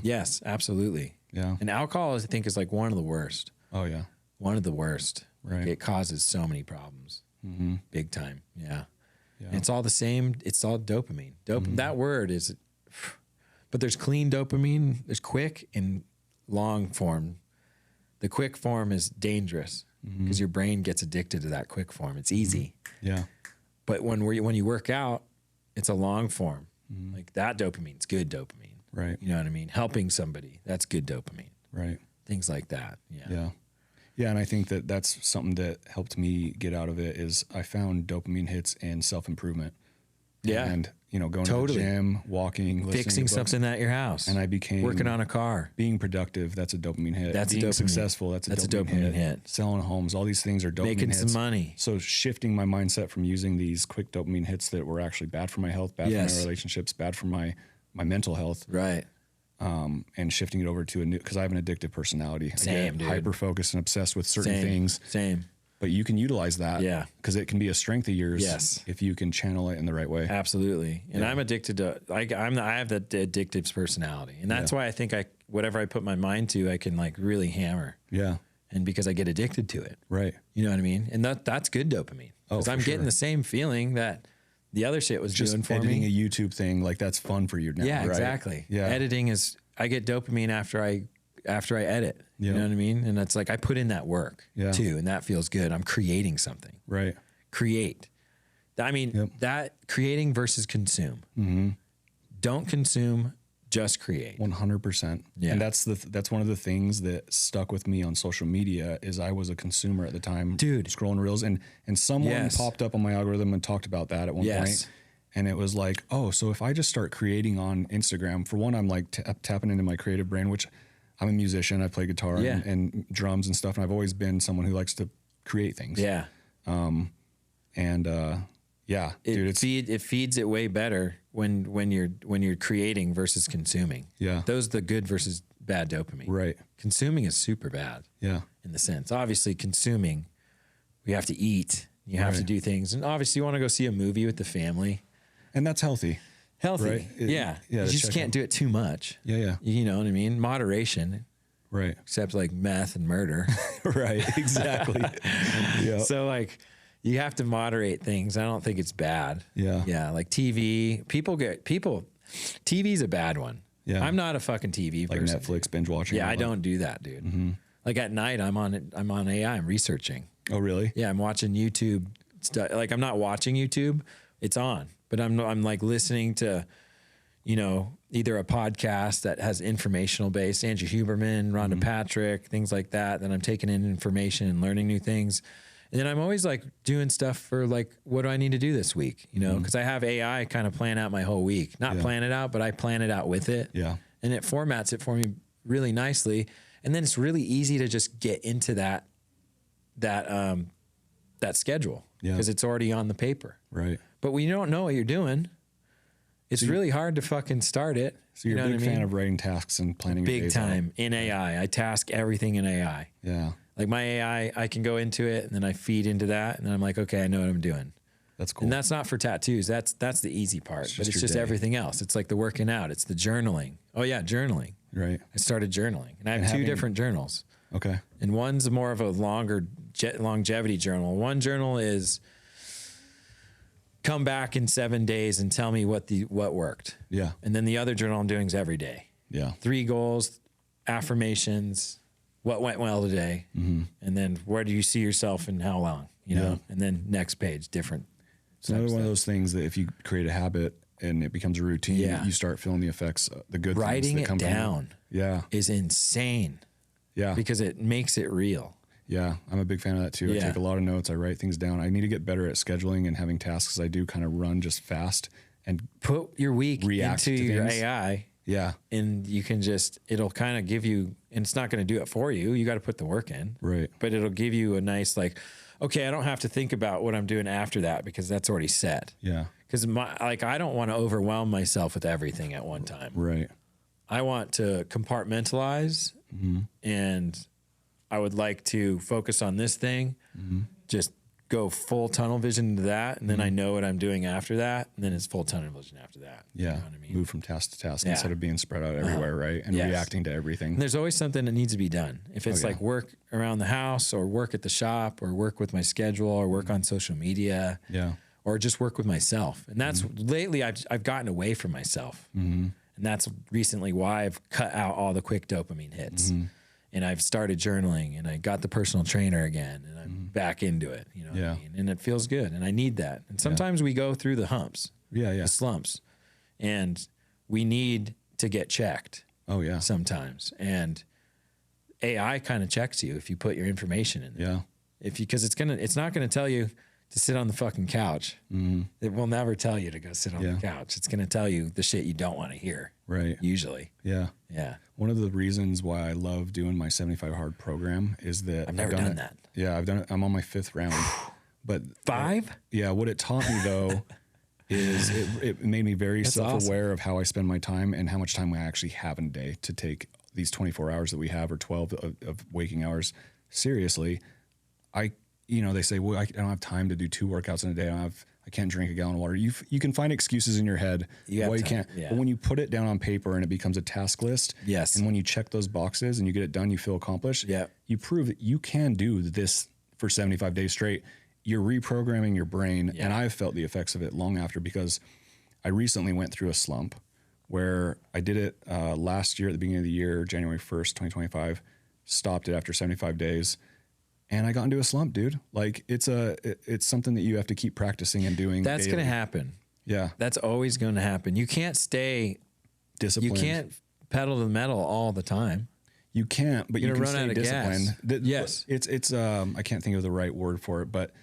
Yes, absolutely. Yeah. And alcohol, I think, is like one of the worst. Oh yeah. One of the worst. Right. Like it causes so many problems. Big time. Yeah. And it's all the same. It's all dopamine. That word is, but there's clean dopamine. There's quick and long form. The quick form is dangerous because your brain gets addicted to that quick form. It's easy. Yeah. But when you work out, it's a long form. Like that dopamine's good dopamine. Right. You know what I mean? Helping somebody, that's good dopamine. Right. Things like that. Yeah. Yeah. Yeah. And I think that's something that helped me get out of it is I found dopamine hits in self-improvement. Yeah. And, you know, going to the gym, walking, fixing something at your house. And I became working on a car. Being productive, that's a dopamine hit. That's being a dopamine. Successful, that's a dopamine hit. Selling homes, all these things are dopamine Making hits. some money. So shifting my mindset from using these quick dopamine hits that were actually bad for my health, bad for my relationships, bad for my mental health. Right. And shifting it over to because I have an addictive personality. Same, I get dude. hyper-focused and obsessed with certain things. Same. But you can utilize that. Yeah. Because it can be a strength of yours. Yes. If you can channel it in the right way. Absolutely. And I'm addicted to, I have that addictive personality. And that's why I think whatever I put my mind to, I can like really hammer. Yeah. And because I get addicted to it. Right. You know what I mean? And that's good dopamine. Because I'm getting the same feeling that the other shit was just doing for me. Editing a YouTube thing, like that's fun for you now. Yeah, right? exactly. Yeah. Editing is, I get dopamine after I edit. You know what I mean? And it's like I put in that work too, and that feels good. I'm creating something. Right. Create. I mean, that creating versus consume. Don't consume, just create. 100%. Yeah. And that's one of the things that stuck with me on social media is I was a consumer at the time. Dude. Scrolling reels and someone popped up on my algorithm and talked about that at one point. And it was like, oh, so if I just start creating on Instagram, for one, I'm like tapping into my creative brain, which I'm a musician. I play guitar and drums and stuff. And I've always been someone who likes to create things. Yeah. It feeds it way better when you're creating versus consuming. Yeah. Those are the good versus bad dopamine. Right. Consuming is super bad. Yeah. In the sense, obviously consuming, we have to eat, you have to do things. And obviously you want to go see a movie with the family. And that's healthy. Healthy. Right? You just can't do it too much. Yeah. You know what I mean? Moderation. Right. Except like meth and murder. Right. Exactly. Yeah. So like you have to moderate things. I don't think it's bad. Yeah. Yeah. Like TV, people TV's a bad one. Yeah. I'm not a fucking TV like person. Netflix binge watching. Yeah, I don't do that, dude. Mm-hmm. Like at night, I'm on AI. I'm researching. Oh, really? Yeah, I'm watching YouTube stuff. Like I'm not watching YouTube. It's on, but I'm like listening to, either a podcast that has informational based, Andrew Huberman, Rhonda Patrick, things like that. Then I'm taking in information and learning new things. And then I'm always like doing stuff for like, what do I need to do this week? Because I have AI kind of plan out my whole week. Not plan it out, but I plan it out with it. Yeah. And it formats it for me really nicely. And then it's really easy to just get into that schedule because it's already on the paper. Right. But when you don't know what you're doing, it's really hard to fucking start it. So you're a big fan of writing tasks and planning your days out. Big time in AI. I task everything in AI. Yeah. Like my AI, I can go into it and then I feed into that and then I'm like, okay, I know what I'm doing. That's cool. And that's not for tattoos. That's the easy part. But it's just everything else. It's like the working out. It's the journaling. Oh yeah, journaling. Right. I started journaling and I have two different journals. Okay. And one's more of a longer longevity journal. One journal is come back in 7 days and tell me what worked. Yeah. And then the other journal I'm doing is every day. Yeah. 3 goals, affirmations, what went well today, and then where do you see yourself and how long, and then next page, different. It's another one of those things that if you create a habit and it becomes a routine, you start feeling the effects, the good Writing things that come it down is insane. Yeah. Because it makes it real. Yeah. I'm a big fan of that too. I take a lot of notes. I write things down. I need to get better at scheduling and having tasks. I do kind of run just fast and put your week into your AI. Yeah. And you can it'll kind of give you, and it's not going to do it for you. You got to put the work in. Right. But it'll give you a nice, like, okay, I don't have to think about what I'm doing after that because that's already set. Yeah. Because I don't want to overwhelm myself with everything at one time. Right. I want to compartmentalize and I would like to focus on this thing, just go full tunnel vision into that. And then I know what I'm doing after that. And then it's full tunnel vision after that. Yeah. You know what I mean? Move from task to task instead of being spread out everywhere. Right. And reacting to everything. And there's always something that needs to be done. If it's like work around the house or work at the shop or work with my schedule or work on social media. Yeah. Or just work with myself. And that's lately I've gotten away from myself. And that's recently why I've cut out all the quick dopamine hits. And I've started journaling and I got the personal trainer again and I'm back into it. You know what I mean? And it feels good. And I need that. And sometimes we go through the humps, the slumps, and we need to get checked. Oh yeah. Sometimes. And AI kind of checks you if you put your information in there. Yeah. Because it's not gonna tell you to sit on the fucking couch. It will never tell you to go sit on the couch. It's going to tell you the shit you don't want to hear. Right. Usually. Yeah. Yeah. One of the reasons why I love doing my 75 hard program is that I've never done that. Yeah, I've done it. I'm on my 5th round. But 5? Yeah. What it taught me though is it made me very self-aware of how I spend my time and how much time I actually have in a day to take these 24 hours that we have or 12 of waking hours seriously. They say, well, I don't have time to do 2 workouts in a day. I can't drink a gallon of water. You can find excuses in your head why you can't. Yeah. But when you put it down on paper and it becomes a task list, and when you check those boxes and you get it done, you feel accomplished. Yeah. You prove that you can do this for 75 days straight. You're reprogramming your brain, and I've felt the effects of it long after because I recently went through a slump where I did it last year at the beginning of the year, January 1st, 2025, stopped it after 75 days. And I got into a slump, dude. Like it's something that you have to keep practicing and doing. That's going to happen. Yeah. That's always going to happen. You can't stay disciplined. You can't pedal to the metal all the time. You can't, but you can stay disciplined. Yes. It's I can't think of the right word for it, but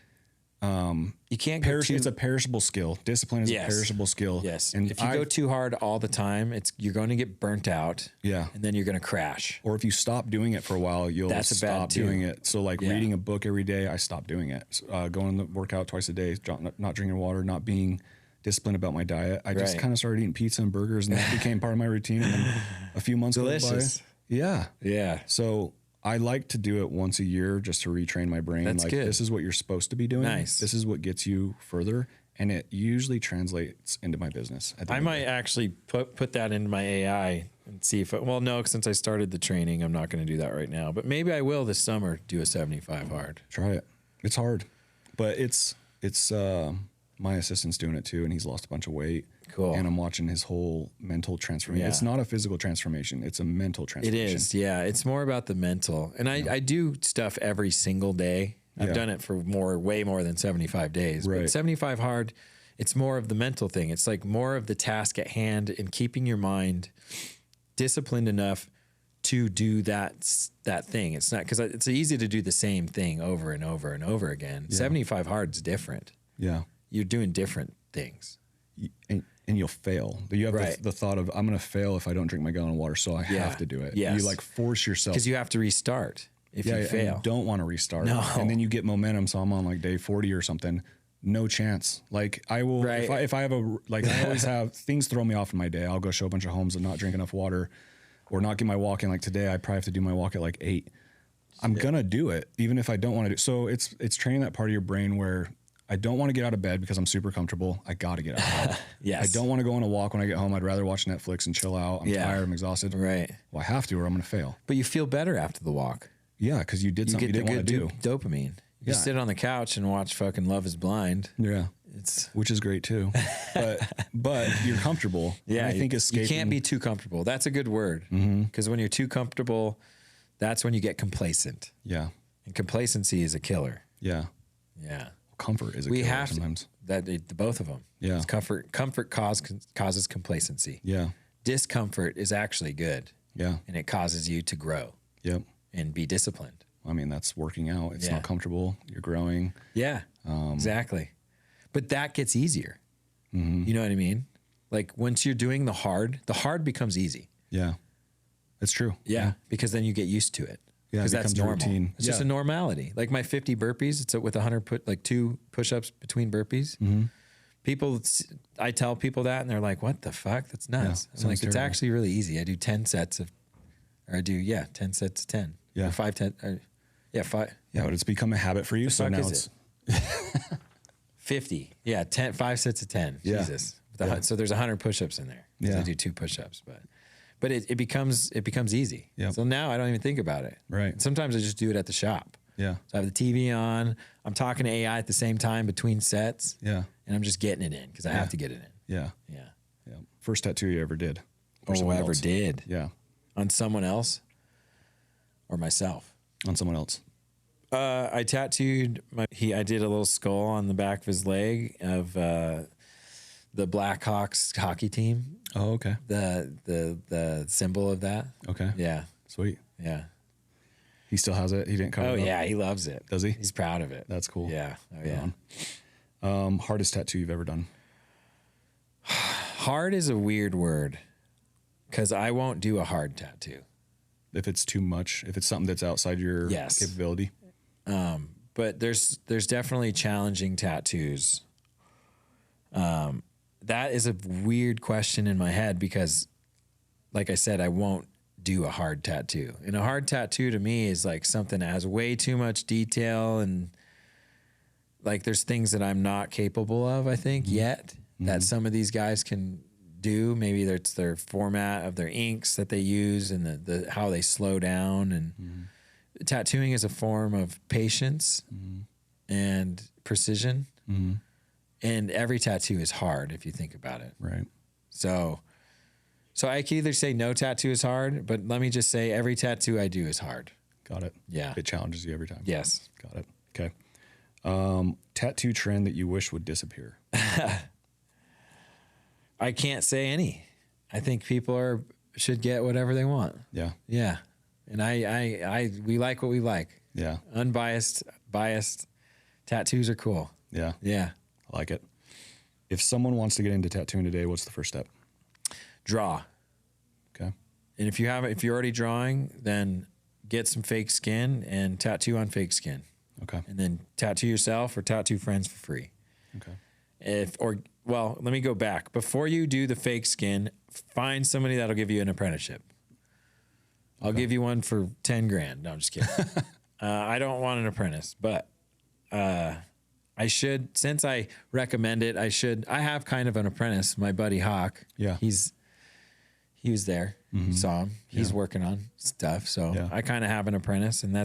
you can't it's a perishable skill. Discipline is a perishable skill. Yes. And if you go too hard all the time, you're going to get burnt out. Yeah. And then you're going to crash. Or if you stop doing it for a while, you'll stop doing it. So like reading a book every day, I stopped doing it. Going to work out twice a day, not drinking water, not being disciplined about my diet. I just kind of started eating pizza and burgers and that became part of my routine. And then a few months went by. Yeah. Yeah. So I like to do it once a year just to retrain my brain. That's good. This is what you're supposed to be doing. Nice. This is what gets you further. And it usually translates into my business. I might actually put that into my AI and see if since I started the training, I'm not going to do that right now, but maybe I will this summer do a 75 hard. Try it. It's hard, but it's My assistant's doing it too, and he's lost a bunch of weight. Cool. And I'm watching his whole mental transformation. Yeah. It's not a physical transformation. It's a mental transformation. It is. Yeah. It's more about the mental. And I do stuff every single day. I've done it for way more than 75 days. Right. But 75 hard, it's more of the mental thing. It's like more of the task at hand and keeping your mind disciplined enough to do that thing. It's not, because it's easy to do the same thing over and over and over again. 75 hard is different. Yeah. You're doing different things. And you'll fail. You have the thought of, I'm going to fail if I don't drink my gallon of water, so I have to do it. Yes. You like force yourself. Because you have to restart if you fail. And you don't want to restart. No. And then you get momentum. So I'm on like day 40 or something. No chance. Like I will, if I have I always have things throw me off in my day. I'll go show a bunch of homes and not drink enough water or not get my walk in. Like today, I probably have to do my walk at like 8. I'm going to do it even if I don't want to do it. So it's training that part of your brain where I don't want to get out of bed because I'm super comfortable. I got to get out of bed. Yes. I don't want to go on a walk when I get home. I'd rather watch Netflix and chill out. I'm tired. I'm exhausted. Right. Well, I have to or I'm going to fail. But you feel better after the walk. Yeah, because you did something you didn't want to do. Dopamine. You sit on the couch and watch fucking Love is Blind. Yeah. Which is great too. But you're comfortable. Yeah. I think escaping. You can't be too comfortable. That's a good word. Because when you're too comfortable, that's when you get complacent. Yeah. And complacency is a killer. Yeah. Yeah. Comfort is a killer sometimes. Both of them. Yeah. It's comfort causes complacency. Yeah. Discomfort is actually good. Yeah. And it causes you to grow. Yep. And be disciplined. I mean, that's working out. It's not comfortable. You're growing. Yeah. Exactly. But that gets easier. You know what I mean? Like once you're doing the hard becomes easy. Yeah. It's true. Yeah. Because then you get used to it. Yeah, because that's normal. Routine. It's just a normality. Like my 50 burpees, it's with 2 push-ups between burpees. People, I tell people that and they're like, what the fuck? That's nuts. I'm like, it's actually really easy. I do 10 sets of 10 sets of 10. Yeah. Or 5, 10. 5. Yeah, but it's become a habit for you. So now it's 50. Yeah. 5 sets of 10. Yeah. Jesus. So there's 100 push-ups in there. Yeah. I do 2 push-ups, but it becomes easy. Yeah. So now I don't even think about it. Right. And sometimes I just do it at the shop. Yeah. So I have the TV on. I'm talking to AI at the same time between sets. Yeah. And I'm just getting it in because I have to get it in. Yeah. Yeah. Yeah. First tattoo you ever did. I ever did. Yeah. On someone else or myself? On someone else. I tattooed I did a little skull on the back of his leg of the Blackhawks hockey team. Oh, okay. The symbol of that. Okay. Yeah. Sweet. Yeah. He still has it. He didn't cover it up? Yeah, he loves it. Does he? He's proud of it. That's cool. Yeah. Oh yeah. Hardest tattoo you've ever done? Hard is a weird word because I won't do a hard tattoo. If it's too much, if it's something that's outside your capability. But there's definitely challenging tattoos. That is a weird question in my head because, like I said, I won't do a hard tattoo. And a hard tattoo to me is like something that has way too much detail and like there's things that I'm not capable of, I think, yet that some of these guys can do. Maybe it's their format of their inks that they use and the how they slow down. And tattooing is a form of patience and precision. And every tattoo is hard if you think about it. Right. So I can either say no tattoo is hard, but let me just say every tattoo I do is hard. Got it. Yeah. It challenges you every time. Yes. Got it. Okay. Tattoo trend that you wish would disappear. I can't say any. I think people should get whatever they want. Yeah. Yeah. And we like what we like. Yeah. Unbiased, biased tattoos are cool. Yeah. Yeah. I like it. If someone wants to get into tattooing today, what's the first step? Draw. Okay. And if you're already drawing, then get some fake skin and tattoo on fake skin. Okay. And then tattoo yourself or tattoo friends for free. Okay. Let me go back. Before you do the fake skin, find somebody that'll give you an apprenticeship. I'll give you one for 10 grand. No, I'm just kidding. I don't want an apprentice, but I should, since I recommend it, I have kind of an apprentice, my buddy Hawk. Yeah. He was there. You saw him. He's working on stuff. So I kind of have an apprentice, and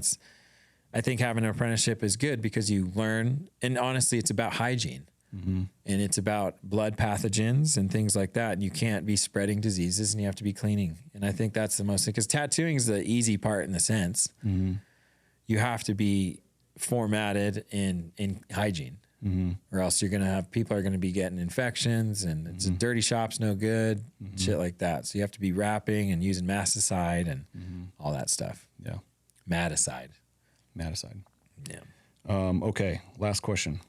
I think having an apprenticeship is good because you learn, and honestly, it's about hygiene. and it's about blood pathogens and things like that. And you can't be spreading diseases, and you have to be cleaning. And I think that's the most, because tattooing is the easy part in the sense. You have to be formatted in hygiene, or else you're going to have, people are going to be getting infections, and it's a dirty shop's no good, shit like that. So you have to be wrapping and using masticide and all that stuff. Yeah. Maticide. Yeah. Okay. Last question.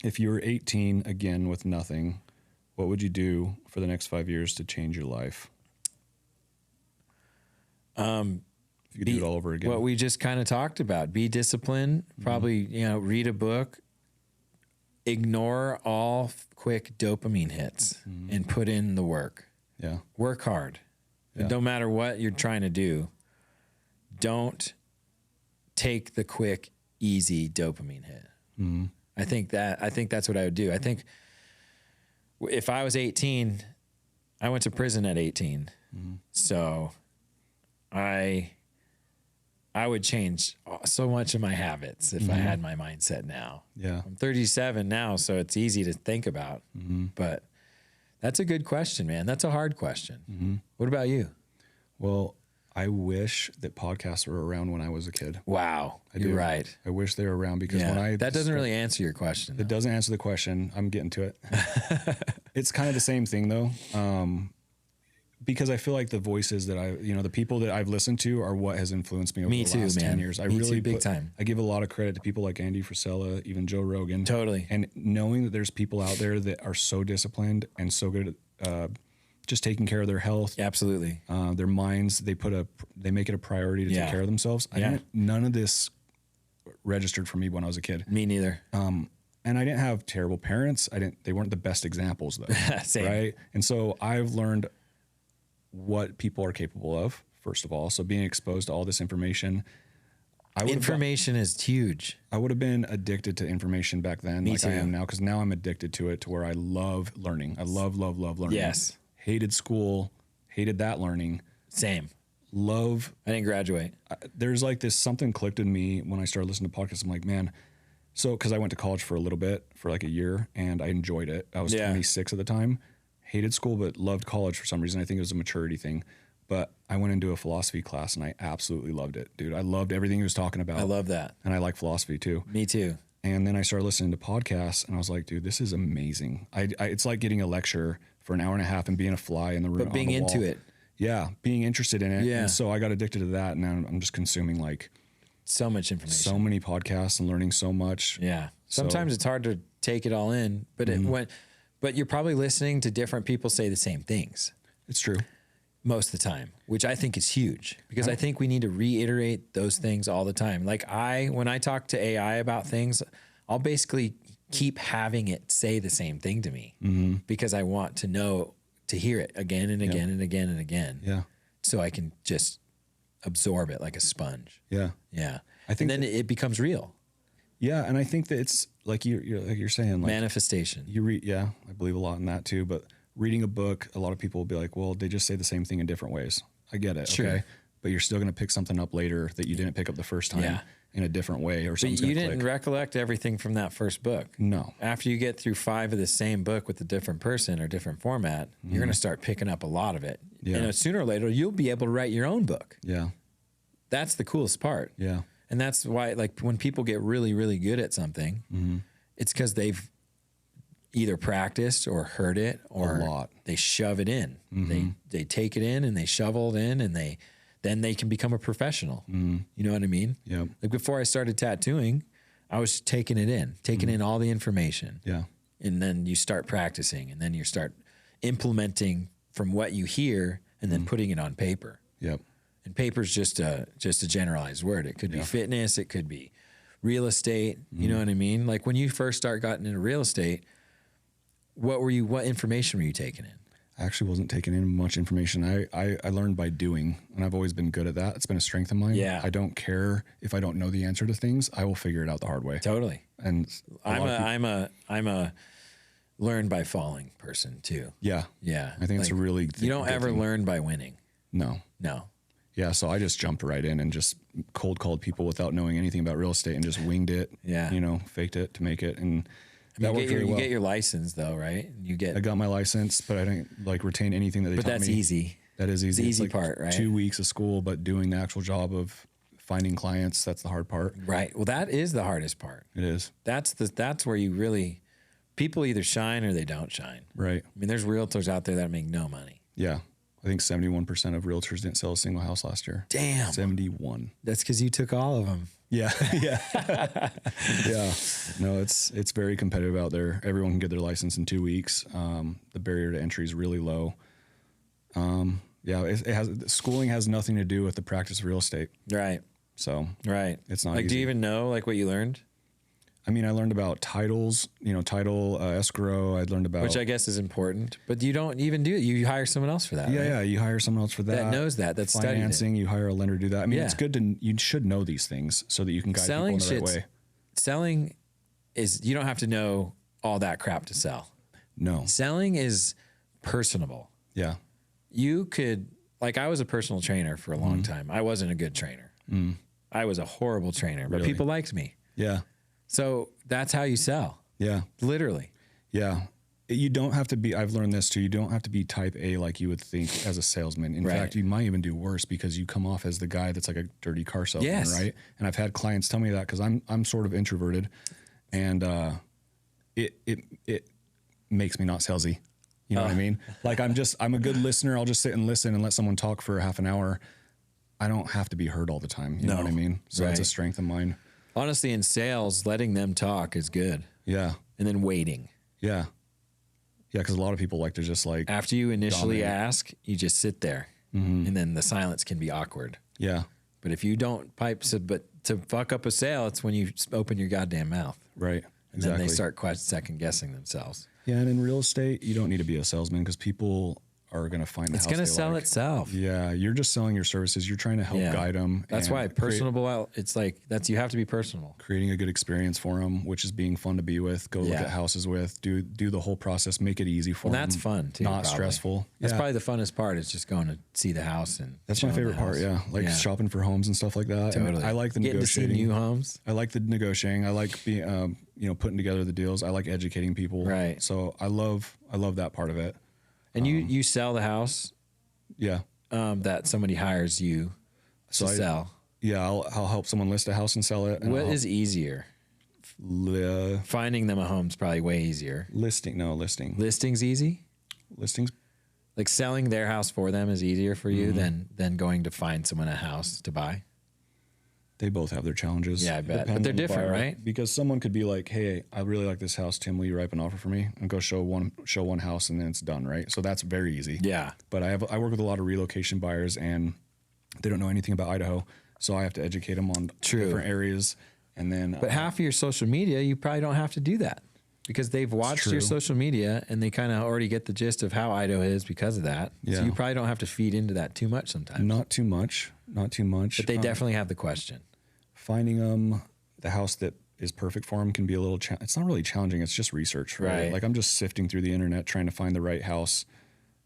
If you were 18 again with nothing, what would you do for the next 5 years to change your life? If you could do it all over again. What we just kind of talked about, be disciplined, probably, read a book, ignore all quick dopamine hits and put in the work. Yeah. Work hard. Yeah. No matter what you're trying to do, don't take the quick, easy dopamine hit. I think that's what I would do. I think if I was 18, I went to prison at 18. So I would change so much of my habits if I had my mindset now. Yeah. I'm 37 now, so it's easy to think about. But that's a good question, man. That's a hard question. What about you? Well, I wish that podcasts were around when I was a kid. Wow. You're right. I wish they were around because that doesn't really answer your question. It doesn't answer the question. I'm getting to it. It's kind of the same thing though. Because I feel like the voices that the people that I've listened to are what has influenced me over the last 10 years. Me too, big time. I give a lot of credit to people like Andy Frisella, even Joe Rogan. Totally. And knowing that there's people out there that are so disciplined and so good at just taking care of their health. Absolutely. Their minds, they make it a priority to take care of themselves. None of this registered for me when I was a kid. Me neither. And I didn't have terrible parents. They weren't the best examples though. Same. Right. And so I've learned what people are capable of, first of all. So being exposed to all this information. Information is huge. I would have been addicted to information back then, Me like too. I am now, because now I'm addicted to it to where I love learning. I love learning. Yes. Hated school, hated that learning. Same. Love. I didn't graduate. There's like this, something clicked in me when I started listening to podcasts. I'm like, man, because I went to college for a little bit, for like a year, and I enjoyed it. I was 26 at the time. Hated school, but loved college for some reason. I think it was a maturity thing. But I went into a philosophy class and I absolutely loved it, dude. I loved everything he was talking about. I love that. And I like philosophy too. Me too. And then I started listening to podcasts and I was like, dude, this is amazing. It's like getting a lecture for an hour and a half and being a fly in the room. But being into it. Yeah. Being interested in it. Yeah. And so I got addicted to that. And now I'm just consuming like so much information, so many podcasts and learning so much. Yeah. Sometimes it's hard to take it all in, but but you're probably listening to different people say the same things. It's true. Most of the time, which I think is huge because I think we need to reiterate those things all the time. Like when I talk to AI about things, I'll basically keep having it say the same thing to me because I want to hear it again and again and again and again. Yeah. So I can just absorb it like a sponge. Yeah. Yeah. I think and then it becomes real. Yeah. And I think that it's like you're saying, like manifestation. I believe a lot in that too, but reading a book, a lot of people will be like, well, they just say the same thing in different ways. I get it. Sure. Okay. But you're still going to pick something up later that you didn't pick up the first time in a different way or something. But you didn't recollect everything from that first book. No. After you get through 5 of the same book with a different person or different format, you're going to start picking up a lot of it. Yeah. And sooner or later, you'll be able to write your own book. Yeah. That's the coolest part. Yeah. And that's why, like, when people get really, really good at something, it's because they've either practiced or heard it or they shove it in. They take it in and they shovel it in and then they can become a professional. You know what I mean? Yeah. Like before I started tattooing, I was taking in all the information. Yeah. And then you start practicing and then you start implementing from what you hear and then putting it on paper. Yep. And paper's just a generalized word. It could be fitness. It could be real estate. You know what I mean? Like when you first getting into real estate, what information were you taking in? I actually wasn't taking in much information. I learned by doing, and I've always been good at that. It's been a strength of mine. Yeah. I don't care if I don't know the answer to things. I will figure it out the hard way. Totally. And I'm a learn by falling person too. Yeah. Yeah. I think it's a really you don't ever learn by winning. No. Yeah, so I just jumped right in and just cold called people without knowing anything about real estate and just winged it. Yeah. Faked it to make it. And That worked really well. You get your license though, right? I got my license, but I didn't like retain anything that they taught me. But that's easy. That is easy. It's the easy part, right? 2 weeks of school, but doing the actual job of finding clients, that's the hard part. Right. Well, that is the hardest part. It is. That's where you really, people either shine or they don't shine. Right. I mean, there's realtors out there that make no money. Yeah. I think 71% of realtors didn't sell a single house last year. Damn. 71. That's because you took all of them. Yeah. Yeah. Yeah. No, it's very competitive out there. Everyone can get their license in 2 weeks. The barrier to entry is really low. Yeah, schooling has nothing to do with the practice of real estate. Right. So right. It's not like, easy. do you even know like what you learned? I mean, I learned about titles, title, escrow. I learned about, which I guess is important, but you don't even do it. You hire someone else for that. Yeah. Right? Yeah. You hire someone else for that. That knows that. That's financing. You hire a lender to do that. I mean, Yeah. it's good you should know these things so that you can guide people in the right way. Selling is, you don't have to know all that crap to sell. No. Selling is personable. Yeah. You could, like, I was a personal trainer for a long time. I wasn't a good trainer. I was a horrible trainer, but people liked me. Yeah. So that's how you sell. Yeah. Literally. Yeah. You don't have to be, I've learned this too. You don't have to be type A like you would think as a salesman. In fact, you might even do worse because you come off as the guy that's like a dirty car salesman, right? And I've had clients tell me that because I'm sort of introverted, and it makes me not salesy. You know what I mean? Like I'm a good listener. I'll just sit and listen and let someone talk for half an hour. I don't have to be heard all the time. You know what I mean? So that's a strength of mine. Honestly, in sales, letting them talk is good. Yeah. And then waiting. Yeah. Yeah, because a lot of people like to just like, after you initially ask, you just sit there, and then the silence can be awkward. Yeah. But if you don't but to fuck up a sale, it's when you open your goddamn mouth. Right. And then they start second guessing themselves. Yeah, and in real estate, you don't need to be a salesman because people are going to find the house. It's going to sell itself. Yeah, you're just selling your services. You're trying to help guide them. That's why personable. It's like you have to be personal. Creating a good experience for them, which is being fun to be with. Go look at houses with. Do the whole process. Make it easy for them. That's fun too. Not stressful. That's probably the funnest part. Is just going to see the house and. That's my favorite part. Yeah, like shopping for homes and stuff like that. Totally. And I like the Getting negotiating. To see new homes. I like the negotiating. I like being putting together the deals. I like educating people. Right. So I love that part of it. And you sell the house. Yeah. That somebody hires you to sell. Yeah, I'll help someone list a house and sell it. And what is easier? Finding them a home's probably way easier. Listing. Listing's easy? Listings. Like selling their house for them is easier for you than going to find someone a house to buy? They both have their challenges. Yeah, I bet. But they're different, right? Because someone could be like, "Hey, I really like this house. Tim, will you write an offer for me?" And go show one house, and then it's done, right? So that's very easy. Yeah. But I work with a lot of relocation buyers, and they don't know anything about Idaho, so I have to educate them on different areas, and then. But half of your social media, you probably don't have to do that because they've watched your social media and they kind of already get the gist of how Idaho is because of that. Yeah. So you probably don't have to feed into that too much sometimes. Not too much. But they definitely have the question. Finding the house that is perfect for them can be a little it's not really challenging, it's just research, right? Like I'm just sifting through the internet trying to find the right house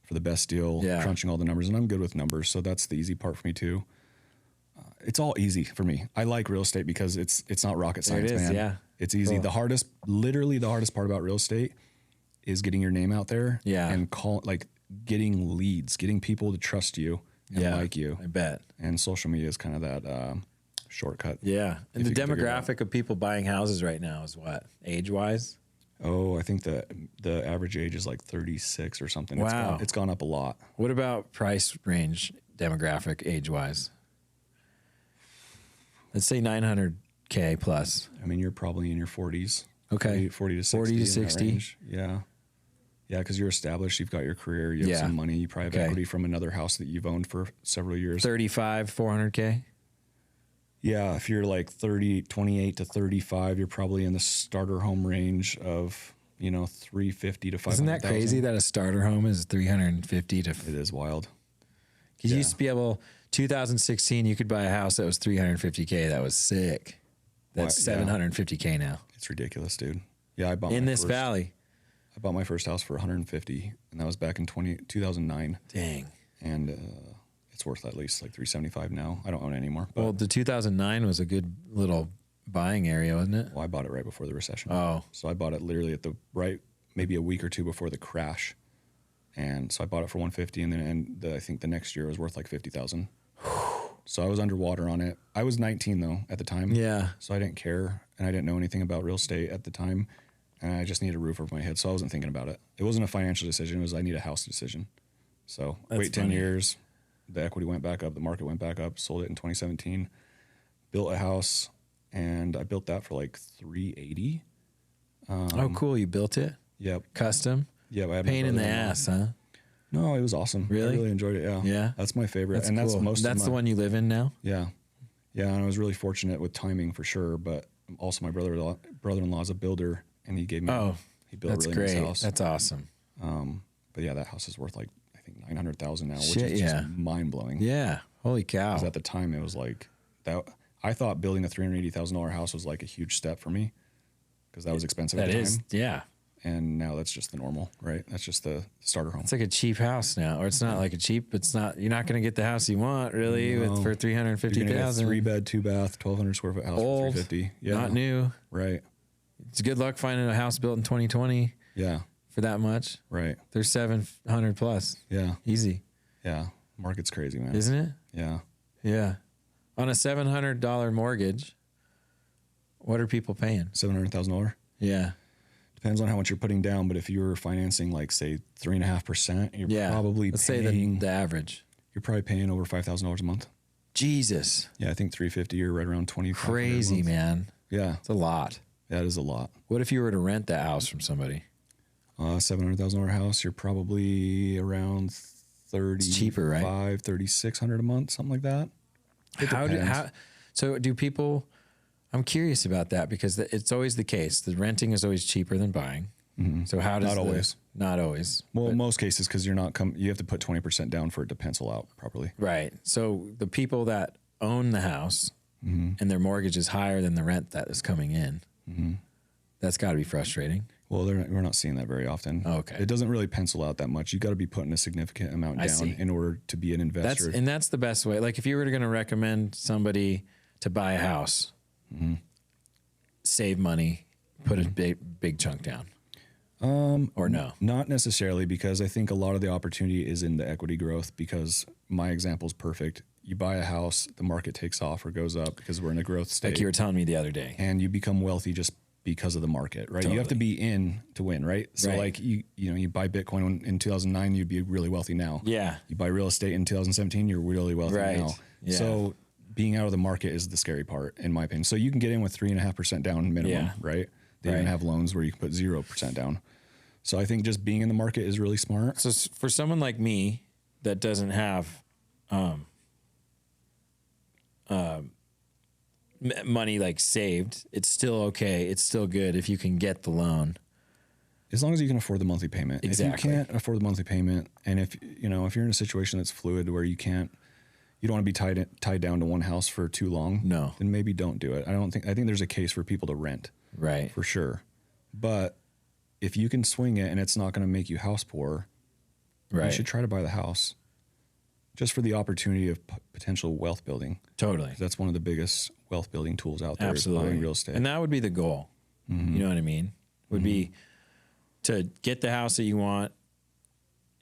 for the best deal, crunching all the numbers, and I'm good with numbers, so that's the easy part for me too. It's all easy for me. I like real estate because it's not rocket science, man. Yeah. It's easy. Cool. Literally the hardest part about real estate is getting your name out there and getting leads, getting people to trust you and like you. I bet. And social media is kind of that shortcut. Yeah. And the demographic of people buying houses right now is what? Age-wise? Oh, I think the average age is like 36 or something. Wow. It's gone up a lot. What about price range demographic age-wise? Let's say 900K plus. I mean, you're probably in your 40s. Okay. 40 to 60. 40 to 60. Yeah. Yeah, because you're established. You've got your career. You have some money. You probably have equity from another house that you've owned for several years. 35, 400K? Yeah, if you're like 28 to 35, you're probably in the starter home range of, 350 to 500. Isn't that crazy that a starter home is 350 to? It is wild. You used to be able, 2016, you could buy a house that was 350K. That was sick. That's 750K now. It's ridiculous, dude. Yeah, I bought in this valley. I bought my first house for 150, and that was back in 2009. Dang. And it's worth at least like 375 now. I don't own it anymore. Well, the 2009 was a good little buying area, wasn't it? Well, I bought it right before the recession. Oh. So I bought it literally at maybe a week or two before the crash. And so I bought it for 150, and then I think the next year it was worth like 50,000. So I was underwater on it. I was 19 though at the time. Yeah. So I didn't care, and I didn't know anything about real estate at the time, and I just needed a roof over my head, so I wasn't thinking about it. It wasn't a financial decision. It was I need a house decision. So wait 10 years, the equity went back up, the market went back up, sold it in 2017, built a house, and I built that for like 380. Oh, cool. You built it? Yep. Custom? Yep. I had Pain in the ass, huh? No, it was awesome. Really? I really enjoyed it. Yeah. Yeah. That's my favorite. That's and cool. that's most That's of the one you live in now? Yeah. Yeah. And I was really fortunate with timing for sure. But also my brother-in-law is a builder, and he gave me, he built that's a really great. nice house. That's awesome. But yeah, that house is worth like, I think 900,000 now, Shit, which is just mind blowing. Yeah. Holy cow. Because at the time it was like that. I thought building a $380,000 house was like a huge step for me, because that was expensive at the time. Yeah. And now that's just the normal, right? That's just the starter home. It's like a cheap house now, or it's not like a cheap. It's not. You're not going to get the house you want really for $350,000. 3-bed, 2-bath, 1,200 square foot house Old, for $350. Yeah, not new. Right. It's good luck finding a house built in 2020. Yeah. For that much. Right. There's 700 plus. Yeah. Easy. Yeah. Market's crazy, man. Isn't it? Yeah. Yeah. On a $700 mortgage, what are people paying? $700,000. Yeah. Depends on how much you're putting down, but if you were financing like say 3.5%, you're probably Let's paying, say the average. You're probably paying over $5,000 a month. Jesus. Yeah, I think 350 or right around 20. Crazy, man. Yeah. It's a lot. That is a lot. What if you were to rent that house from somebody? $700,000 house, you're probably around 30. It's cheaper, right? 3,600 a month, something like that. So do people, I'm curious about that, because it's always the case. The renting is always cheaper than buying. Mm-hmm. So how does not always. Not always. Well, in most cases, because you have to put 20% down for it to pencil out properly. Right. So the people that own the house and their mortgage is higher than the rent that is coming in, that's got to be frustrating. Well, we're not seeing that very often. Okay. It doesn't really pencil out that much. You got to be putting a significant amount down in order to be an investor. That's the best way. Like if you were going to recommend somebody to buy a house, save money, put a big chunk down. Or no? Not necessarily, because I think a lot of the opportunity is in the equity growth, because my example is perfect. You buy a house, the market takes off or goes up because we're in a growth state. Like you were telling me the other day. And you become wealthy just because of the market, right? Totally. You have to be in to win, right? So like you buy Bitcoin in 2009, you'd be really wealthy now. Yeah. You buy real estate in 2017, you're really wealthy now. Yeah. So being out of the market is the scary part, in my opinion. So you can get in with 3.5% down minimum, right? They even have loans where you can put 0% down. So I think just being in the market is really smart. So for someone like me that doesn't have money like saved, it's still okay. It's still good if you can get the loan. As long as you can afford the monthly payment. Exactly. If you can't afford the monthly payment, and if you're in a situation that's fluid where you don't want to be tied down to one house for too long, then maybe don't do it. I think there's a case for people to rent. Right. For sure. But if you can swing it and it's not going to make you house poor, you should try to buy the house, just for the opportunity of potential wealth building. Totally. That's one of the biggest wealth building tools out there. Absolutely. Is buying real estate. And that would be the goal. You know what I mean? Would be to get the house that you want.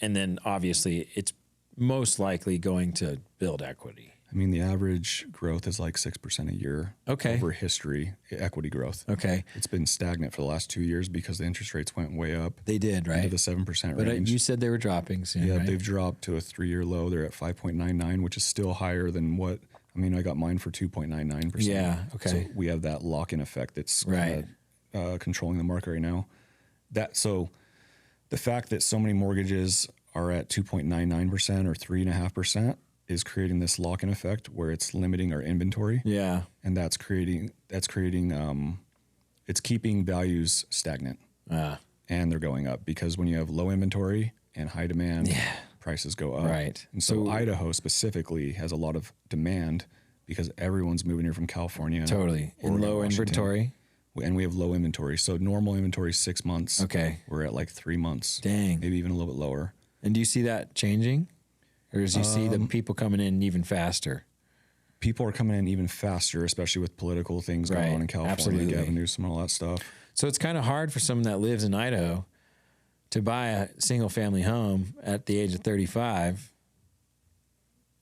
And then obviously it's most likely going to build equity. I mean, the average growth is like 6% a year over history, equity growth. Okay. It's been stagnant for the last 2 years because the interest rates went way up. They did, right? Into the 7% but range. You said they were dropping soon, Yeah, right? they've dropped to a 3-year low. They're at 5.99, which is still higher than I got mine for 2.99%. Yeah, okay. So we have that lock-in effect that's controlling the market right now. So the fact that so many mortgages are at 2.99% or 3.5% is creating this lock-in effect where it's limiting our inventory. Yeah. And it's keeping values stagnant. And they're going up because when you have low inventory and high demand, prices go up. Right. And so Idaho specifically has a lot of demand because everyone's moving here from California. Totally. In low inventory. And we have low inventory. So normal inventory is 6 months. Okay. We're at like 3 months. Dang. Maybe even a little bit lower. And do you see that changing? Or do you see the people coming in even faster? people are coming in even faster, especially with political things going on in California, Absolutely. Gavin Newsom and all that stuff. So it's kind of hard for someone that lives in Idaho to buy a single family home at the age of 35.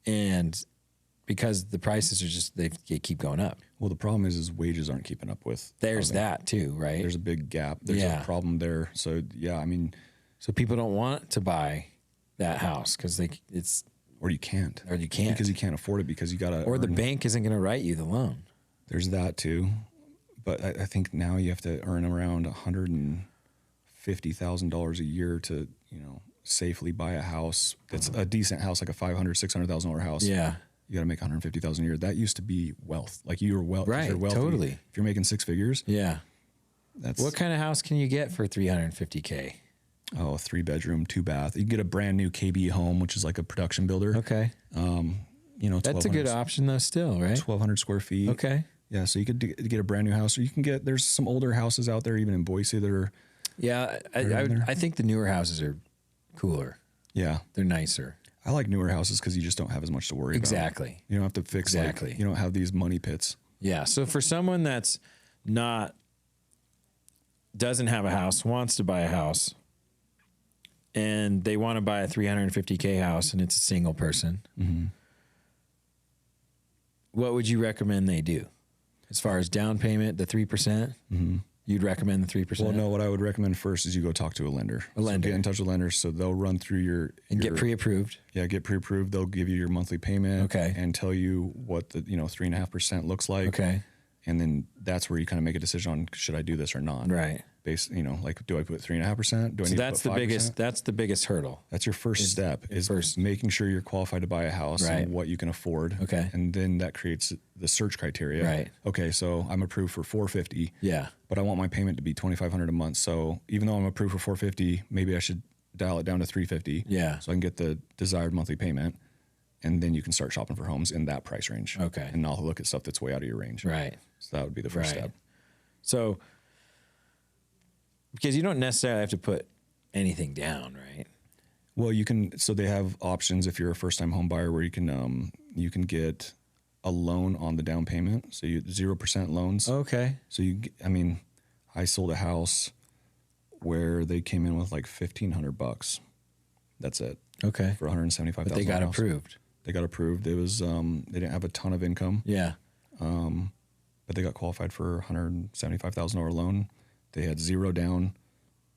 And because the prices are just, they keep going up. Well, the problem is wages aren't keeping up with. There's housing. that too, right? There's a big gap. There's a problem there. So yeah, I mean, so people don't want to buy that house because it's, or you can't, because you can't afford it because you gotta, or the bank isn't going to write you the loan. There's that too. But I think now you have to earn around $150,000 a year to, safely buy a house that's a decent house, like a $500,000-$600,000 house. Yeah. You got to make $150,000 a year. That used to be wealth. Like you were wealthy. Right. You're wealthy. Totally. If you're making six figures. Yeah. That's what kind of house can you get for $350K? Oh, a 3-bedroom, 2-bath. You can get a brand new KB home, which is like a production builder. Okay. That's a good option though still, right? 1,200 square feet. Okay. Yeah. So you could get a brand new house, or you can there's some older houses out there, even in Boise, that are. Yeah. I think the newer houses are cooler. Yeah. They're nicer. I like newer houses because you just don't have as much to worry about. Exactly. You don't have to fix Exactly. you don't have these money pits. Yeah. So for someone that's doesn't have a house, wants to buy a house, and they want to buy a $350K house and it's a single person, what would you recommend they do? As far as down payment, the 3%, you'd recommend the 3%? Well, no, what I would recommend first is you go talk to a lender. So get in touch with lenders so they'll run through get pre-approved. Yeah, get pre-approved. They'll give you your monthly payment. Okay. And tell you what the 3.5% looks like. Okay. And then that's where you kind of make a decision on should I do this or not. Right. Based, like, do I put 3.5%? Do I So need that's to put 5%? that's the biggest hurdle. That's your first step is making sure you're qualified to buy a house and what you can afford. Okay. And then that creates the search criteria. Right. Okay, so I'm approved for $450. Yeah. But I want my payment to be $2,500 a month. So even though I'm approved for $450, maybe I should dial it down to $350. Yeah. So I can get the desired monthly payment. And then you can start shopping for homes in that price range. Okay. And not look at stuff that's way out of your range. Right. So that would be the first step. So, because you don't necessarily have to put anything down, right? Well, you can. So they have options if you're a first-time home buyer where you can get a loan on the down payment. So 0% loans. Okay. So I sold a house where they came in with like $1,500. That's it. Okay. For $175,000. But they got approved. They got approved. It was they didn't have a ton of income. Yeah. But they got qualified for $175,000 loan. They had zero down,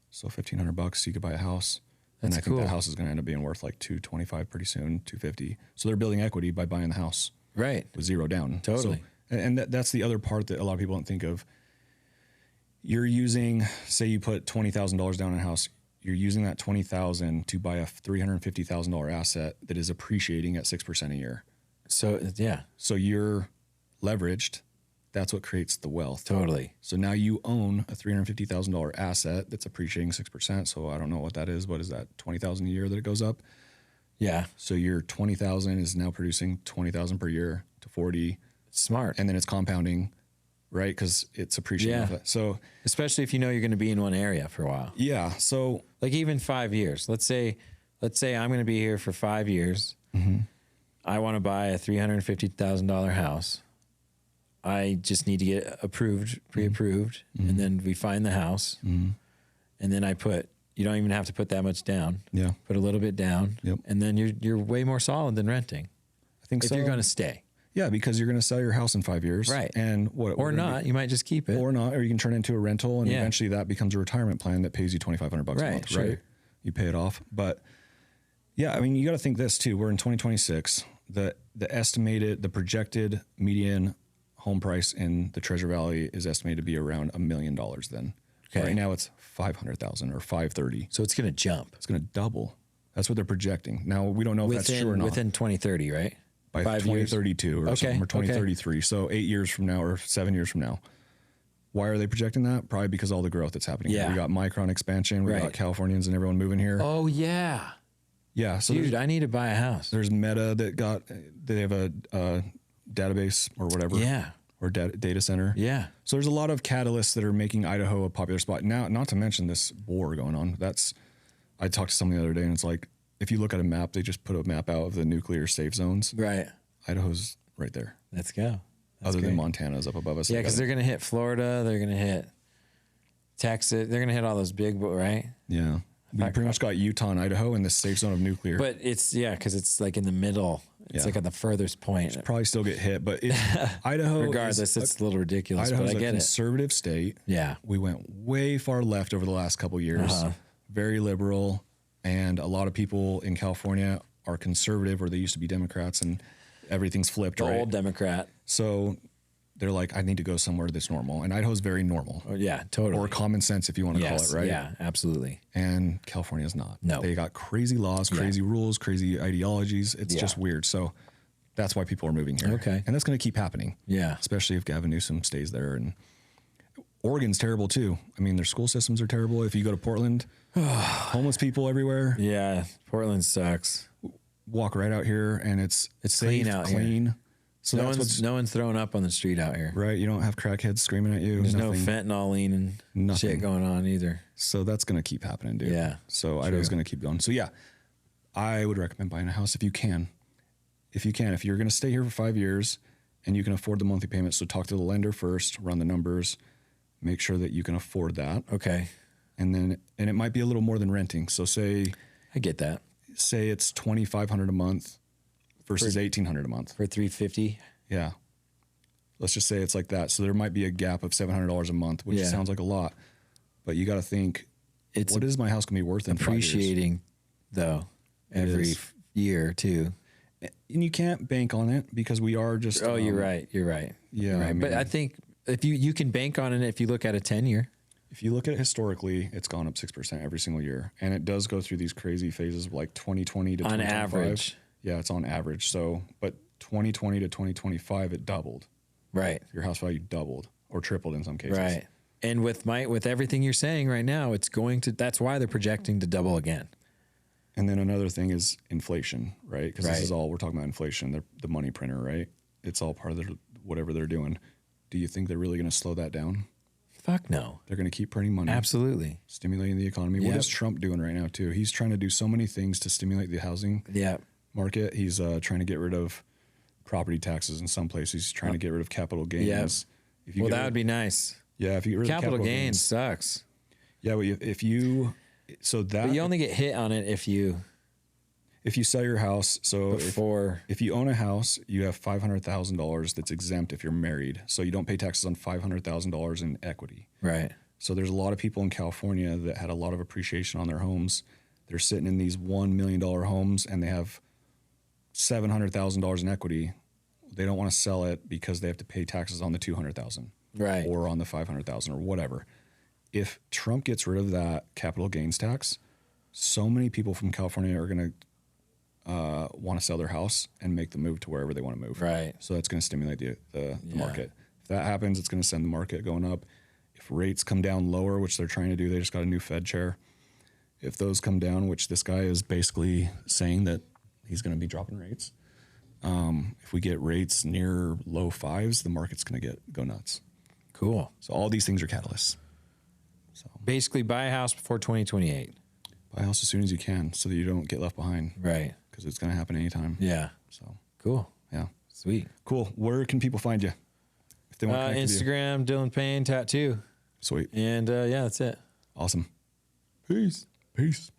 so $1,500 you could buy a house. That's and I think cool. that house is going to end up being worth like $225 pretty soon, $250. So they're building equity by buying the house, right, with zero down. Totally. So, and that's the other part that a lot of people don't think of. You're using, say, you put $20,000 down in a house. You're using that $20,000 to buy a $350,000 asset that is appreciating at 6% a year. So yeah. So you're leveraged. That's what creates the wealth. Totally. So now you own a $350,000 asset that's appreciating 6%. So I don't know what that is. What is that? $20,000 a year that it goes up. Yeah. So your $20,000 is now producing $20,000 per year to 40. Smart. And then it's compounding, right? Because it's appreciating. Yeah. So especially if you know you're going to be in one area for a while. Yeah. So like even 5 years. Let's say I'm going to be here for 5 years. Mm-hmm. I want to buy a $350,000 house. I just need to get approved, pre-approved, and then we find the house, and then you don't even have to put that much down. Yeah. Put a little bit down, and then you're way more solid than renting. I think if you're going to stay. Yeah, because you're going to sell your house in 5 years. Right. And or not, you might just keep it. Or not, or you can turn it into a rental, and eventually that becomes a retirement plan that pays you $2,500 a month, sure. right? You pay it off. But yeah, you got to think this too. We're in 2026. The projected median home price in the Treasure Valley is estimated to be around $1 million then. Okay. Right now it's $500,000 or $530,000. So it's going to jump. It's going to double. That's what they're projecting. Now we don't know if that's true or not. Within 2030, right? By 2032 or something, or 2033. So 8 years from now or 7 years from now. Why are they projecting that? Probably because all the growth that's happening. Yeah. We got Micron expansion. We got Californians and everyone moving here. Oh yeah. Yeah. So dude, I need to buy a house. There's Meta they have a database or whatever. Yeah. Or data center. Yeah. So there's a lot of catalysts that are making Idaho a popular spot. Now, not to mention this war going on. I talked to someone the other day and it's like, if you look at a map, they just put a map out of the nuclear safe zones. Right. Idaho's right there. Let's go. Other than Montana's up above us. Yeah, because they're going to hit Florida. They're going to hit Texas. They're going to hit all those big, right? Yeah. We pretty much got Utah and Idaho in the safe zone of nuclear. But it's, because it's like in the middle. It's like at the furthest point. Probably still get hit, but Idaho. Regardless, it's a little ridiculous. Idaho's but I get a conservative state. Yeah. We went way far left over the last couple of years. Very liberal. And a lot of people in California are conservative, or they used to be Democrats, and everything's flipped. The old Democrat. So they're like, I need to go somewhere that's normal. And Idaho's very normal. Oh, yeah, totally. Or common sense, if you want to call it, right? Yeah, absolutely. And California's not. No. They got crazy laws, crazy rules, crazy ideologies. It's just weird. So that's why people are moving here. Okay. And that's going to keep happening. Yeah. Especially if Gavin Newsom stays there. And Oregon's terrible too. I mean, their school systems are terrible. If you go to Portland, homeless people everywhere. Yeah, Portland sucks. Walk right out here and it's clean safe, out clean. here. So no one's throwing up on the street out here. Right. You don't have crackheads screaming at you. There's no fentanyl and shit going on either. So that's going to keep happening, dude. Yeah. So Idaho's going to keep going. So yeah, I would recommend buying a house if you can. If you're going to stay here for 5 years and you can afford the monthly payment. So talk to the lender first, run the numbers, make sure that you can afford that. Okay. And it might be a little more than renting. So I get that. Say it's $2,500 a month versus $1,800 a month for $350. Yeah. Let's just say it's like that. So there might be a gap of $700 a month, which sounds like a lot, but you got to think, what is my house going to be worth in 5 years? Appreciating though every year too. And you can't bank on it because we are just. Oh, you're right. You're right. Yeah. You're right. I mean, but I think if you can bank on it if you look at a 10-year. If you look at it historically, it's gone up 6% every single year. And it does go through these crazy phases of like 2020 to 2025. On average. Yeah, it's on average. So, but 2020 to 2025, it doubled. Right. Your house value doubled or tripled in some cases. Right. And with everything you're saying right now, that's why they're projecting to double again. And then another thing is inflation, right? Because this is all, we're talking about inflation. They're the money printer, right? It's all part of whatever they're doing. Do you think they're really going to slow that down? Fuck no. They're going to keep printing money. Absolutely. Stimulating the economy. What is Trump doing right now too? He's trying to do so many things to stimulate the housing market. He's trying to get rid of property taxes in some places. He's trying to get rid of capital gains. Well, that would be nice. Yeah, if you get rid of capital gains sucks. Yeah, but but you only get hit on it if you sell your house. So if you own a house, you have $500,000 that's exempt if you're married. So you don't pay taxes on $500,000 in equity. Right. So there's a lot of people in California that had a lot of appreciation on their homes. They're sitting in these $1 million homes and they have $700,000 in equity. They don't want to sell it because they have to pay taxes on the $200,000. Right. Or on the $500,000 or whatever. If Trump gets rid of that capital gains tax, so many people from California are going to want to sell their house and make the move to wherever they want to move. Right. So that's going to stimulate the market. If that happens, it's going to send the market going up. If rates come down lower, which they're trying to do, they just got a new Fed chair. If those come down, which this guy is basically saying that he's going to be dropping rates. If we get rates near low fives, the market's going to go nuts. Cool. So all these things are catalysts. So basically buy a house before 2028. Buy a house as soon as you can so that you don't get left behind. Right. Because it's going to happen anytime. Yeah. So cool. Yeah. Sweet. Cool. Where can people find you? If they want to Instagram, Dylan Payne Tattoo. Sweet. And that's it. Awesome. Peace. Peace.